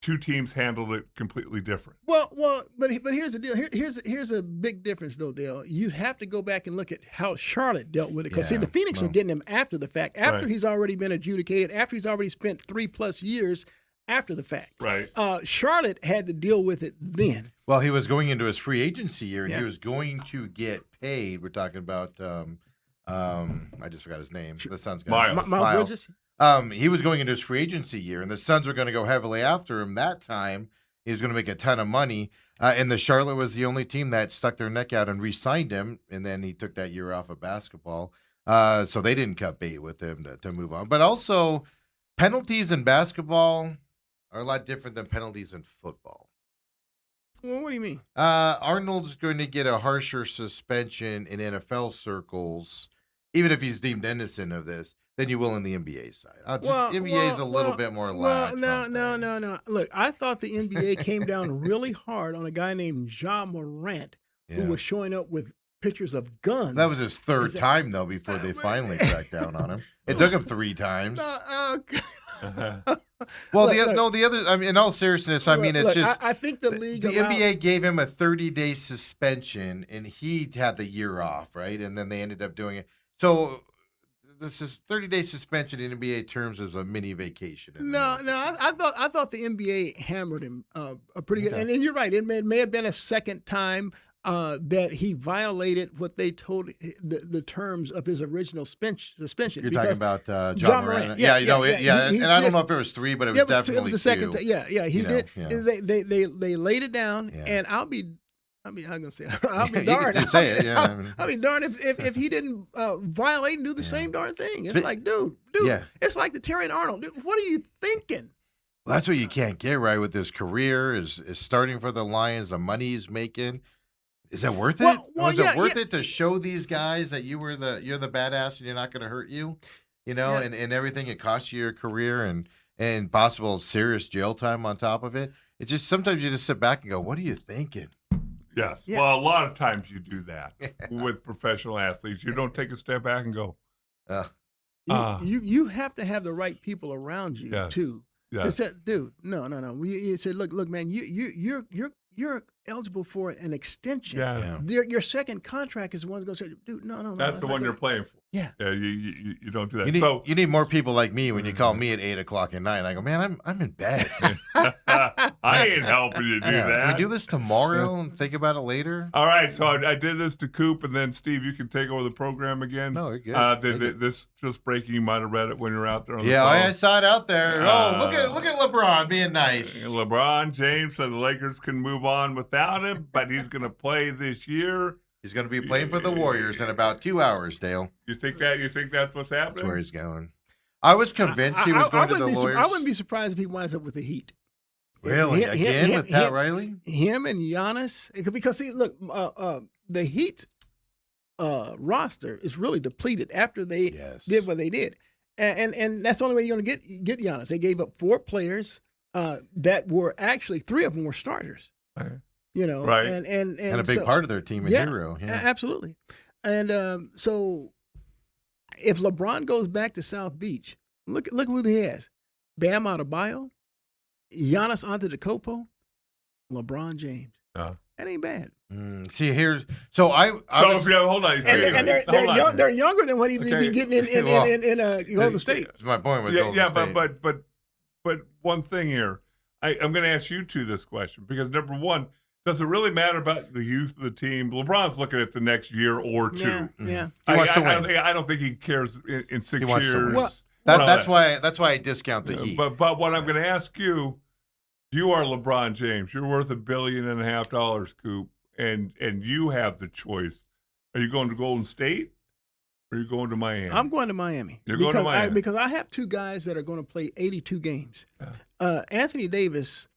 two teams handled it completely different. Well, but here's the deal. Here's a big difference, though, Dale. You have to go back and look at how Charlotte dealt with it, because see, the Phoenix are getting him after the fact, after he's already been adjudicated, after he's already spent 3+ years after the fact. Right. Charlotte had to deal with it then. Well, he was going into his free agency year, and he was going to get paid. We're talking about. I just forgot his name. The Suns guy. Miles Bridges. He was going into his free agency year, and the Suns were going to go heavily after him that time. He was going to make a ton of money. And the Charlotte was the only team that stuck their neck out and re-signed him, and then he took that year off of basketball. So they didn't cut bait with him to move on. But also, penalties in basketball, are a lot different than penalties in football. Well, what do you mean? Arnold's going to get a harsher suspension in NFL circles, even if he's deemed innocent of this, than you will in the NBA side. NBA is a little bit more lax. No. Look, I thought the NBA came down really hard on a guy named Ja Morant who was showing up with pictures of guns. That was his third time, though, before they finally cracked down on him. It took him 3 times. Well, the other. I mean, in all seriousness, it's just. I think the league. The NBA gave him a 30-day suspension, and he had the year off, right? And then they ended up doing it. So this is 30-day suspension in NBA terms is a mini vacation. I thought the NBA hammered him pretty good. And you're right. It may have been a second time. That he violated what they told the terms of his original suspension. You're talking about Ja Morant. I don't know if it was 3, but it was definitely 2. It was the second time. Yeah, he did. They laid it down, and I'll be darned. I'll be darned if he didn't violate and do the same darn thing. It's like, dude, it's like the Terry Arnold. Dude, what are you thinking? Well, that's what you can't get right with his career. Is starting for the Lions, the money he's making. Is it worth it? Was it worth it to show these guys that you're the badass and you're not going to hurt you, and everything it costs you your career and possible serious jail time on top of it? It's just sometimes you just sit back and go, "What are you thinking?" Yes. Yeah. Well, a lot of times you do that with professional athletes. You don't take a step back and go. You have to have the right people around you too. Yes. To say, dude, no. You said, look, man, you're eligible for an extension. Yeah. Your second contract is the one that's going to say, dude, no. That's the one you're playing for. Yeah. Yeah. You don't do that. You need more people like me when you call me at 8:00 at night. I go, man, I'm in bed. I ain't helping you do that. Can we do this tomorrow and think about it later? All right. So I did this to Coop, and then Steve, you can take over the program again. No, you're good. This just breaking. You might have read it when you were out there on the phone. I saw it out there. Look at LeBron being nice. LeBron James said the Lakers can move on without him, but he's going to play this year. He's going to be playing for the Warriors in about 2 hours, Dale. You think that's what's happening? That's where he's going. I was convinced he was going to the Warriors. I wouldn't be surprised if he winds up with the Heat. Really? Again with Pat Riley? Him and Giannis. Because, see, look, the Heat roster is really depleted after they did what they did. And that's the only way you're going to get Giannis. They gave up 4 players that were actually 3 of them were starters. Right. Right. And a big part of their team, a hero. Yeah, absolutely. And so if LeBron goes back to South Beach, look who he has. Bam Adebayo, Giannis Antetokounmpo, LeBron James. That ain't bad. See, hold on. And they're younger than what he'd be getting in Golden State. That's my point with Golden State. But one thing here, I'm going to ask you two this question because number one, does it really matter about the youth of the team? LeBron's looking at the next year or 2. Yeah. He wants to win. I don't think he cares in 6 years. Well, that's why I discount the Heat. But what I'm going to ask you, you are LeBron James. You're worth $1.5 billion, Coop, and you have the choice. Are you going to Golden State or are you going to Miami? I'm going to Miami. You're going to Miami. Because I have 2 guys that are going to play 82 games. Anthony Davis,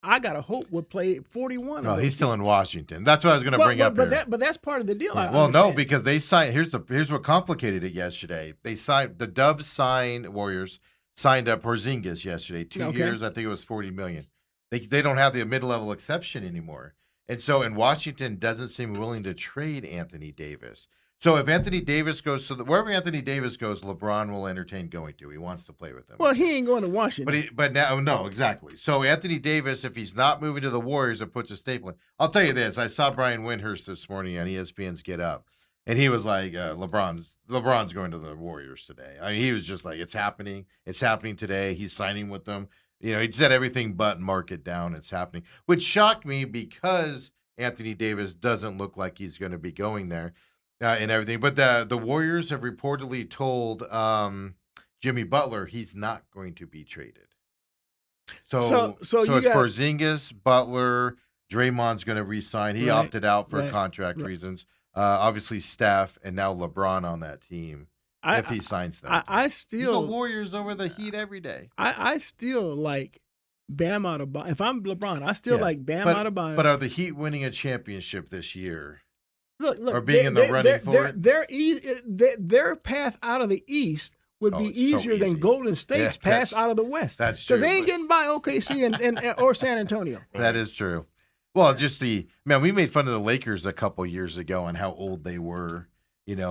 I got to hope would play 41. No, he's still in Washington. That's what I was going to bring up here. But that's part of the deal. Yeah. No, because they signed. Here's what complicated it yesterday. The Dubs Warriors signed up Porzingis yesterday. 2 years, I think it was $40 million. They don't have the mid-level exception anymore, and so Washington doesn't seem willing to trade Anthony Davis. So if Anthony Davis goes wherever Anthony Davis goes, LeBron will entertain going to. He wants to play with them. Well, he ain't going to Washington. But now, no, exactly. So Anthony Davis, if he's not moving to the Warriors, it puts a staple in. I'll tell you this: I saw Brian Windhurst this morning on ESPN's Get Up, and he was like, "LeBron's going to the Warriors today." I mean, he was just like, "It's happening. It's happening today. He's signing with them." He said everything but mark it down. It's happening, which shocked me because Anthony Davis doesn't look like he's going to be going there. And everything, but the Warriors have reportedly told Jimmy Butler he's not going to be traded. So it's Porzingis, Butler, Draymond's going to re-sign. He opted out for contract reasons. Obviously, Steph, and now LeBron on that team. If he signs them, I still the Warriors over the Heat every day. I still like Bam out of If I'm LeBron, I still like Bam out of Boston. But are the Heat winning a championship this year? Look, or being in the running for it? Their path out of the East would be easier than Golden State's path out of the West. That's true. Because they ain't getting by OKC and or San Antonio. That is true. Well, just we made fun of the Lakers a couple years ago on how old they were.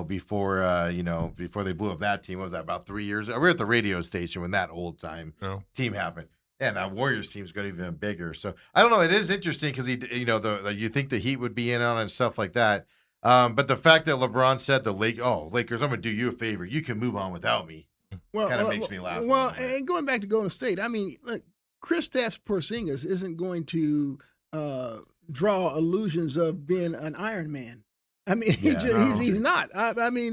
Before they blew up that team. What was that, about 3 years? We were at the radio station when that old time team happened. Yeah, that Warriors team's going to be even bigger. So I don't know. It is interesting because you think the Heat would be in on it and stuff like that. But the fact that LeBron said Lakers, I'm going to do you a favor. You can move on without me. Kind of makes me laugh. Well, and going back to Golden State, I mean, look, Kristaps Porzingis isn't going to draw illusions of being an Iron Man. I mean, he's not. I mean,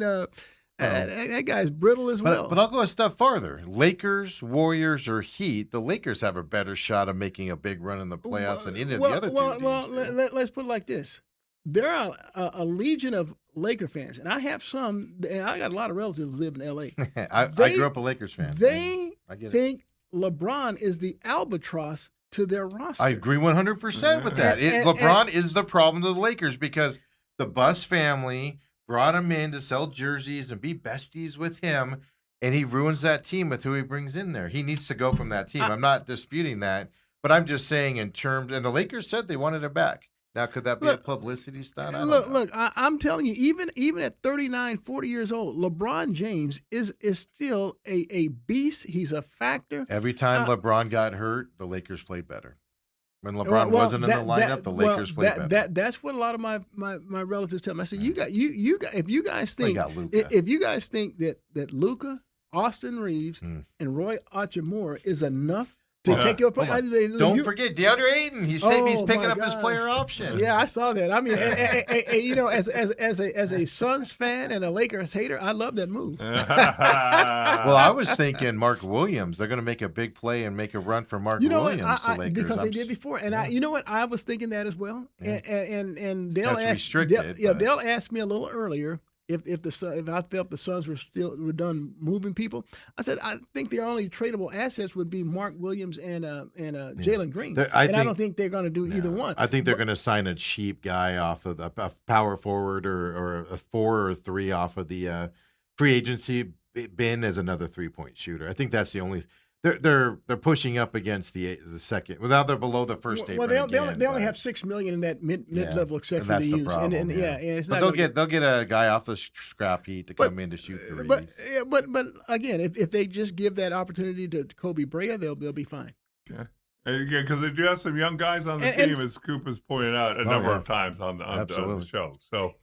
that guy's brittle as well. But I'll go a step farther. Lakers, Warriors, or Heat, the Lakers have a better shot of making a big run in the playoffs than any of the other two teams. Well, let's put it like this. There are a legion of Laker fans, and I have some, and I got a lot of relatives who live in L.A. I grew up a Lakers fan. They think LeBron is the albatross to their roster. I agree 100% with that. LeBron is the problem to the Lakers because the Buss family brought him in to sell jerseys and be besties with him, and he ruins that team with who he brings in there. He needs to go from that team. I'm not disputing that, but I'm just saying in terms, and the Lakers said they wanted him back. Now, could that be a publicity stunt? Look, I'm telling you, even at 39, 40 years old, LeBron James is still a beast. He's a factor. Every time LeBron got hurt, the Lakers played better. When LeBron wasn't in the lineup, the Lakers played better. That's what a lot of my relatives tell me. I said, if you guys think that Luka, Austin Reeves, and Roy Hachimura is enough to take your place. Don't forget DeAndre Ayton. He's picking up his player option. Yeah, I saw that. I mean, as a Suns fan and a Lakers hater, I love that move. Well, I was thinking Mark Williams. They're going to make a big play and make a run for Mark Williams. Because they did before, and you know what? I was thinking that as well. Yeah. And Dale Dale asked me a little earlier. If I felt the Suns were done moving people, I said I think their only tradable assets would be Mark Williams and Jalen Green, I don't think they're going to do either one. I think they're going to sign a cheap guy off of a power forward or a 4 or 3 off of the free agency bin as another 3-point shooter. I think that's the only. They're pushing up against the second. Without they're below the first apron. Well, they only have $6 million in that mid level except for the use. Problem, it's not. They'll get a guy off the scrap heap to come in to shoot threes. But again, if they just give that opportunity to Kobe Brea, they'll be fine. Yeah. Because they do have some young guys on the team, as Coop has pointed out a number of times on the show. So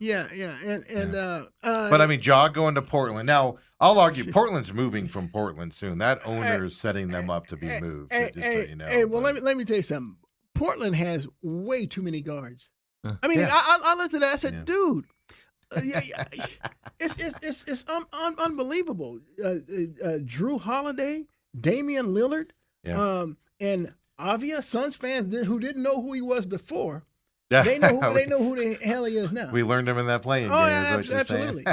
but I mean, Ja going to Portland now. I'll argue Portland's moving from Portland soon. That owner is setting them up to be moved. Let me tell you something. Portland has way too many guards. I mean, I looked at that. I said, dude. It's unbelievable. Drew Holiday, Damian Lillard, and Avia, Suns fans who didn't know who he was before, they know who the hell he is now. We learned him in that playing game. Absolutely.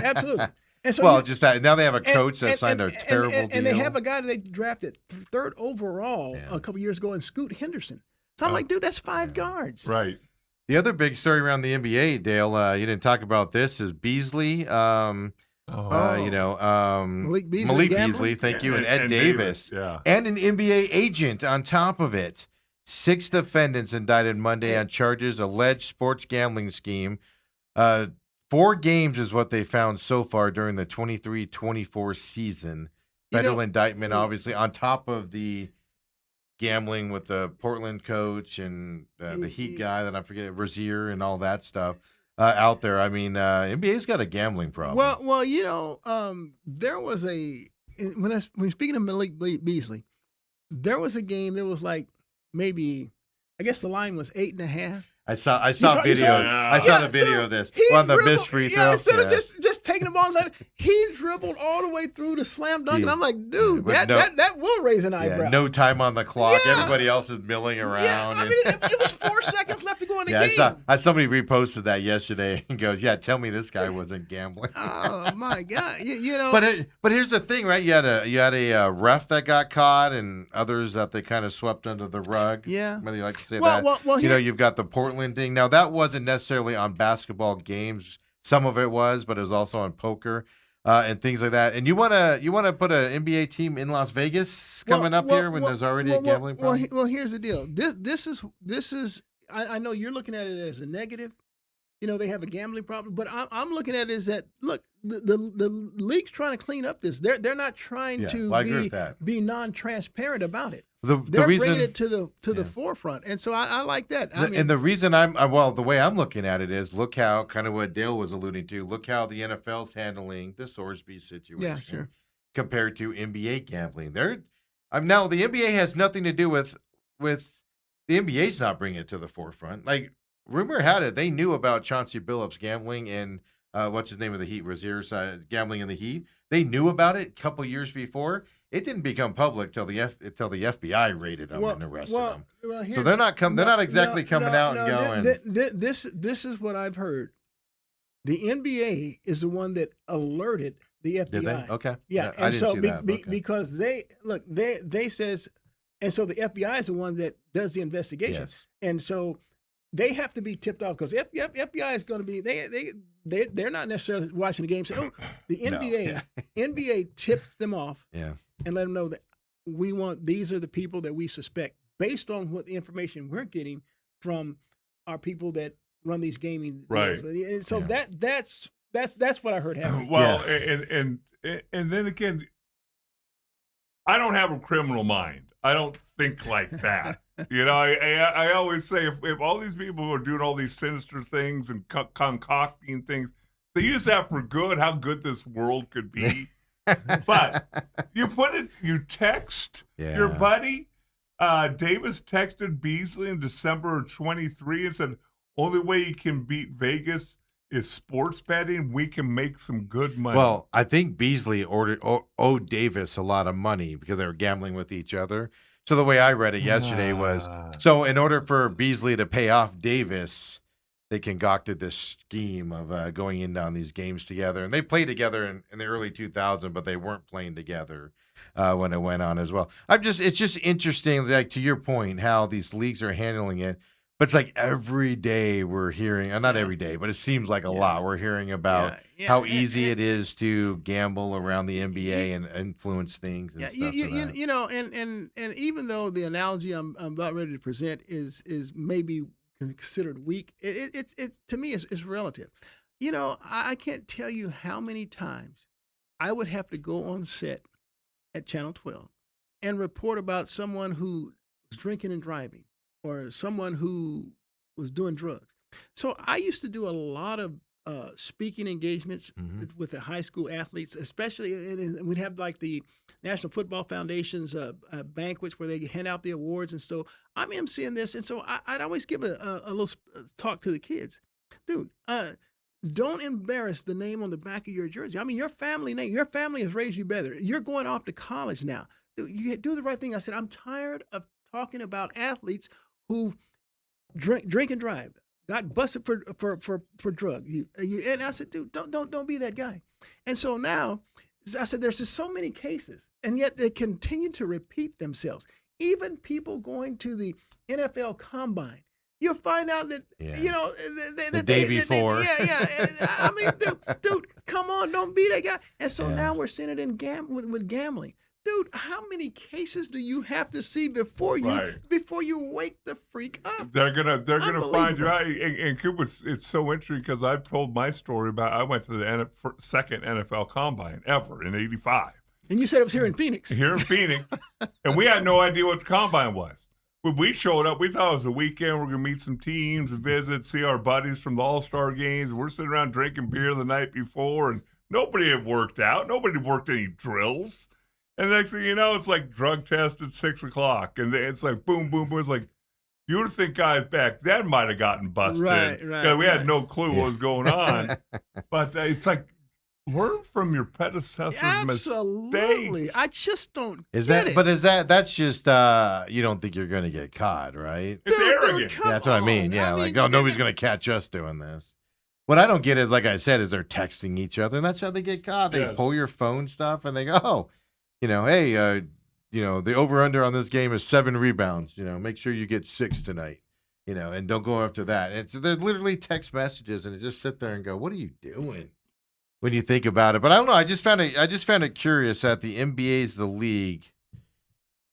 And so now they have a coach that signed a terrible deal. And they have a guy that they drafted 3rd overall a couple years ago in Scoot Henderson. So I'm like, dude, that's 5 guards. Right. The other big story around the NBA, Dale, you didn't talk about this, is Beasley. Malik Beasley, thank you, and Ed Davis. And an NBA agent on top of it. 6 defendants indicted Monday on charges alleged sports gambling scheme. 4 games is what they found so far during the 23-24 season. Federal indictment, obviously, on top of the gambling with the Portland coach and the Heat guy that I forget, Rozier and all that stuff. Out there. I mean, NBA's got a gambling problem. Well, there was when speaking of Malik Beasley, there was a game that was like maybe, I guess the line was 8.5. I saw saw video. it? I saw the video dude, of this he on the dribbled- missed free throw. Yeah, instead of just taking the ball and letting he dribbled all the way through the slam dunk, and I'm like, dude, with that will raise an eyebrow. no time on the clock. Yeah. Everybody else is milling around. Yeah, I mean, it was 4 seconds left to go in the game. Somebody reposted that yesterday and goes, "Yeah, tell me this guy wasn't gambling." Oh my God, you know. But here's the thing, right? You had a ref that got caught, and others that they kind of swept under the rug. Yeah. Whether you like to say Well, that. well, You've got the Portland thing. Now that wasn't necessarily on basketball games. Some of it was, but it was also on poker and things like that. And you wanna put an NBA team in Las Vegas coming up here when there's already a gambling problem? Well, here's the deal. This is. I know you're looking at it as a negative. You know, they have a gambling problem, but I'm looking at it as that. Look, the league's trying to clean up this. They're not trying to be non-transparent about it. They're bringing it to the forefront, and so I like that. And the reason the way I'm looking at it is, look how kind of what Dale was alluding to. Look how the NFL's handling the Sorsby situation. Yeah, sure. Compared to NBA gambling, now the NBA has nothing to do with the NBA's not bringing it to the forefront. Like, rumor had it they knew about Chauncey Billups gambling and what's his name of the Heat, Rozier's gambling in the Heat. They knew about it a couple years before. It didn't become public till the FBI raided them and arrested them. Well, so they're not coming out and going. This is what I've heard. The NBA is the one that alerted the FBI. Did they? Okay. Yeah, I didn't see that. Because they says, and so the FBI is the one that does the investigation, yes. And so they have to be tipped off because FBI is going to be they're not necessarily watching the game. Say, oh, the NBA NBA tipped them off, and let them know that these are the people that we suspect based on what the information we're getting from our people that run these gaming right. And so that's what I heard happen. Well, and then again, I don't have a criminal mind. I don't think like that. You know, I always say if all these people are doing all these sinister things and concocting things, they use that for good. How good this world could be. But you text your buddy. Davis texted Beasley in December of 23 and said, only way you can beat Vegas is sports betting. We can make some good money. Well, I think Beasley owed Davis a lot of money because they were gambling with each other. So the way I read it yesterday was, so in order for Beasley to pay off Davis, they concocted this scheme of going in on these games together. And they played together in the early 2000s, but they weren't playing together when it went on as well. It's just interesting, like to your point, how these leagues are handling it. But it's like every day we're hearing, not every day, but it seems like a lot. We're hearing about how easy it is to gamble around the NBA and influence things. And stuff you know, and even though the analogy I'm about ready to present is maybe considered weak, it's to me it's relative. You know, I can't tell you how many times I would have to go on set at Channel 12 and report about someone who was drinking and driving, or someone who was doing drugs. So I used to do a lot of speaking engagements with the high school athletes, especially, and we'd have like the National Football Foundation's banquets where they hand out the awards. And so I'm emceeing this. And so I'd always give a little talk to the kids. Dude, don't embarrass the name on the back of your jersey. I mean, your family name, your family has raised you better. You're going off to college now. You do the right thing. I said, I'm tired of talking about athletes who drink and drive, got busted for drug. And I said, dude, don't be that guy. And so now, I said, there's just so many cases, and yet they continue to repeat themselves. Even people going to the NFL Combine, you'll find out that the day before. I mean, dude, come on, don't be that guy. And so now we're seeing it in with gambling. Dude, how many cases do you have to see before you wake the freak up? They're gonna find you out. And Cooper, it's so interesting because I've told my story about I went to the second NFL Combine ever in '85. And you said it was here in Phoenix. Here in Phoenix, and we had no idea what the Combine was. When we showed up, we thought it was a weekend. We're gonna meet some teams and visit, see our buddies from the All-Star games. We're sitting around drinking beer the night before, and nobody had worked out. Nobody worked any drills. And the next thing you know, it's like drug test at 6 o'clock. And it's like boom, boom, boom. It's like, You would think guys back then might have gotten busted. Right. We had no clue Yeah. what was going on. But it's like, learn from your predecessors' Absolutely. mistakes. I just don't Is get that? it. But is that's just you don't think you're going to get caught, right? It's Dude, arrogant. come That's what I mean. on. Yeah, nobody's going to catch us doing this. What I don't get is, like I said, is they're texting each other, and that's how they get caught. They pull your phone stuff, and they go, "Oh, hey, the over/under on this game is 7 rebounds. Make sure you get 6 tonight. And don't go after that." They're literally text messages, and it just sit there and go, "What are you doing?" When you think about it, but I don't know. I just found it curious that the NBA is the league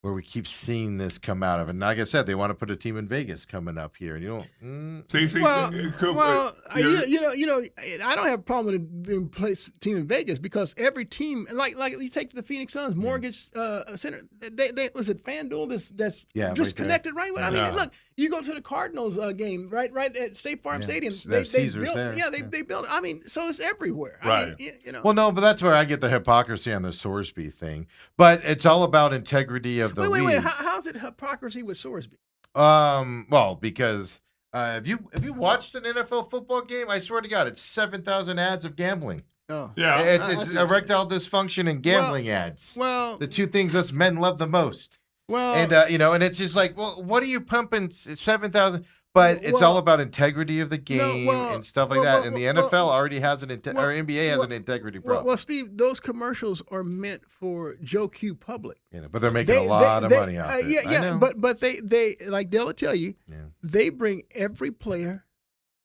where we keep seeing this come out of. And like I said, they want to put a team in Vegas coming up here. And you don't. See, Well, you're- I don't have a problem with them place team in Vegas because every team, like you take the Phoenix Suns mortgage center, they was it FanDuel that's just connected right. I mean, look, you go to the Cardinals game right at State Farm Stadium. They built, there. They built. I mean, so it's everywhere. Right. I mean, Well, no, but that's where I get the hypocrisy on the Sorsby thing. But it's all about integrity of the league. Wait. How's it hypocrisy with Sorsby? Well, because if you watched an NFL football game, I swear to God, it's 7,000 ads of gambling. Oh, yeah. It's erectile dysfunction and gambling ads. Well, The two things us men love the most. well, And and it's just like, well, what are you pumping 7,000? But it's all about integrity of the game and stuff like that. And the NFL already has or NBA has an integrity problem. Well, Steve, those commercials are meant for Joe Q public. But they're making a lot of money out of it. Yeah. But they like Dale will tell you, they bring every player,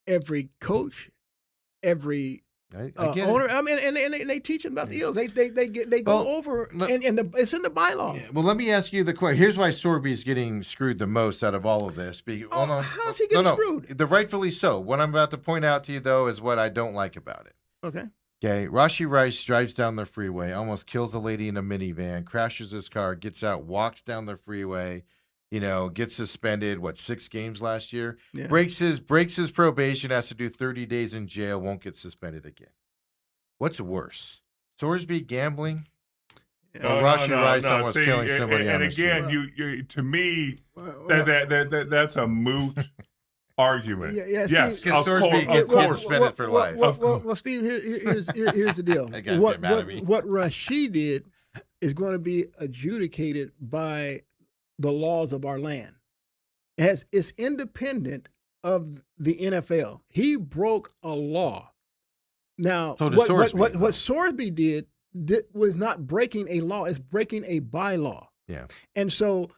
every coach, every I get owner. it. I mean, and they teach them about the deals. They go over and it's in the bylaws. Yeah, well, let me ask you the question. Here's why Sorby's getting screwed the most out of all of this. How's he getting screwed? The rightfully so. What I'm about to point out to you, though, is what I don't like about it. Okay. Rashi Rice drives down the freeway, almost kills a lady in a minivan, crashes his car, gets out, walks down the freeway, gets suspended, 6 games last year? Yeah. Breaks his probation, has to do 30 days in jail, won't get suspended again. What's worse? Sorsby gambling? Or Rashi Rice almost killing somebody on the street? And again, you to me, that's a moot argument. Yeah, yes, Steve, of Sorsby course. suspended for life. Well, Steve, here's the deal. What Rashid did is going to be adjudicated by the laws of our land. It's independent of the NFL. He broke a law. Now, So what Sorsby, Sorsby did was not breaking a law; it's breaking a bylaw. Yeah. And so,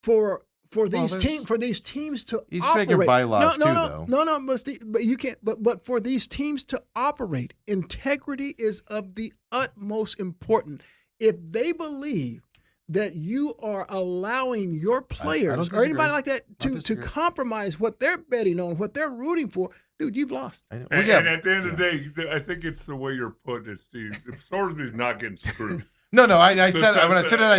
for these teams to He's operate, making bylaws too, though. No, but you can't. But for these teams to operate, integrity is of the utmost important. If they believe that you are allowing your players or anybody like that to compromise what they're betting on, what they're rooting for, dude, you've lost. And at the end of the day, I think it's the way you're putting it, Steve. Sorsby's not getting screwed. No. When I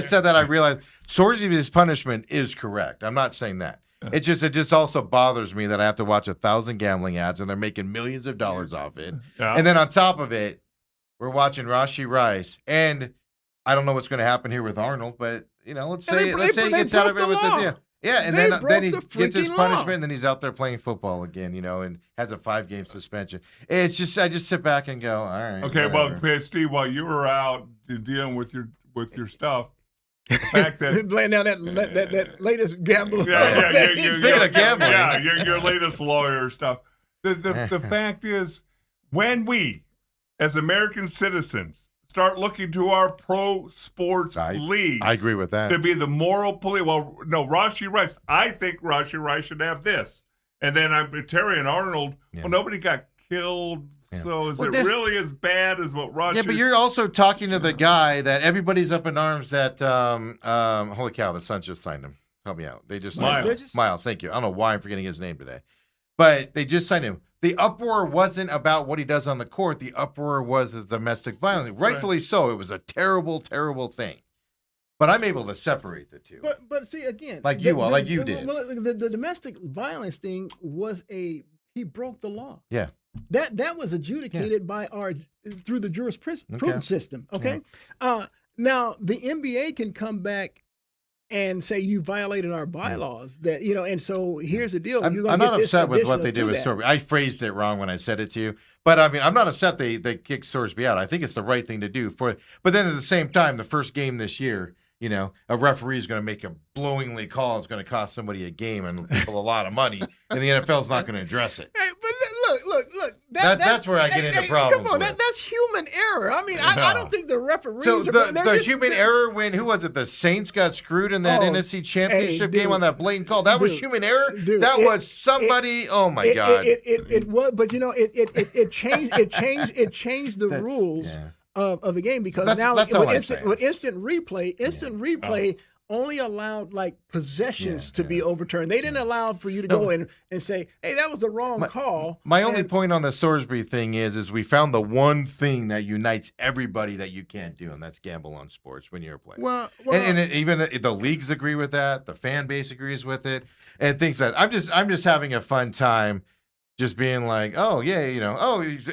said that, I realized Sorsy's punishment is correct. I'm not saying that. It just also bothers me that I have to watch 1,000 gambling ads and they're making millions of dollars off it. Yeah. And then on top of it, we're watching Rashi Rice, and I don't know what's going to happen here with Arnold, but let's say he gets out of it with the deal. Yeah, and then he gets his punishment, and then he's out there playing football again, and has a 5-game suspension. It's just I just sit back and go, all right. Okay, whatever. well, Steve, while you were out dealing with your stuff, the fact that laying down that latest gamble. Speaking of gambling, your latest lawyer stuff. The fact is, when we, as American citizens, start looking to our pro sports leagues. I agree with that. To be the moral police. Well, no, Rashi Rice. I think Rashi Rice should have this. And then Terry and Arnold. Yeah. Well, nobody got killed. Yeah. So is it really as bad as what Rashi? Yeah, but you're also talking to the guy that everybody's up in arms that, holy cow, the Suns just signed him. Help me out. They just signed him. Miles, thank you. I don't know why I'm forgetting his name today. But they just signed him. The uproar wasn't about what he does on the court. The uproar was his domestic violence. Rightfully so. It was a terrible, terrible thing. But I'm able to separate the two. But see, again. Like you did. The domestic violence thing was he broke the law. Yeah. That was adjudicated by through the jurisprudence system. Okay. Yeah. Now, the NBA can come back and say you violated our bylaws. That and so here's the deal. You're I'm gonna not get this upset with what they additional did to with that. Sorsby. I phrased it wrong when I said it to you, but I mean, I'm not upset they kicked Sorsby out. I think it's the right thing to do but then at the same time, the first game this year, a referee is going to make a blowingly call. It's going to cost somebody a game and people a lot of money, and the NFL is not going to address it. Hey, but look. That's where I get into problems. Come on, with. that's human error. I mean, I don't think the referees. So are, the human error when who was it? The Saints got screwed in that NFC Championship game on that blatant call. That was human error. That was somebody. Oh my God! It was, but it changed. It changed the rules of the game because now with instant replay only allowed like possessions to be overturned. They didn't allow for you to go in and say, "Hey, that was the wrong call." My only point on the Sorsby thing is we found the one thing that unites everybody that you can't do, and that's gamble on sports when you're a player. Well, even the leagues agree with that. The fan base agrees with it, and thinks that I'm just having a fun time. Just being like, oh, yeah,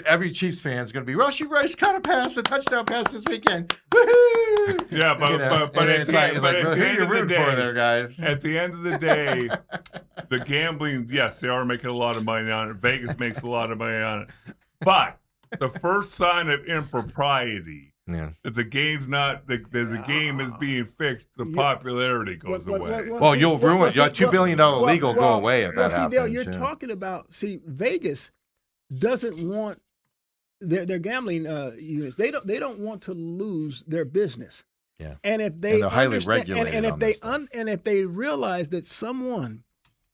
every Chiefs fan is going to be, Rashee Rice caught a touchdown pass this weekend. Woohoo! Yeah, but it's like who are you rooting for there, guys? At the end of the day, the gambling, yes, they are making a lot of money on it. Vegas makes a lot of money on it. But the first sign of impropriety, that the game's not, the game is being fixed, the popularity goes away. Well, you'll ruin your $2 billion league will go away if that happens. Dale, you're talking about, Vegas doesn't want their gambling units. They don't want to lose their business. Yeah. And if they they're highly regulated and if they realize that someone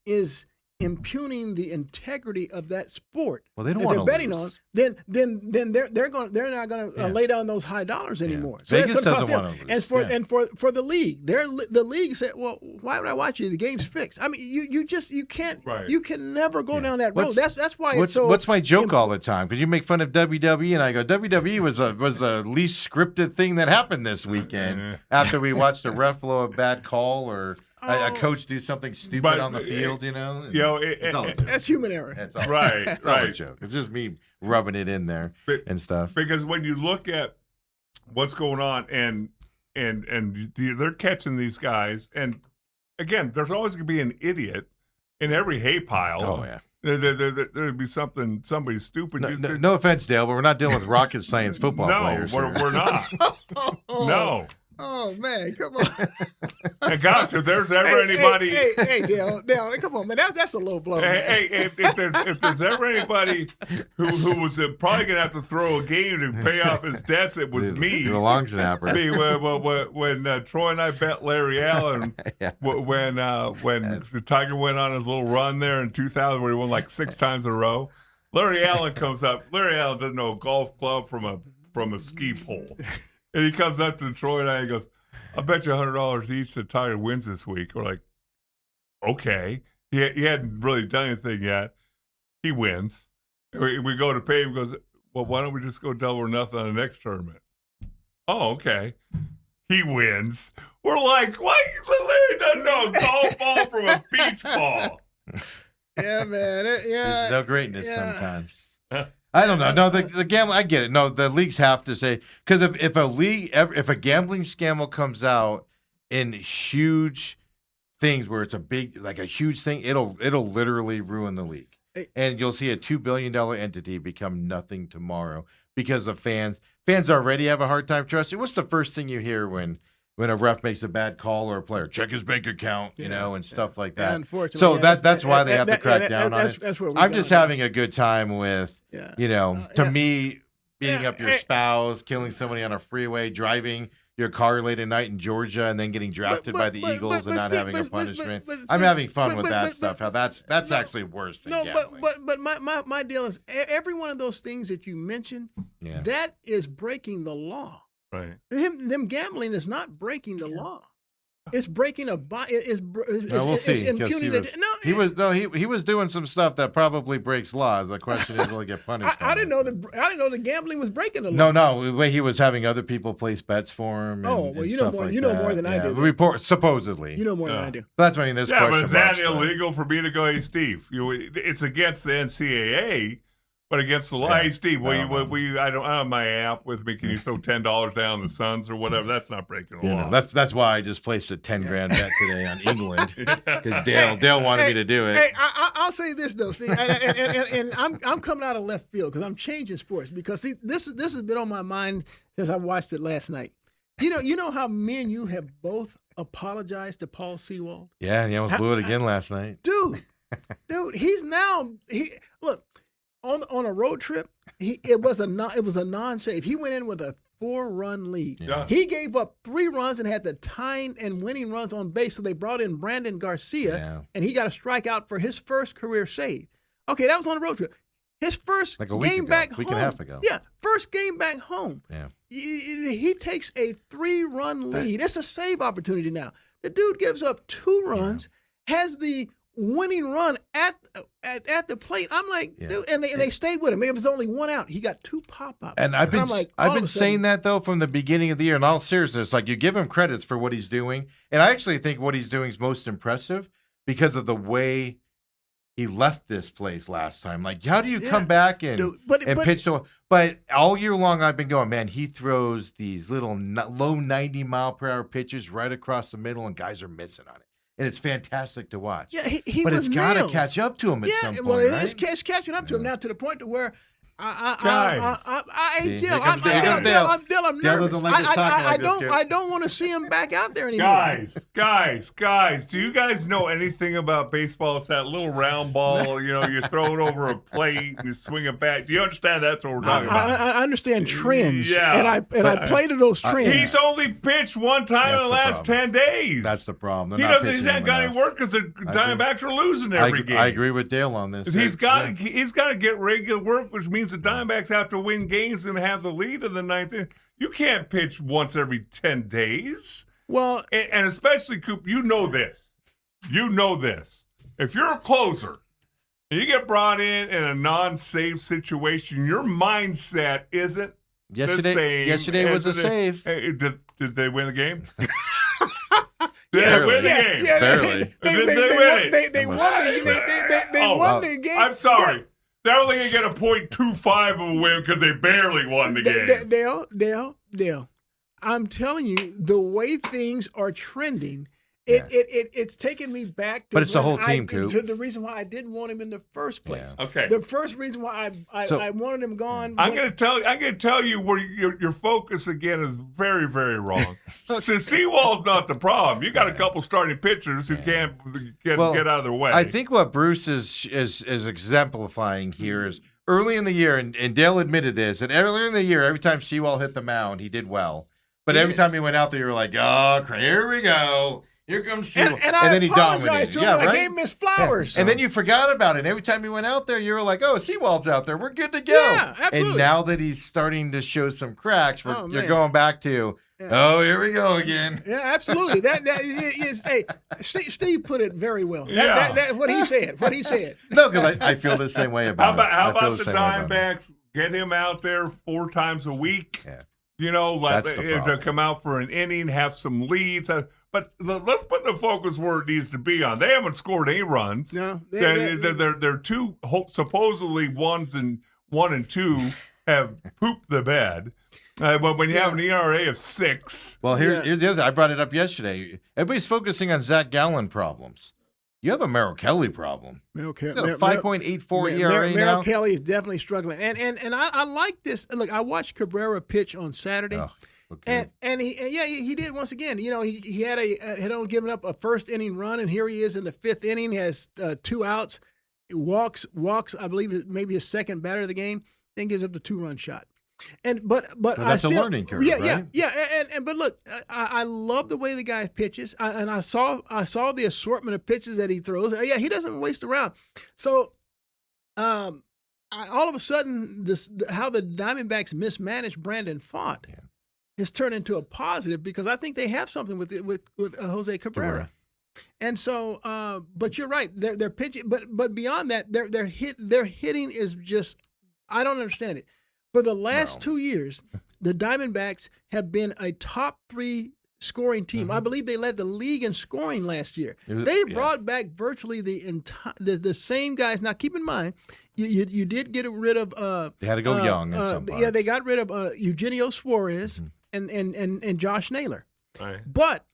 is impugning the integrity of that sport they don't that want they're betting lose. on, then they're not going to lay down those high dollars anymore. So Vegas doesn't want to lose. And for the league, the league said, well, why would I watch you? The game's fixed. I mean, you can't you can never go down that road. That's why it's so. What's my joke all the time? Because you make fun of WWE, and I go, WWE was the least scripted thing that happened this weekend after we watched a ref blow a bad call or a coach do something stupid on the field, it's all a joke. That's human error. It's all, right. It's all a joke. It's just me rubbing it in there and stuff. Because when you look at what's going on and they're catching these guys, and again, there's always going to be an idiot in every hay pile. Oh yeah. There'd be somebody stupid. No offense, Dale, but we're not dealing with rocket science football players. No, we're not. No. Oh man, come on! And gosh, if there's ever anybody, hey, Dale, come on, man, that's a low blow. Hey, if there's ever anybody who was probably gonna have to throw a game to pay off his debts, it was me, the long snapper. Me, when Troy and I bet Larry Allen, when the Tiger went on his little run there in 2000, where he won like 6 times in a row. Larry Allen comes up. Larry Allen doesn't know a golf club from a ski pole. And he comes up to Troy and I and goes, I bet you $100 each that Tiger wins this week. We're like, okay. He hadn't really done anything yet. He wins. We go to pay him. He goes, well, why don't we just go double or nothing on the next tournament? Oh, okay. He wins. We're like, why? Larry doesn't know a golf ball from a beach ball. Yeah, man. There's no greatness sometimes. I don't know. No, the gambling. I get it. No, the leagues have to say, because if a gambling scandal comes out in huge things where it's a huge thing, it'll literally ruin the league, and you'll see a $2 billion entity become nothing tomorrow because the fans already have a hard time trusting. What's the first thing you hear when a ref makes a bad call or a player check his bank account, and stup like that? Unfortunately, so that's why they have to crack down on it. That's where I'm just having a good time with. To me, beating up your spouse, killing somebody on a freeway, driving your car late at night in Georgia, and then getting drafted by the Eagles and not having a punishment. I'm having fun with that stuff. How that's actually worse than gambling. But my deal is every one of those things that you mentioned, that is breaking the law. Right. Them gambling is not breaking the law. It's breaking a. We'll see. He was doing some stuff that probably breaks laws. The question is, will he get punished? I didn't know the gambling was breaking the law. No. The way he was having other people place bets for him. You know more than I do. Supposedly. You know more than I do. That's what I mean. This question. But is that illegal for me to go? Hey, Steve, it's against the NCAA. But against the Yeah. hey, Steve, I don't I don't have my app with me. Can you throw $10 down the Suns or whatever? That's not breaking the law. That's why I just placed a 10 grand bet today on England because Dale wanted me to do it. Hey, I'll say this though, Steve, and I'm coming out of left field because I'm changing sports because see this has been on my mind since I watched it last night. You know how me and you have both apologized to Paul Sewald? Yeah, he almost blew it again last night. Dude, he's now look on a road trip. It was a non-save. He went in with a 4-run lead. Yeah. He gave up 3 runs and had the tying and winning runs on base. So they brought in Brandon Garcia, and he got a strikeout for his first career save. Okay, that was on a road trip. His first game back home. Week and a half ago. Yeah, first game back home. Yeah. He takes a 3-run lead. It's a save opportunity now. The dude gives up 2 runs, has the winning run at the plate. I'm like, dude, and they stayed with him. It was only 1 out. He got 2 pop-ups. And I've been saying that though from the beginning of the year. In all seriousness, like you give him credits for what he's doing, and I actually think what he's doing is most impressive because of the way he left this place last time. Like, how do you come back and pitch to? But all year long, I've been going, man. He throws these little low 90-mile-per-hour pitches right across the middle, and guys are missing on it. And it's fantastic to watch. Yeah, he but was it's got to catch up to him at some point, well, right? it's catching up to him now to the point to where Guys. Dale, I don't want to see him back out there anymore. Guys, do you guys know anything about baseball? It's that little round ball, you throw it over a plate and you swing it back. Do you understand that's what we're talking about? I understand trends. Yeah. And I play to those trends. He's only pitched 1 time in the last 10 days. That's the problem. He hasn't got any work because the Diamondbacks are losing every game. I agree with Dale on this. He's got to get regular work, which means the Diamondbacks have to win games and have the lead in the 9th. You can't pitch once every 10 days. Well, and especially Coop, you know this. If you're a closer and you get brought in a non-save situation, your mindset isn't the same. Yesterday was a save. Did they win the game? Did they win the game? Barely. Did they win it? They won the game. I'm sorry. Yeah. They're only going to get a .25 of a win because they barely won the game. Dale, I'm telling you, the way things are trending, it's taken me back to, but it's the whole team, Coop. To the reason why I didn't want him in the first place. Yeah. Okay. The first reason why I wanted him gone. I'm going to tell you where your focus again is very, very wrong. So Sewald's not the problem. You got a couple starting pitchers who can't get out of their way. I think what Bruce is exemplifying here is early in the year, and Dale admitted this, that earlier in the year, every time Sewald hit the mound, he did well. But every time he went out there, you were like, oh, here we go. Here comes Sewald. And then he apologized dominated. to him. Yeah, right? I gave him his flowers. Yeah. And then you forgot about it. Every time he went out there, you were like, oh, Sewald's out there. We're good to go. Yeah, absolutely. And now that he's starting to show some cracks, you're going back to, here we go again. Yeah, absolutely. That is, hey, Steve put it very well. Yeah. That's what he said. No, because I feel the same way about it. How about the Diamondbacks get him out there 4 times a week? Yeah. To come out for an inning, have some leads. But let's put the focus where it needs to be on. They haven't scored any runs. No, they're 2 supposedly 1 and 2 have pooped the bed. But when you have an ERA of 6. Well, here's the other. I brought it up yesterday. Everybody's focusing on Zach Gallen problems. You have a Merrill Kelly problem. Merrill Kelly, 5.84 ERA now. Merrill Kelly is definitely struggling, and I like this. Look, I watched Cabrera pitch on Saturday, and he did once again. He had only given up a first inning run, and here he is in the 5th inning, has 2 outs, walks. I believe maybe his second batter of the game, then gives up the 2-run shot. But that's a learning curve, right? But look, I love the way the guy pitches, and I saw the assortment of pitches that he throws. Yeah, he doesn't waste around. So, all of a sudden, how the Diamondbacks mismanaged Brandon Pfaadt has turned into a positive because I think they have something with Jose Cabrera. And so, but you're right, they're pitching, but beyond that, their hitting is just, I don't understand it. For the last 2 years, the Diamondbacks have been a top 3 scoring team. I believe they led the league in scoring last year. They brought back virtually the same guys. Now, keep in mind, you did get rid of. They had to go young. At some point. Yeah, they got rid of Eugenio Suarez and Josh Naylor. Right. But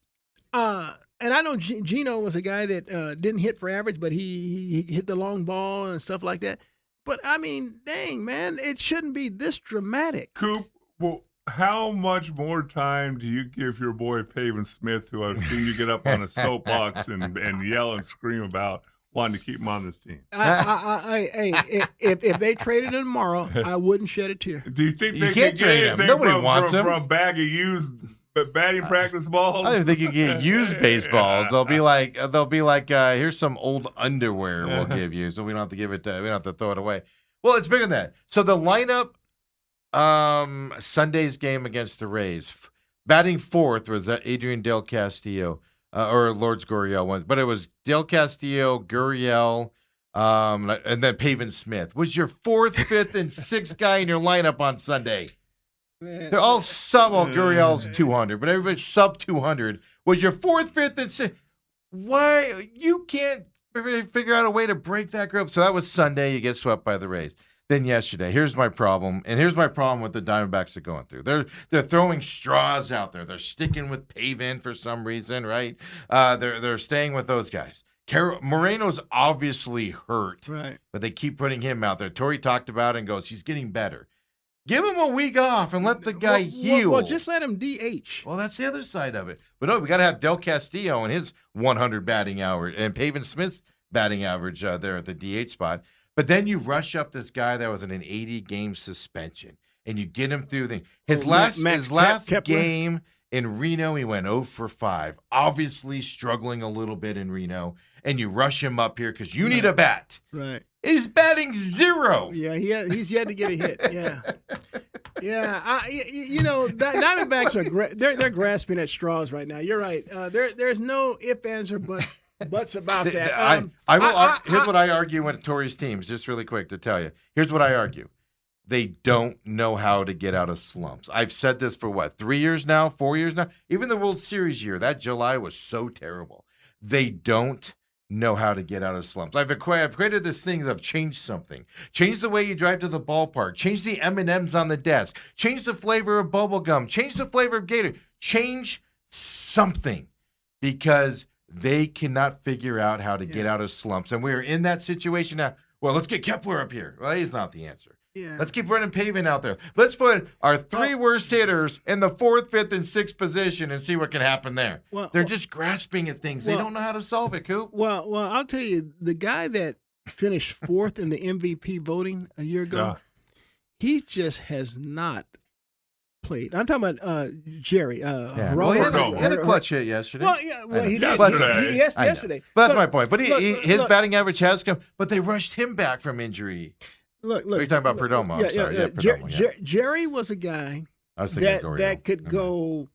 and I know Gino was a guy that didn't hit for average, but he hit the long ball and stuff like that. But I mean, dang man, it shouldn't be this dramatic. Coop, well, how much more time do you give your boy Pavin Smith, who I've seen you get up on a soapbox and yell and scream about wanting to keep him on this team? If they traded him tomorrow, I wouldn't shed a tear. Do you think they can't can trade get him. anything Nobody wants him. from a bag of used batting practice balls? I don't think you get used baseballs. They'll be like, here's some old underwear we'll give you, so we don't have to give it. We don't have to throw it away. Well, it's bigger than that. So the lineup, Sunday's game against the Rays, batting fourth was Adrian Del Castillo or Lourdes Gurriel, but it was Del Castillo, Gurriel, and then Pavin Smith was your fourth, fifth, and sixth guy in your lineup on Sunday. They're all sub. Well, Gurriel's 200, but everybody's sub 200. Was your fourth, fifth, and sixth? Why you can't figure out a way to break that group? So that was Sunday. You get swept by the Rays. Then yesterday, here's my problem, and here's my problem with the Diamondbacks are going through. They're throwing straws out there. They're sticking with Pavin for some reason, right? They're staying with those guys. Moreno's obviously hurt, right? But they keep putting him out there. Torrey talked about it and goes, he's getting better. Give him a week off and let the guy heal. Well, just let him DH. Well, that's the other side of it. But no, we got to have Del Castillo and his 100 batting average and Pavin Smith's batting average there at the DH spot. But then you rush up this guy that was in an 80-game suspension, and you get him through his last game in Reno. He went 0 for 5, obviously struggling a little bit in Reno, and you rush him up here because you need a bat. Right. He's batting 0. Yeah, he's yet to get a hit. Yeah. Yeah, Diamondbacks are they're grasping at straws right now. You're right. There's no ifs, ands, or buts about that. Here's what I argue with Torrey's teams, just really quick to tell you. Here's what I argue. They don't know how to get out of slumps. I've said this for 3 years now, 4 years now? Even the World Series year, that July was so terrible. They don't know how to get out of slumps. I've created this thing of change something. Change the way you drive to the ballpark. Change the M&Ms on the desk. Change the flavor of bubble gum. Change the flavor of Gator. Change something, because they cannot figure out how to get out of slumps. And we're in that situation now. Well, let's get Kepler up here. Well, he's not the answer. Yeah. Let's keep running Pavin out there. Let's put our 3 worst hitters in the 4th, 5th, and 6th position and see what can happen there. They're just grasping at things. They don't know how to solve it, Coop. Well, I'll tell you, the guy that finished 4th in the MVP voting a year ago, he just has not played. I'm talking about Jerry. Well, he had a clutch hit yesterday. Well, yeah, he did. Yesterday. But that's my point. But his batting average has come, but they rushed him back from injury. Look. Are you talking about Perdomo? I'm sorry. Yeah, Perdomo, Jerry was a guy that could go,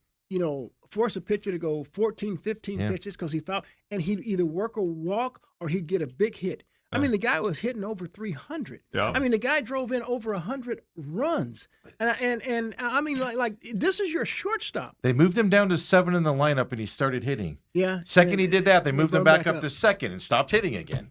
force a pitcher to go 14, 15 pitches because he fouled, and he'd either work or walk or he'd get a big hit. I mean, the guy was hitting over 300. Yeah. I mean, the guy drove in over 100 runs. And I mean, like this is your shortstop. They moved him down to 7 in the lineup, and he started hitting. Yeah. Second he did that, they moved him back up to 2nd and stopped hitting again.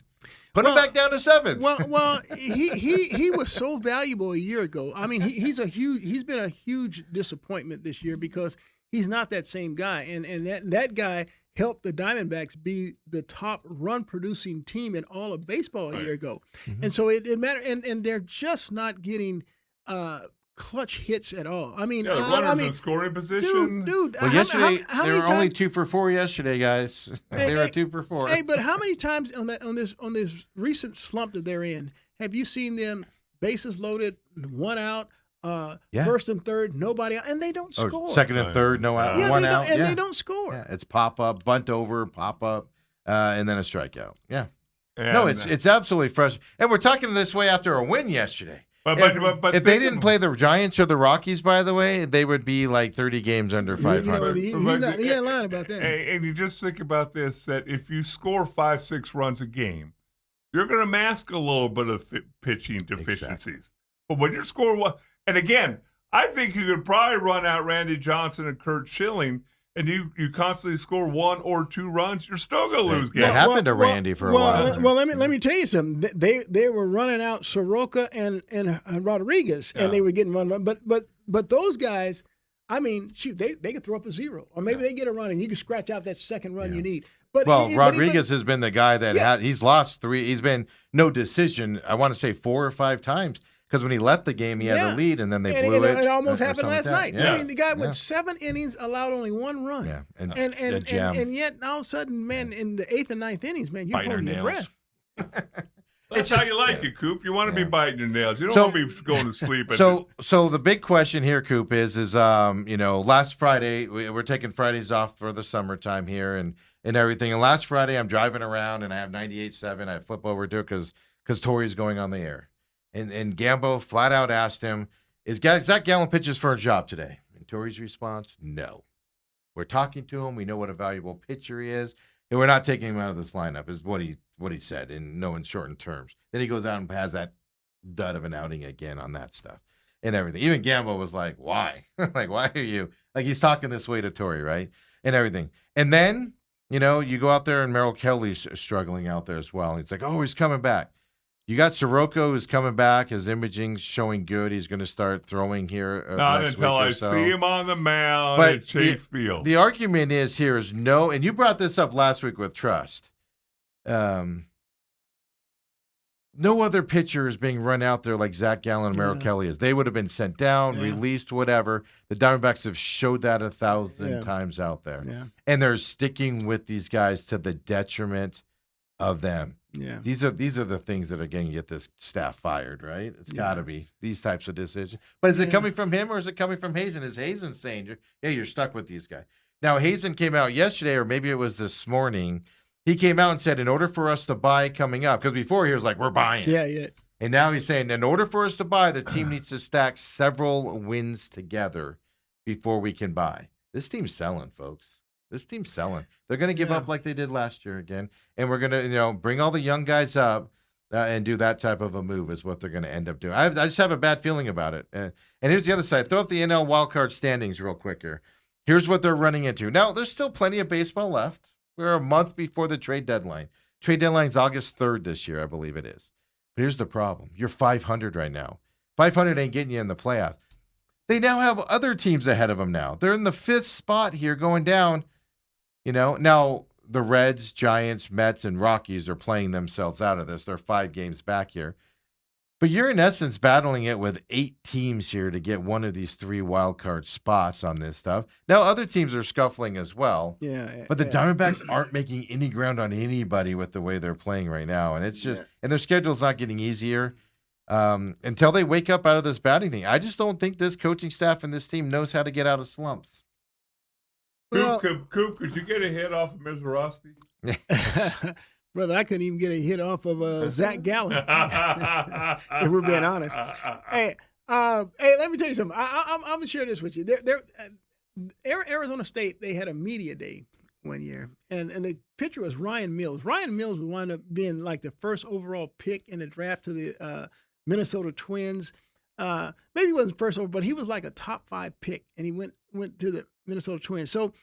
Put him back down to 7th. Well, he was so valuable a year ago. I mean, he's been a huge disappointment this year because he's not that same guy. And that guy helped the Diamondbacks be the top run-producing team in all of baseball a year ago. Mm-hmm. And so it mattered. And they're just not getting clutch hits at all. I mean, runners in scoring position. Dude. Well, yesterday they were only 2 for 4 yesterday, guys. They were 2 for 4. Hey, but how many times on this recent slump that they're in have you seen them bases loaded, 1 out, first and third, nobody out, and they don't score. Second and third, no out, 1 out, and they don't score. Yeah, it's pop up, bunt over, pop up, and then a strikeout. Yeah. No, it's absolutely frustrating. And we're talking this way after a win yesterday. But if they didn't play the Giants or the Rockies, by the way, they would be like 30 games under 500. He ain't lying about that. And you just think about this, that if you score 5-6 runs a game, you're going to mask a little bit of pitching deficiencies. Exactly. But when you're scoring one, and again, I think you could probably run out Randy Johnson and Kurt Schilling and you constantly score 1 or 2 runs, you're still going to lose That games. happened to Randy for a while. Well, let me tell you something. They were running out Soroka and Rodriguez, and they were getting run. But those guys, I mean, shoot, they could throw up a 0, or maybe they get a run, and you can scratch out that second run you need. But Rodriguez has been the guy that he's lost 3. He's been no decision. I want to say 4 or 5 times. Because when he left the game, he had the lead, and then they blew it. It almost happened last night. Yeah. I mean, the guy went 7 innings, allowed only 1 run. Yeah, and yet all of a sudden, man, in the 8th and 9th innings, man, you're holding your breath. That's how you like it, Coop. You want to be biting your nails. You don't want to be going to sleep. So the big question here, Coop, is last Friday we're taking Fridays off for the summertime here and everything. And last Friday I'm driving around and I have 98.7. I flip over to it because Tori's going on the air. And Gambo flat out asked him, is Zach Gallen pitches for a job today? And Tori's response, no. We're talking to him. We know what a valuable pitcher he is. And we're not taking him out of this lineup, is what he said, in shortened terms. Then he goes out and has that dud of an outing again on that stuff and everything. Even Gambo was like, why? Like, why are you? Like, he's talking this way to Tori, right? And everything. And then, you go out there and Merrill Kelly's struggling out there as well. And he's like, oh, he's coming back. You got Soroka who's coming back. His imaging's showing good. He's going to start throwing here. Not until I see him on the mound at Chase Field. The argument is no, and you brought this up last week with Trust. No other pitcher is being run out there like Zach Gallen and Merrill Kelly is. They would have been sent down, released, whatever. The Diamondbacks have showed that 1,000 times out there. Yeah. And they're sticking with these guys to the detriment of them. Yeah, these are the things that are going to get this staff fired, right? It's got to be these types of decisions. But is it coming from him or is it coming from Hazen? Is Hazen saying, you're stuck with these guys? Now, Hazen came out yesterday, or maybe it was this morning. He came out and said, in order for us to buy coming up, because before he was like, we're buying. Yeah. And now he's saying, in order for us to buy, the team needs to stack several wins together before we can buy. This team's selling, folks. This team's selling. They're going to give up like they did last year again. And we're going to, bring all the young guys up and do that type of a move is what they're going to end up doing. I just have a bad feeling about it. And here's the other side. Throw up the NL wildcard standings real quick here. Here's what they're running into. Now, there's still plenty of baseball left. We're a month before the trade deadline. Trade deadline is August 3rd this year, I believe it is. But here's the problem. You're 500 right now. 500 ain't getting you in the playoffs. They now have other teams ahead of them now. They're in the 5th spot here going down. Now the Reds, Giants, Mets, and Rockies are playing themselves out of this. They're 5 games back here. But you're in essence battling it with 8 teams here to get one of these 3 wild card spots on this stuff. Now other teams are scuffling as well. Yeah. But the Diamondbacks aren't making any ground on anybody with the way they're playing right now. And it's just and their schedule's not getting easier until they wake up out of this batting thing. I just don't think this coaching staff and this team knows how to get out of slumps. Coop, could you get a hit off of Mizorowski? Brother, I couldn't even get a hit off of Zach Gallen, if we're being honest. Hey, let me tell you something. I'm going to share this with you. Arizona State, they had a media day one year, and the pitcher was Ryan Mills. Ryan Mills would wind up being like the first overall pick in the draft to the Minnesota Twins. Maybe he wasn't first over, but he was like a top 5 pick, and he went to the Minnesota Twins. So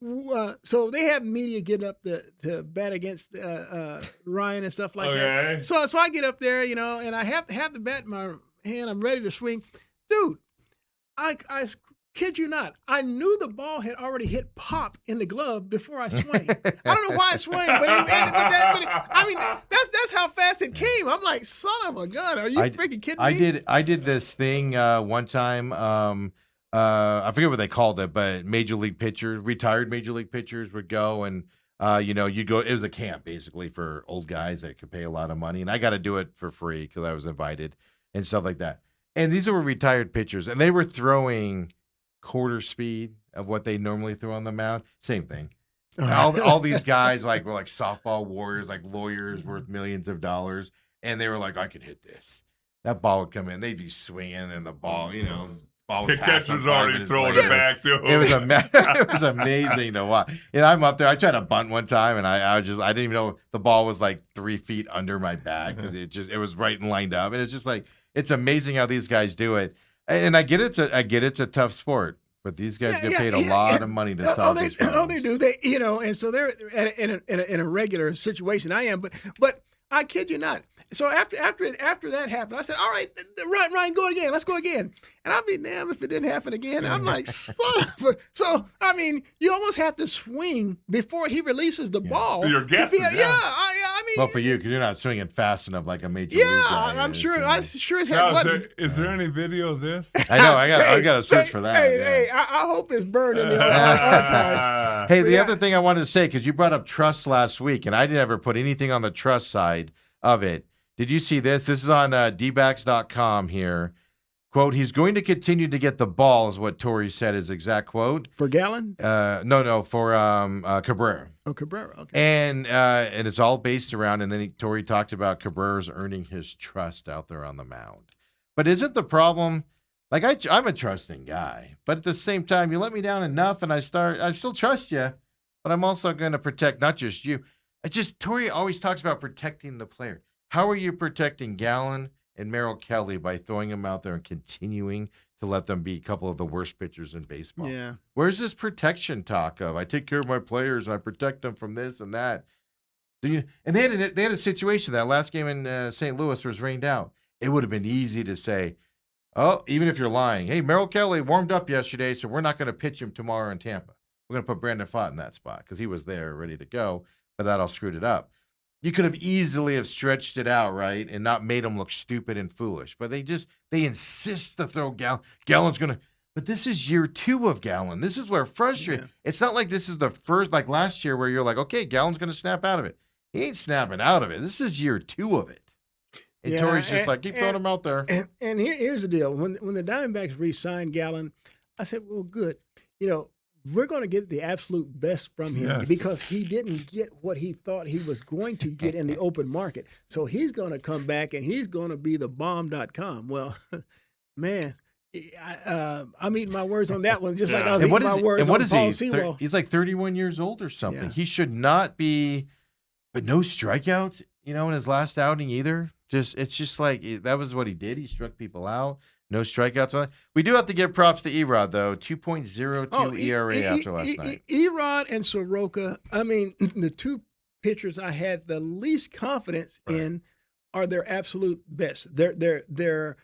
they have media getting up to bat against Ryan and stuff like that. So I get up there, and I have the bat in my hand. I'm ready to swing. Dude, I kid you not, I knew the ball had already hit pop in the glove before I swung. I don't know why I swung, but that's how fast it came. I'm like, son of a gun, are you freaking kidding me? I did this thing one time. I forget what they called it, but retired major league pitchers would go and you go. It was a camp basically for old guys that could pay a lot of money, and I got to do it for free because I was invited and stuff like that. And these were retired pitchers, and they were throwing quarter speed of what they normally throw on the mound. Same thing. All these guys were like softball warriors, like lawyers worth millions of dollars, and they were like, I can hit this. That ball would come in, they'd be swinging, and the ball, the catcher's already throwing it back to him. It was amazing to watch. And I'm up there. I tried to bunt one time, and I didn't even know the ball was like 3 feet under my bag because it was right and lined up. And it's just like it's amazing how these guys do it. And I get it's a tough sport, But these guys get paid a lot of money to solve these problems. They do. They, and so they're in a regular situation. I am, but I kid you not. So after that happened, I said, "All right, Ryan, go again. Let's go again." And I'll be damned if it didn't happen again. I'm like, son of a. So I mean, you almost have to swing before he releases the ball. So you're guessing. I mean. Well, for you, because you're not swinging fast enough like a major league guy. I'm sure it Now, had. is there any video of this? I know. I got to search for that. Hey, I hope it's burned in the archives. Hey, the other thing I wanted to say, because you brought up trust last week, and I didn't ever put anything on the trust side of it. Did you see this? This is on dbacks.com here. Quote, he's going to continue to get the ball, is what Torrey said, his exact quote. For Gallen? No, for Cabrera. Oh, Cabrera, okay. And it's all based around, and then Torrey talked about Cabrera's earning his trust out there on the mound. But isn't the problem, like I'm a trusting guy, but at the same time, you let me down enough, and I still trust you, but I'm also going to protect not just you. Torrey always talks about protecting the player. How are you protecting Gallen and Merrill Kelly by throwing them out there and continuing to let them be a couple of the worst pitchers in baseball? Yeah. Where's this protection talk of? I take care of my players and I protect them from this and that. And they had a situation that last game in St. Louis was rained out. It would have been easy to say, oh, even if you're lying, hey, Merrill Kelly warmed up yesterday, so we're not going to pitch him tomorrow in Tampa. We're going to put Brandon Pfaadt in that spot because he was there ready to go, but that all screwed it up. You could have easily have stretched it out, right, and not made him look stupid and foolish. But they insist to throw Gallen. Gallen's going to – but this is year 2 of Gallen. This is where frustrating. Yeah. It's not like this is the first – like last year where you're like, okay, Gallen's going to snap out of it. He ain't snapping out of it. This is year 2 of it. And Torrey's just like, keep throwing him out there. And here's the deal. When the Diamondbacks re-signed Gallen, I said, well, good. We're going to get the absolute best from him because he didn't get what he thought he was going to get in the open market. So he's going to come back and he's going to be the bomb.com. Well, man, I'm eating my words on that one just like I was eating my words on Paul Sewell. He's like 31 years old or something. Yeah. He should not be, but no strikeouts, in his last outing either. It's just like that was what he did. He struck people out. No strikeouts. We do have to give props to Erod, though. 2.02 ERA after last night. Erod and Soroka, I mean, the two pitchers I had the least confidence in are their absolute best. They're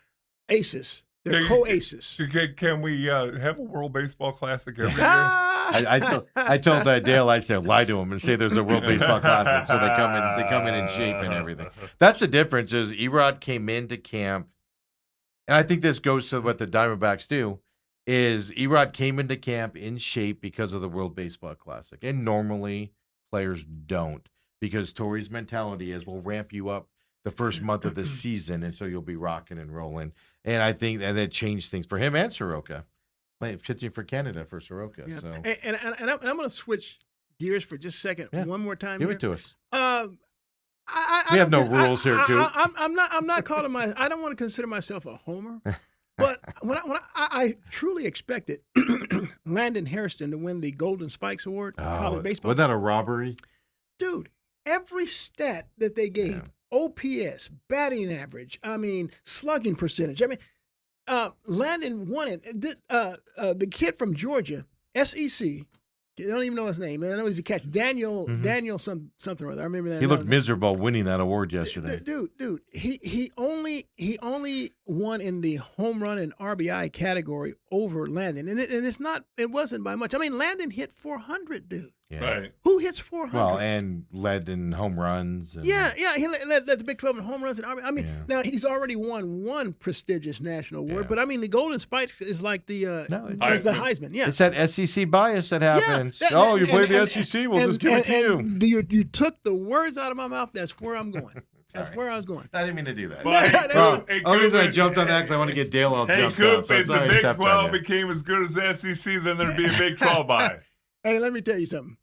aces. They're co-aces. Can we have a World Baseball Classic every year? I told Dale, I said, lie to him and say there's a World Baseball Classic, so they come in shape and everything. That's the difference. Is Erod came into camp. And I think this goes to what the Diamondbacks do, is Erod came into camp in shape because of the World Baseball Classic. And normally players don't, because Torrey's mentality is we'll ramp you up the first month of the season, and so you'll be rocking and rolling. And I think that changed things for him and Soroka, pitching for Canada for Soroka. Yeah. So. And I'm going to switch gears for just a second, one more time. Give it to us. We have no rules here, Coop. I'm not calling I don't want to consider myself a homer, but when I truly expected Landon Hairston to win the Golden Spikes Award in college baseball. Wasn't that a robbery? Dude, every stat that they gave, OPS, batting average, slugging percentage. Landon won it. The kid from Georgia, SEC. I don't even know his name. I know he's a catch. Daniel something or other. I remember that. He looked miserable winning that award yesterday. Dude, he only won in the home run and RBI category over Landon, and it wasn't by much. Landon hit 400, dude. Yeah. Right. Who hits 400? Well, and led in home runs. And... Yeah, he led the Big 12 in home runs and RBI. Now he's already won one prestigious national award, but the Golden Spikes is like the Heisman. Yeah, it's that SEC bias that happens. You play the SEC, we'll just give it to you. You took the words out of my mouth. That's where I'm going. That's where I was going. I didn't mean to do that. Hey, only reason I jumped on that because I want to get Dale all jumped up. If the Big 12 became as good as the SEC, then there'd be a Big 12 bias. Hey, let me tell you something.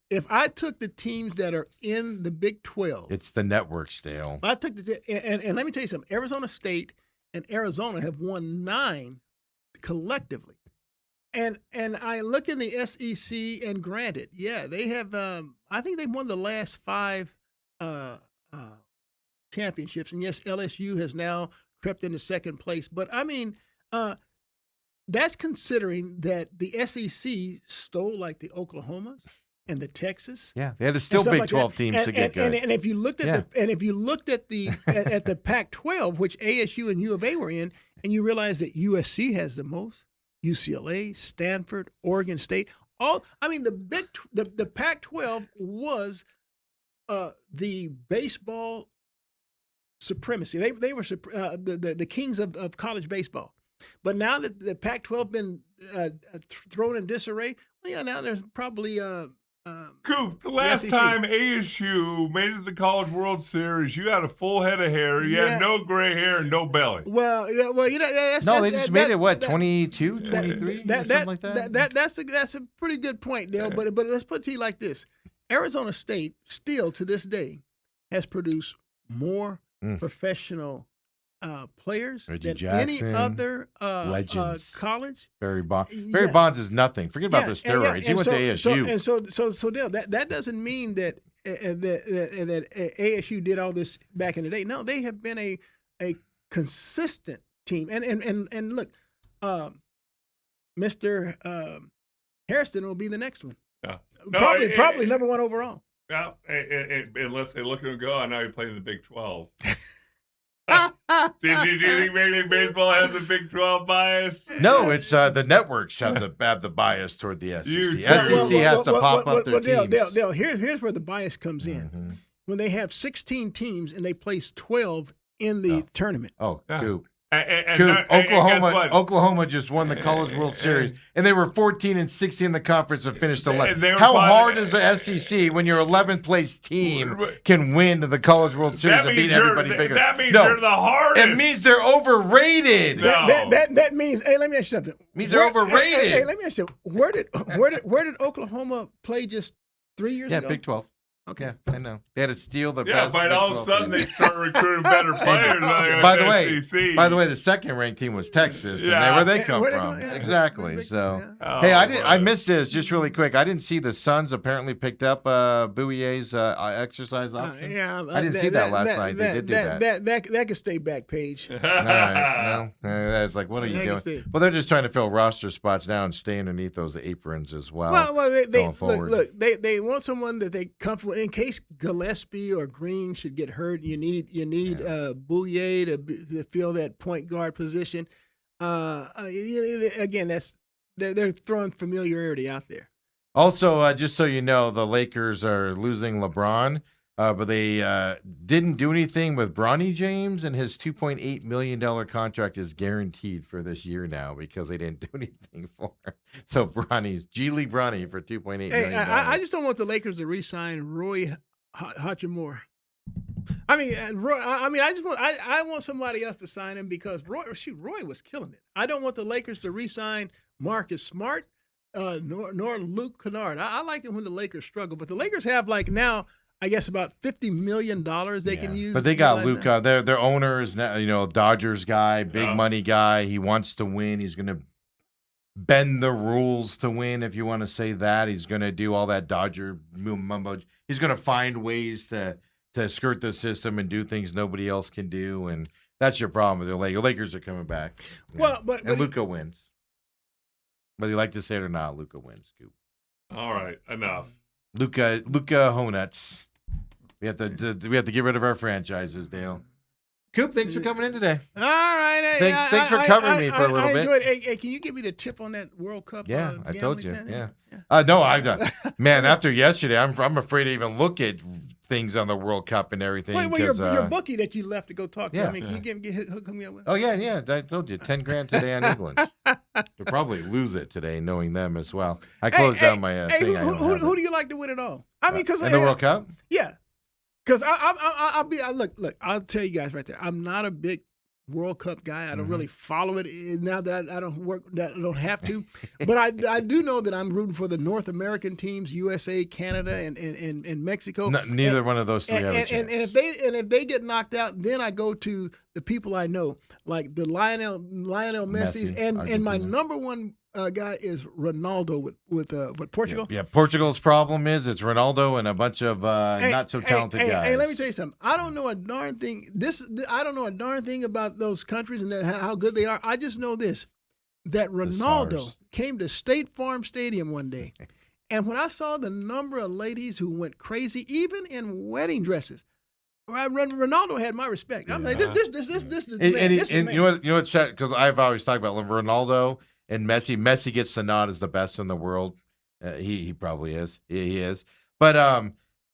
If I took the teams that are in the Big 12, it's the networks, Dale. I took and let me tell you something. Arizona State and Arizona have won 9 collectively, and I look in the SEC, and granted, they have. I think they've won the last 5 championships, and yes, LSU has now crept into second place. But that's considering that the SEC stole like the Oklahomas and the Texas. Yeah, they had to still Big 12 teams to get good. And if you looked at at the Pac-12, which ASU and U of A were in, and you realize that USC has the most, UCLA, Stanford, Oregon State, the Pac-12 was the baseball supremacy. They were the kings of college baseball. But now that the Pac-12 been thrown in disarray, well, yeah, now there's probably Coop, the last time ASU made it to the College World Series, you had a full head of hair. You had no gray hair and no belly. Well, you know, they just made it, 22, 23, something like that? That's a pretty good point, Dale. But let's put it to you like this. Arizona State still, to this day, has produced more professional players Reggie than Jackson, any other legends. College. Barry Bonds. Barry Bonds is nothing. Forget about the steroids. He went to ASU. So Dale, that doesn't mean that ASU did all this back in the day. No, they have been a consistent team. And look, Mr. Hairston will be the next one. Yeah. Probably number one overall. Yeah, unless they look at him and go, I know you play in the Big 12. Do you think Major League Baseball has a Big 12 bias? No, it's the networks have the bias toward the SEC. SEC has to pop up their teams. Dale, here's where the bias comes in. Mm-hmm. When they have 16 teams and they place 12 in the tournament. Coop. Oklahoma just won the College World Series, and they were 14 and 16 in the conference and finished 11th. How hard is the SEC when your 11th place team can win the College World Series and beat everybody bigger? That means they're the hardest. It means they're overrated. That means. Hey, let me ask you something. It means they're overrated. Hey, let me ask you. Where did Oklahoma play just 3 years ago? Yeah, Big 12. Okay, yeah, I know. They had to steal the best. Yeah, but all of a sudden they start recruiting better players. By the way, the second ranked team was Texas, and where they come from. Exactly. So, hey, I missed this just really quick. I didn't see the Suns apparently picked up Bouillet's exercise option. I didn't see that last night. They did do that. That could stay back page. All right. That's like, what are you doing? Well, they're just trying to fill roster spots now and stay underneath those aprons as well. Well, they want someone that they comfortable. In case Gillespie or Green should get hurt, you need Bouillet to fill that point guard position. Again, they're throwing familiarity out there. Also, just so you know, the Lakers are losing LeBron, but they didn't do anything with Bronny James, and his $2.8 million contract is guaranteed for this year now because they didn't do anything for him. So G League Bronny for $2.8 million. I just don't want the Lakers to re-sign Roy Hachimura. I want somebody else to sign him because Roy was killing it. I don't want the Lakers to re-sign Marcus Smart nor Luke Kennard. I like it when the Lakers struggle, but the Lakers have now, I guess, about $50 million they can use. But they got Luka. Their owner is now, Dodgers guy, big money guy. He wants to win. He's going to bend the rules to win, if you want to say that. He's going to do all that Dodger mumbo. He's going to find ways to skirt the system and do things nobody else can do. And that's your problem with the Lakers. Lakers are coming back. But Luka wins. Whether you like to say it or not, Luka wins. Scoop. All right, enough. Luka Honuts. We have to get rid of our franchises, Dale. Coop, thanks for coming in today. All right. Thanks for covering me for a little bit. Enjoyed it. Hey, can you give me the tip on that World Cup? Yeah, I told you. Yeah. No, I've done. Man, after yesterday, I'm afraid to even look at things on the World Cup and everything. Well, your bookie that you left to go talk to. Yeah. Can you hook me up with? Oh yeah. I told you, $10,000 today on England. You'll probably lose it today, knowing them as well. I closed down my thing. Who do you like to win it all? Because in the World Cup. Yeah. Because I'll tell you guys right there. I'm not a big World Cup guy. I don't really follow it now that I don't have to. But I do know that I'm rooting for the North American teams, USA, Canada, and Mexico. Neither one of those three have a chance. And if they get knocked out, then I go to the people I know, like the Lionel Messi's, and my number one guy is Ronaldo with Portugal. Yeah, Portugal's problem is it's Ronaldo and a bunch of not so talented guys. Hey, let me tell you something. I don't know a darn thing. I don't know a darn thing about those countries and how good they are. I just know this. that Ronaldo stars. came to State Farm Stadium one day, and when I saw the number of ladies who went crazy, even in wedding dresses, Ronaldo had my respect. I'm like, this is man. And you know what's sad, because I've always talked about Ronaldo and Messi. Messi gets the nod as the best in the world. He probably is. He is. But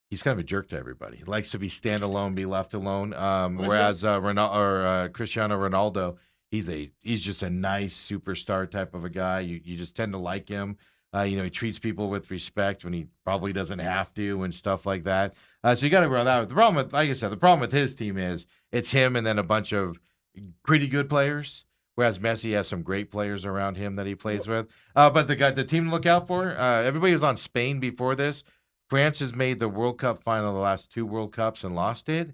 he's kind of a jerk to everybody. He likes to be standalone, be left alone. Whereas Cristiano Ronaldo, he's just a nice superstar type of a guy. You just tend to like him. He treats people with respect when he probably doesn't have to and stuff like that. So you got to run that. The problem with, like I said, the problem with his team is it's him and then a bunch of pretty good players. Whereas Messi has some great players around him that he plays with. But the team to look out for, everybody was on Spain before this. France has made the World Cup final the last 2 World Cups and lost it.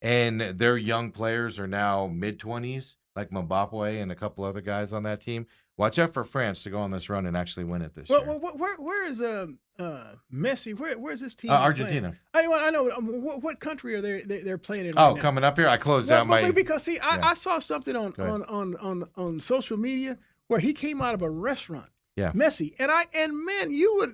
And their young players are now mid-20s, like Mbappe and a couple other guys on that team. Watch out for France to go on this run and actually win it this year. Where is Messi? Where's this team? Argentina. Playing? I know. What country are they're playing in? Oh, right coming up here, I closed out my. Because see, I saw something on social media where he came out of a restaurant. Yeah. Messi and man, you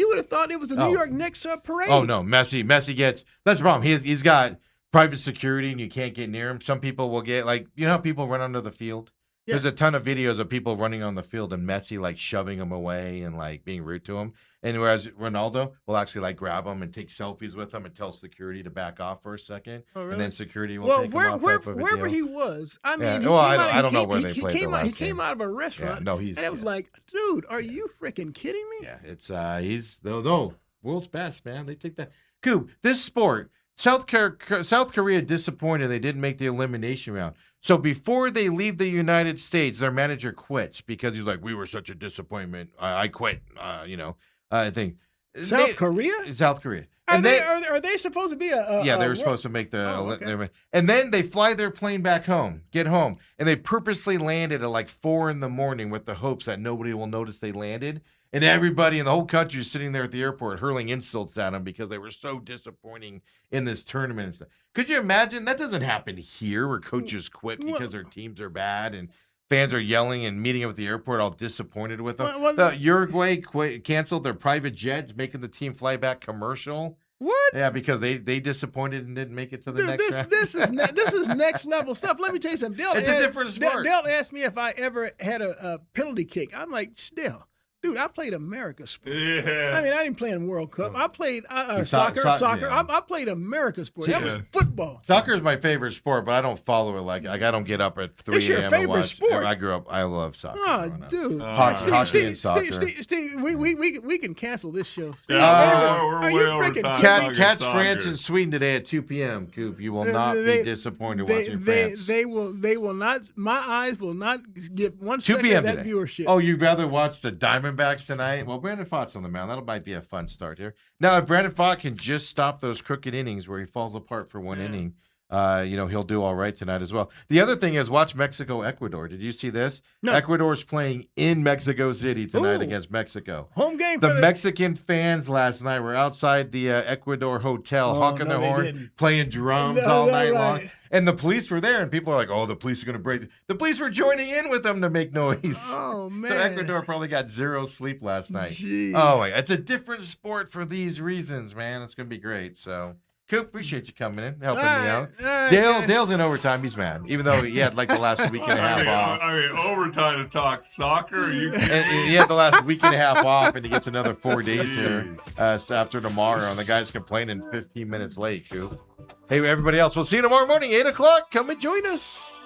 would have thought it was a New York Knicks parade. Oh no, Messi gets. That's the problem. He's got private security and you can't get near him. Some people will get how people run under the field. Yeah. There's a ton of videos of people running on the field and Messi shoving him away and being rude to him. And whereas Ronaldo will actually grab him and take selfies with him and tell security to back off for a second. Oh, really? And then security will take him off. Wherever he was, I mean, I don't know where they played. He came out of a restaurant. Yeah, and it was like, dude, are you freaking kidding me? Yeah, it's he's the world's best, man. They take that. Coop, this sport. South Korea disappointed they didn't make the elimination round. So before they leave the United States, their manager quits because he's like, we were such a disappointment. I quit. I think South Korea. South Korea. Are they supposed to be a yeah, they were supposed to make the okay. And then they fly their plane back home, get home, and they purposely landed at 4 a.m. with the hopes that nobody will notice they landed. And everybody in the whole country is sitting there at the airport hurling insults at them because they were so disappointing in this tournament and stuff. Could you imagine? That doesn't happen here where coaches quit because their teams are bad and fans are yelling and meeting up at the airport all disappointed with them. Uruguay canceled their private jets, making the team fly back commercial. What? Yeah, because they disappointed and didn't make it to the next round. This is next level stuff. Let me tell you something. It's a different sport. Dale asked me if I ever had a penalty kick. I'm like, Dale. Dude, I played America's sport. Yeah. I mean, I didn't play in World Cup. I played soccer. Yeah. I played America's sport. That was football. Soccer is my favorite sport, but I don't follow it like I don't get up at 3 a.m. It's your favorite sport. I love soccer. Oh, dude. Hockey and soccer. Steve, we can cancel this show. Steve, we're way over time. Catch France and Sweden today at 2 p.m. Coop, you will not be disappointed watching France. They will not. My eyes will not get 1 second of that today. Viewership. Oh, you'd rather watch the Diamondbacks tonight? Well, Brandon Pfaadt's on the mound. That might be a fun start here. Now, if Brandon Pfaadt can just stop those crooked innings where he falls apart for one inning, he'll do all right tonight as well. The other thing is watch Mexico-Ecuador. Did you see this? No. Ecuador's playing in Mexico City tonight against Mexico. Home game. The Mexican fans last night were outside the Ecuador hotel, honking their horn, playing drums all night long. And the police were there, and people are like, oh, the police are going to break. The police were joining in with them to make noise. Oh, man. So Ecuador probably got 0 sleep last night. Jeez. Oh, it's a different sport for these reasons, man. It's going to be great. So, Coop, appreciate you coming in, helping me out. Dale's in overtime. He's mad, even though he had the last week and a half off. I mean, overtime to talk soccer? He had the last week and a half off, and he gets another 4 days here after tomorrow, and the guy's complaining 15 minutes late, Coop. Hey, everybody else, we'll see you tomorrow morning, 8 o'clock. Come and join us.